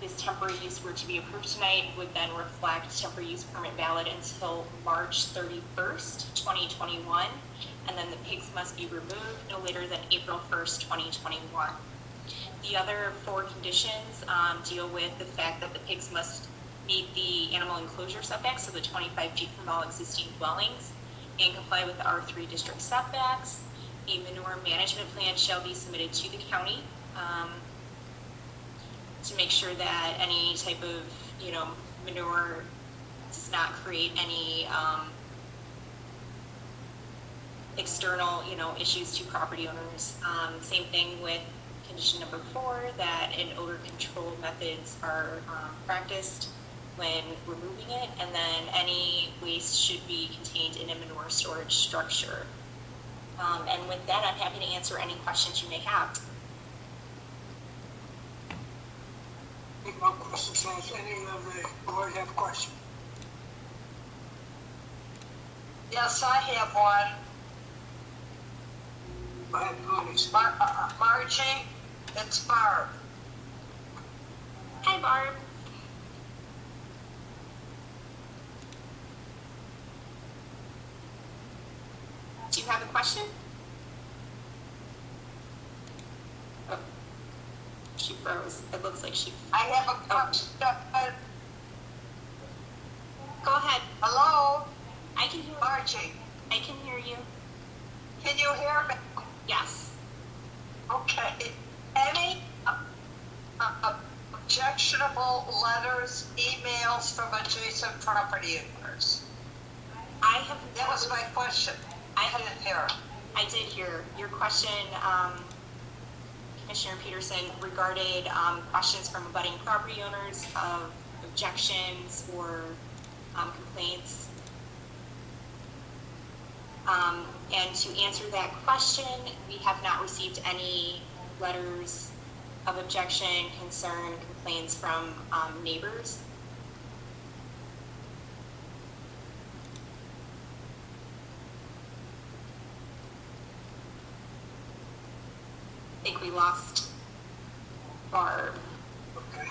this temporary use were to be approved tonight, would then reflect temporary use permit valid until March 31st, 2021, and then the pigs must be removed no later than April 1st, 2021. The other 4 conditions deal with the fact that the pigs must meet the animal enclosure setbacks, so the 25 feet from all existing dwellings, and comply with the R3 district setbacks. A manure management plan shall be submitted to the county to make sure that any type of, manure does not create any external, issues to property owners. Same thing with condition number 4, that an odor control methods are practiced when removing it, and then any waste should be contained in a manure storage structure. And with that, I'm happy to answer any questions you may have. No questions. Does any of the board have questions? Yes, I have one. Go ahead, please. Margie, it's Barb. Hi, Barb. Do you have a question? Oh, she froze. It looks like she... I have a question. Go ahead. Hello? I can hear Margie. I can hear you. Can you hear me? Yes. Okay. Any objectionable letters, emails from adjacent property owners? That was my question. I didn't hear. I did hear your question, Commissioner Peterson, regarded questions from abutting property owners of objections or complaints. And to answer that question, we have not received any letters of objection, concern, complaints from neighbors. I think we lost Barb. Okay.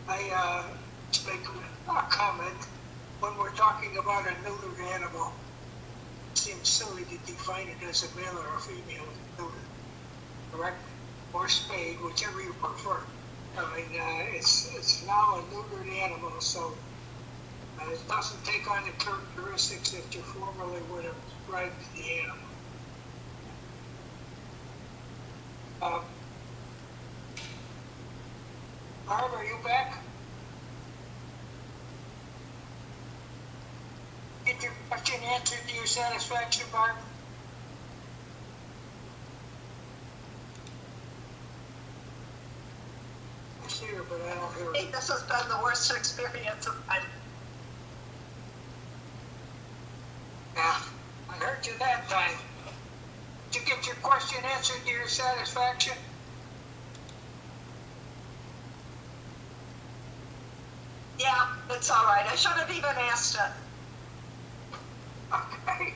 I make a comment. When we're talking about a neutered animal, it seems silly to define it as a male or a female neutered, correct? Or spayed, whichever you prefer. I mean, it's now a neutered animal, so it doesn't take on the characteristics that you formerly would have described to the animal. Barb, are you back? Get your question answered to your satisfaction, Barb? I see her, but I don't hear her. Hey, this has been the worst experience of my life. Yeah, I heard you that time. Did you get your question answered to your satisfaction? Yeah, it's all right. I should have even asked it. Okay.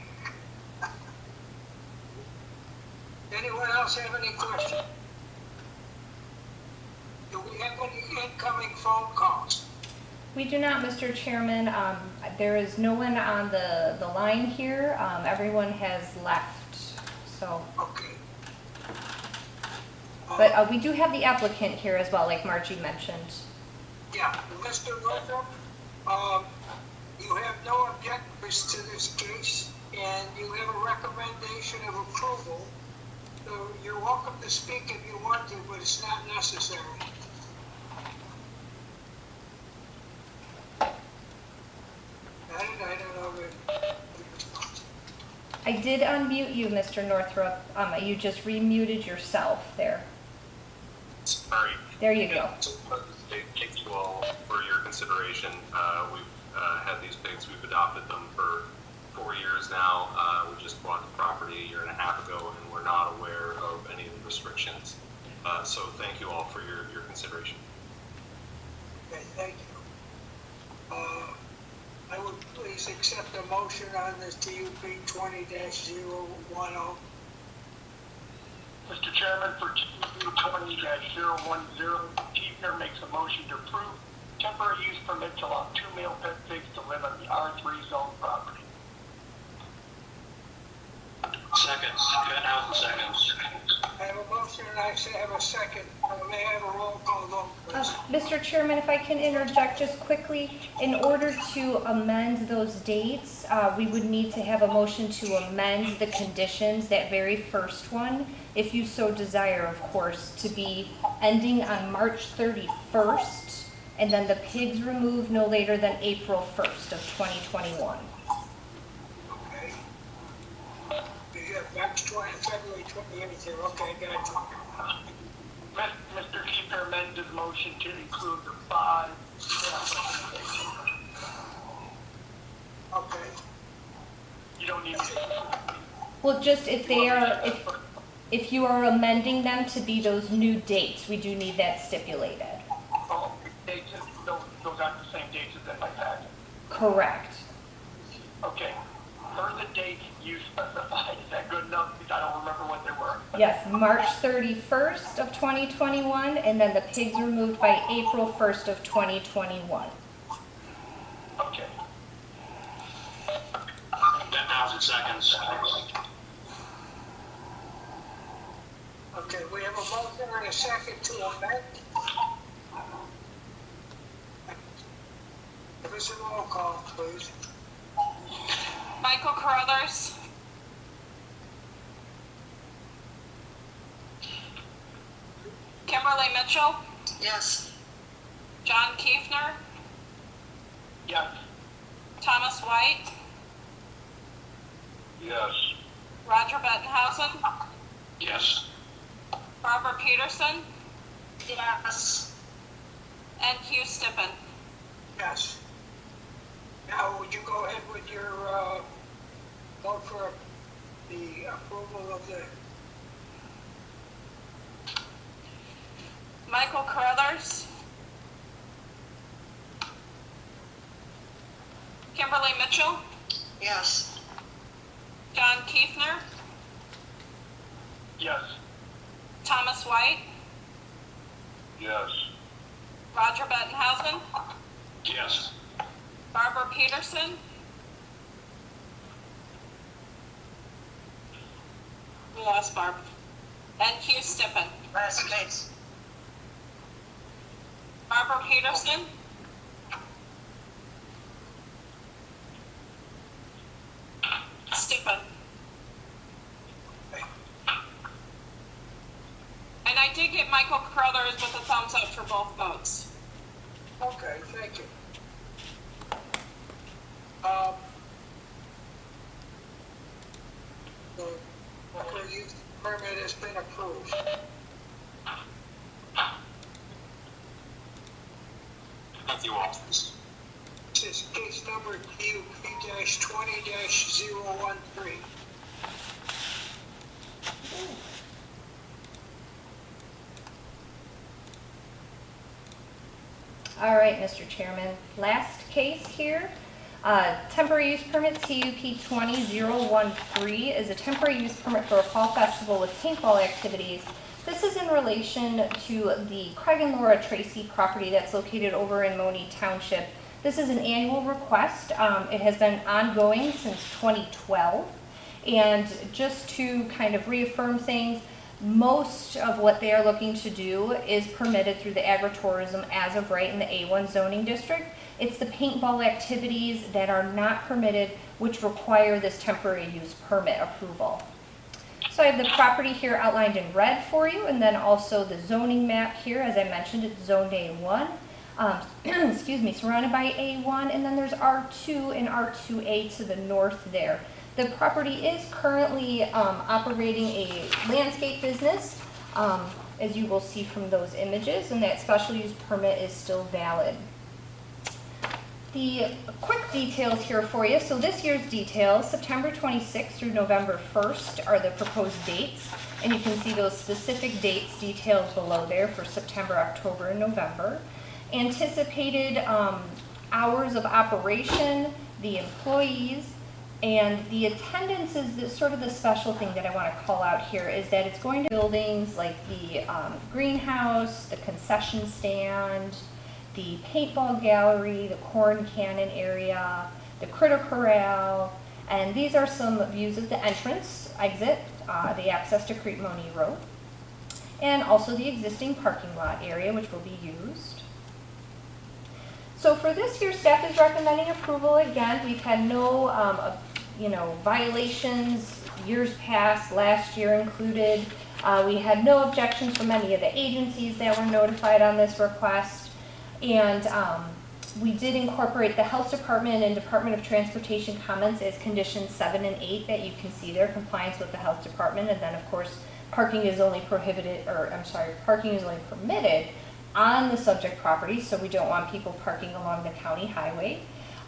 Anyone else have any questions? Do we have any incoming phone calls? We do not, Mr. Chairman. There is no one on the line here. Everyone has left, so. Okay. But we do have the applicant here as well, like Margie mentioned. Yeah, Mr. Northrop, you have no objections to this case, and you have a recommendation of approval. So you're welcome to speak if you want to, but it's not necessary. I don't know. I did unmute you, Mr. Northrop. You just remuted yourself there. Sorry. There you go. Thank you all for your consideration. We've had these pigs. We've adopted them for 4 years now. We just bought the property a year and a half ago, and we're not aware of any of the restrictions. So thank you all for your consideration. Okay, thank you. I would please accept a motion on this TUP 20-010. Mr. Chairman, for TUP 20-010, Chief makes a motion to approve temporary use permit to allow 2 male pet pigs to live on the R3 zone property. Second. Seconds. I have a motion and I have a second. May I have a roll call vote, please? Mr. Chairman, if I can interject just quickly, in order to amend those dates, we would need to have a motion to amend the conditions, that very first one, if you so desire, of course, to be ending on March 31st, and then the pigs removed no later than April 1st of 2021. Okay. We have March 20, February 28th here. Okay, gotcha. Mr. Keeper amended the motion to include the 5 recommendations. Okay. You don't need to. Well, just if they are, if you are amending them to be those new dates, we do need that stipulated. Oh, dates, those aren't the same dates as in my packet. Correct. Okay. For the dates you specified, is that good enough? Because I don't remember what they were. Yes, March 31st of 2021, and then the pigs removed by April 1st of 2021. Okay. 10,000 seconds. Okay, we have a motion and a second to amend. Give us a roll call, please. Michael Carruthers. Kimberly Mitchell. Yes. John Kiefner. Yes. Thomas White. Yes. Roger Bettenhausen. Yes. Barbara Peterson. Yes. And Hugh Stippen. Yes. Now, would you go ahead with your vote for the approval of the, Michael Carruthers. Kimberly Mitchell. Yes. John Kiefner. Yes. Thomas White. Yes. Roger Bettenhausen. Yes. Barbara Peterson. We lost Barb. And Hugh Stippen. Last case. Barbara Peterson. Stippen. And I did get Michael Carruthers with a thumbs up for both votes. okay, thank you. The local use permit has been approved. Thank you all. This is case number DUP-20-013. All right, Mr. Chairman. Last case here. Temporary use permit CUP 20013 is a temporary use permit for a fall festival with paintball activities. This is in relation to the Craig and Laura Tracy property that's located over in Monee Township. This is an annual request. It has been ongoing since 2012. And just to kind of reaffirm things, most of what they are looking to do is permitted through the agritourism as of right in the A1 zoning district. It's the paintball activities that are not permitted, which require this temporary use permit approval. So I have the property here outlined in red for you, and then also the zoning map here. As I mentioned, it's zoned A1. Excuse me, surrounded by A1, and then there's R2 and R2A to the north there. The property is currently operating a landscape business, as you will see from those images, and that special use permit is still valid. The quick details here for you. So this year's details, September 26th through November 1st are the proposed dates, and you can see those specific dates detailed below there for September, October, and November. Anticipated hours of operation, the employees, and the attendance is sort of the special thing that I want to call out here, is that it's going to buildings like the greenhouse, the concession stand, the paintball gallery, the corn cannon area, the critter corral, and these are some views of the entrance, exit, the access to Crete Monee Road, and also the existing parking lot area which will be used. So for this year, staff is recommending approval. Again, we've had no violations years past, last year included. We had no objections from any of the agencies that were notified on this request. And we did incorporate the Health Department and Department of Transportation comments as conditions 7 and 8 that you can see there, compliance with the Health Department. And then of course, parking is only permitted on the subject property, so we don't want people parking along the county highway.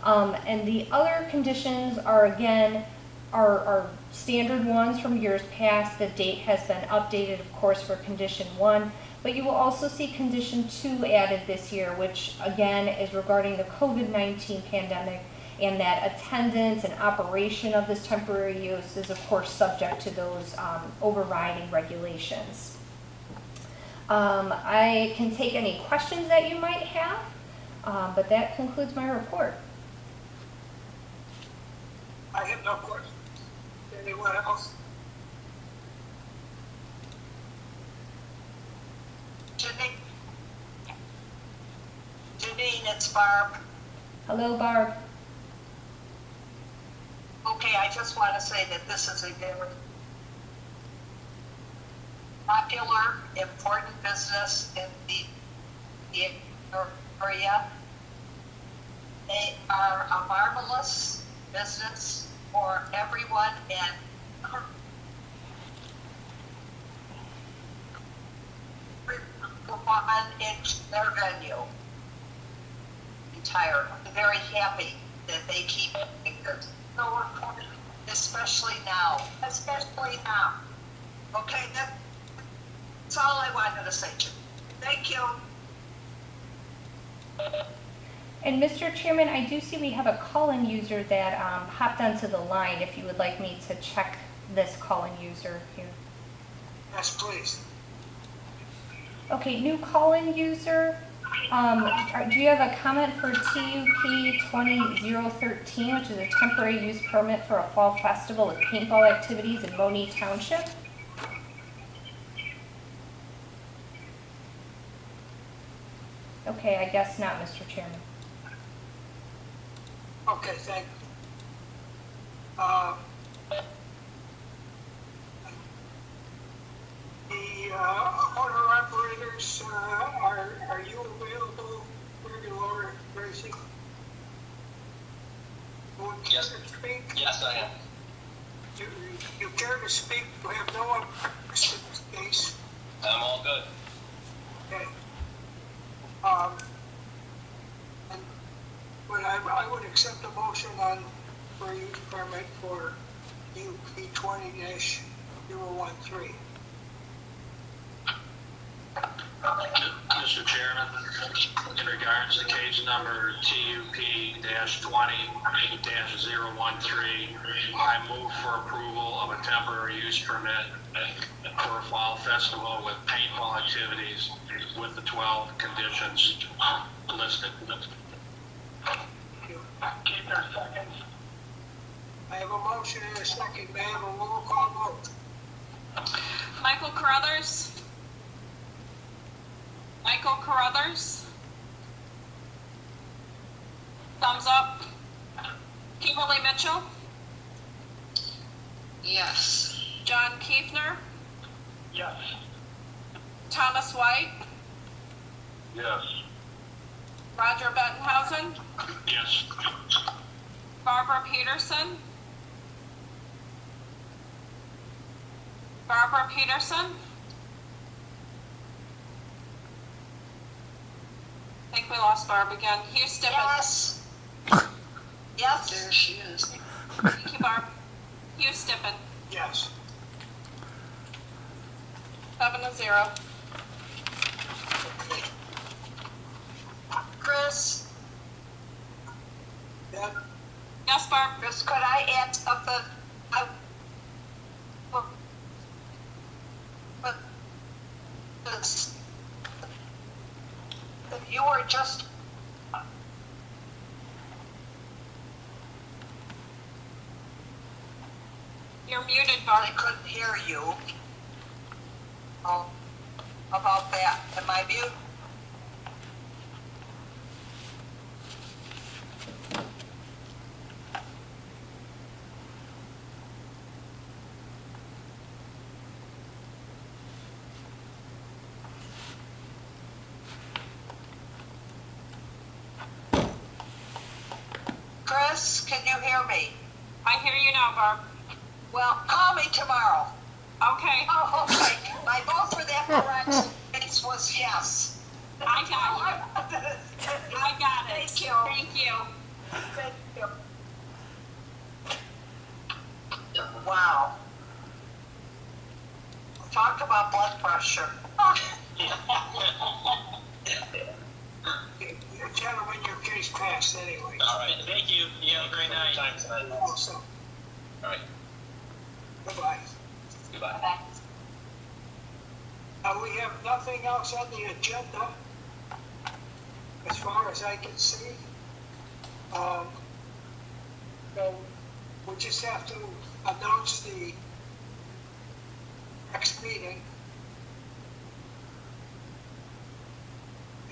And the other conditions are, again, are standard ones from years past. The date has been updated, of course, for condition 1, but you will also see condition 2 added this year, which again is regarding the COVID-19 pandemic, and that attendance and operation of this temporary use is, of course, subject to those overriding regulations. I can take any questions that you might have, but that concludes my report. I have no questions. Anyone else? Janine, it's Barb. Hello, Barb. Okay, I just want to say that this is a very popular, important business in the area. They are a marvelous business for everyone, and everyone in their venue. I'm very happy that they keep doing this. So, especially now. Especially now. Okay, that's all I wanted to say to you. Thank you. And Mr. Chairman, I do see we have a call-in user that hopped onto the line, if you would like me to check this call-in user here. Yes, please. Okay, new call-in user. Do you have a comment for TUP 20013, which is a temporary use permit for a fall festival with paintball activities in Monee Township? Okay, I guess not, Mr. Chairman. Okay, thank you. The owner operators, are you available, regular Tracy? Would care to speak? Yes, I am. You care to speak? We have no one in this case. I'm all good. Okay. But I would accept a motion for use permit for UP 20-013. Mr. Chairman, in regards to case number TUP-20-013, I move for approval of a temporary use permit for a fall festival with paintball activities with the 12 conditions listed. Keep our seconds. I have a motion and a second. May I have a roll call vote? Michael Carruthers? Michael Carruthers? Thumbs up. Kimberly Mitchell? Yes. John Kiefner? Yes. Thomas White? Yes. Roger Bettenhausen? Yes. Barbara Peterson? Barbara Peterson? I think we lost Barb again. Hugh Stippen? Yes. Yes. There she is. Thank you, Barb. Hugh Stippen? Yes. 7-0. Chris? Yeah. Yes, Barb? Chris, could I add something? You were just You're muted, Barb. I couldn't hear you. About that. Am I mute? Chris, can you hear me? I hear you now, Barb. Well, call me tomorrow. Okay. Oh, okay. My vote for that correction was yes. I got you. I got it. Thank you. Thank you. Thank you. Wow. Talk about blood pressure. Gentlemen, your case passed anyway. All right, thank you. You have a great night. Time tonight. Also, All right, goodbye. goodbye. We have nothing else on the agenda, as far as I can see. So we just have to announce the next meeting.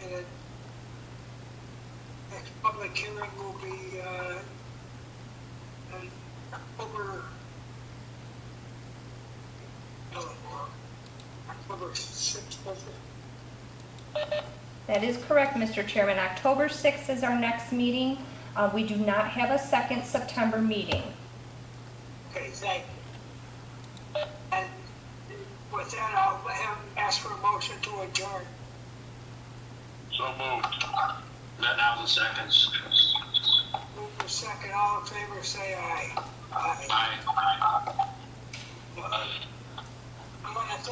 And next public hearing will be October 6th, That is correct, Mr. Chairman. October 6th is our next meeting. We do not have a second September meeting. Okay, thank you. And with that, I'll ask for a motion to adjourn. So moved. Now the seconds. Moved a second. All in favor, say aye. Aye. I want to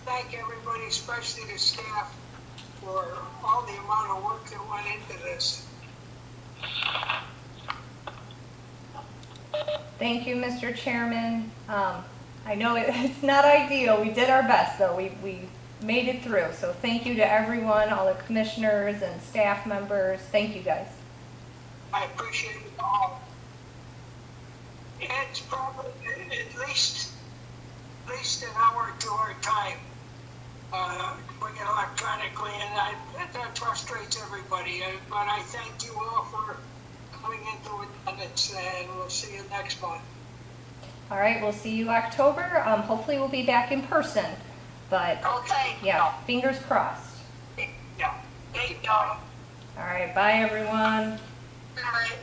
thank everybody, especially the staff, for all the amount of work that went into this. Thank you, Mr. Chairman. I know it's not ideal. We did our best, though. We made it through. So thank you to everyone, all the commissioners and staff members. Thank you, guys. I appreciate it all. It's probably at least an hour to our time. Doing it electronically, and that frustrates everybody. But I thank you all for coming into attendance, and we'll see you next month. All right, we'll see you October. Hopefully we'll be back in person. But okay. Yeah, fingers crossed. Yeah. Thank you. All right, bye everyone. All right.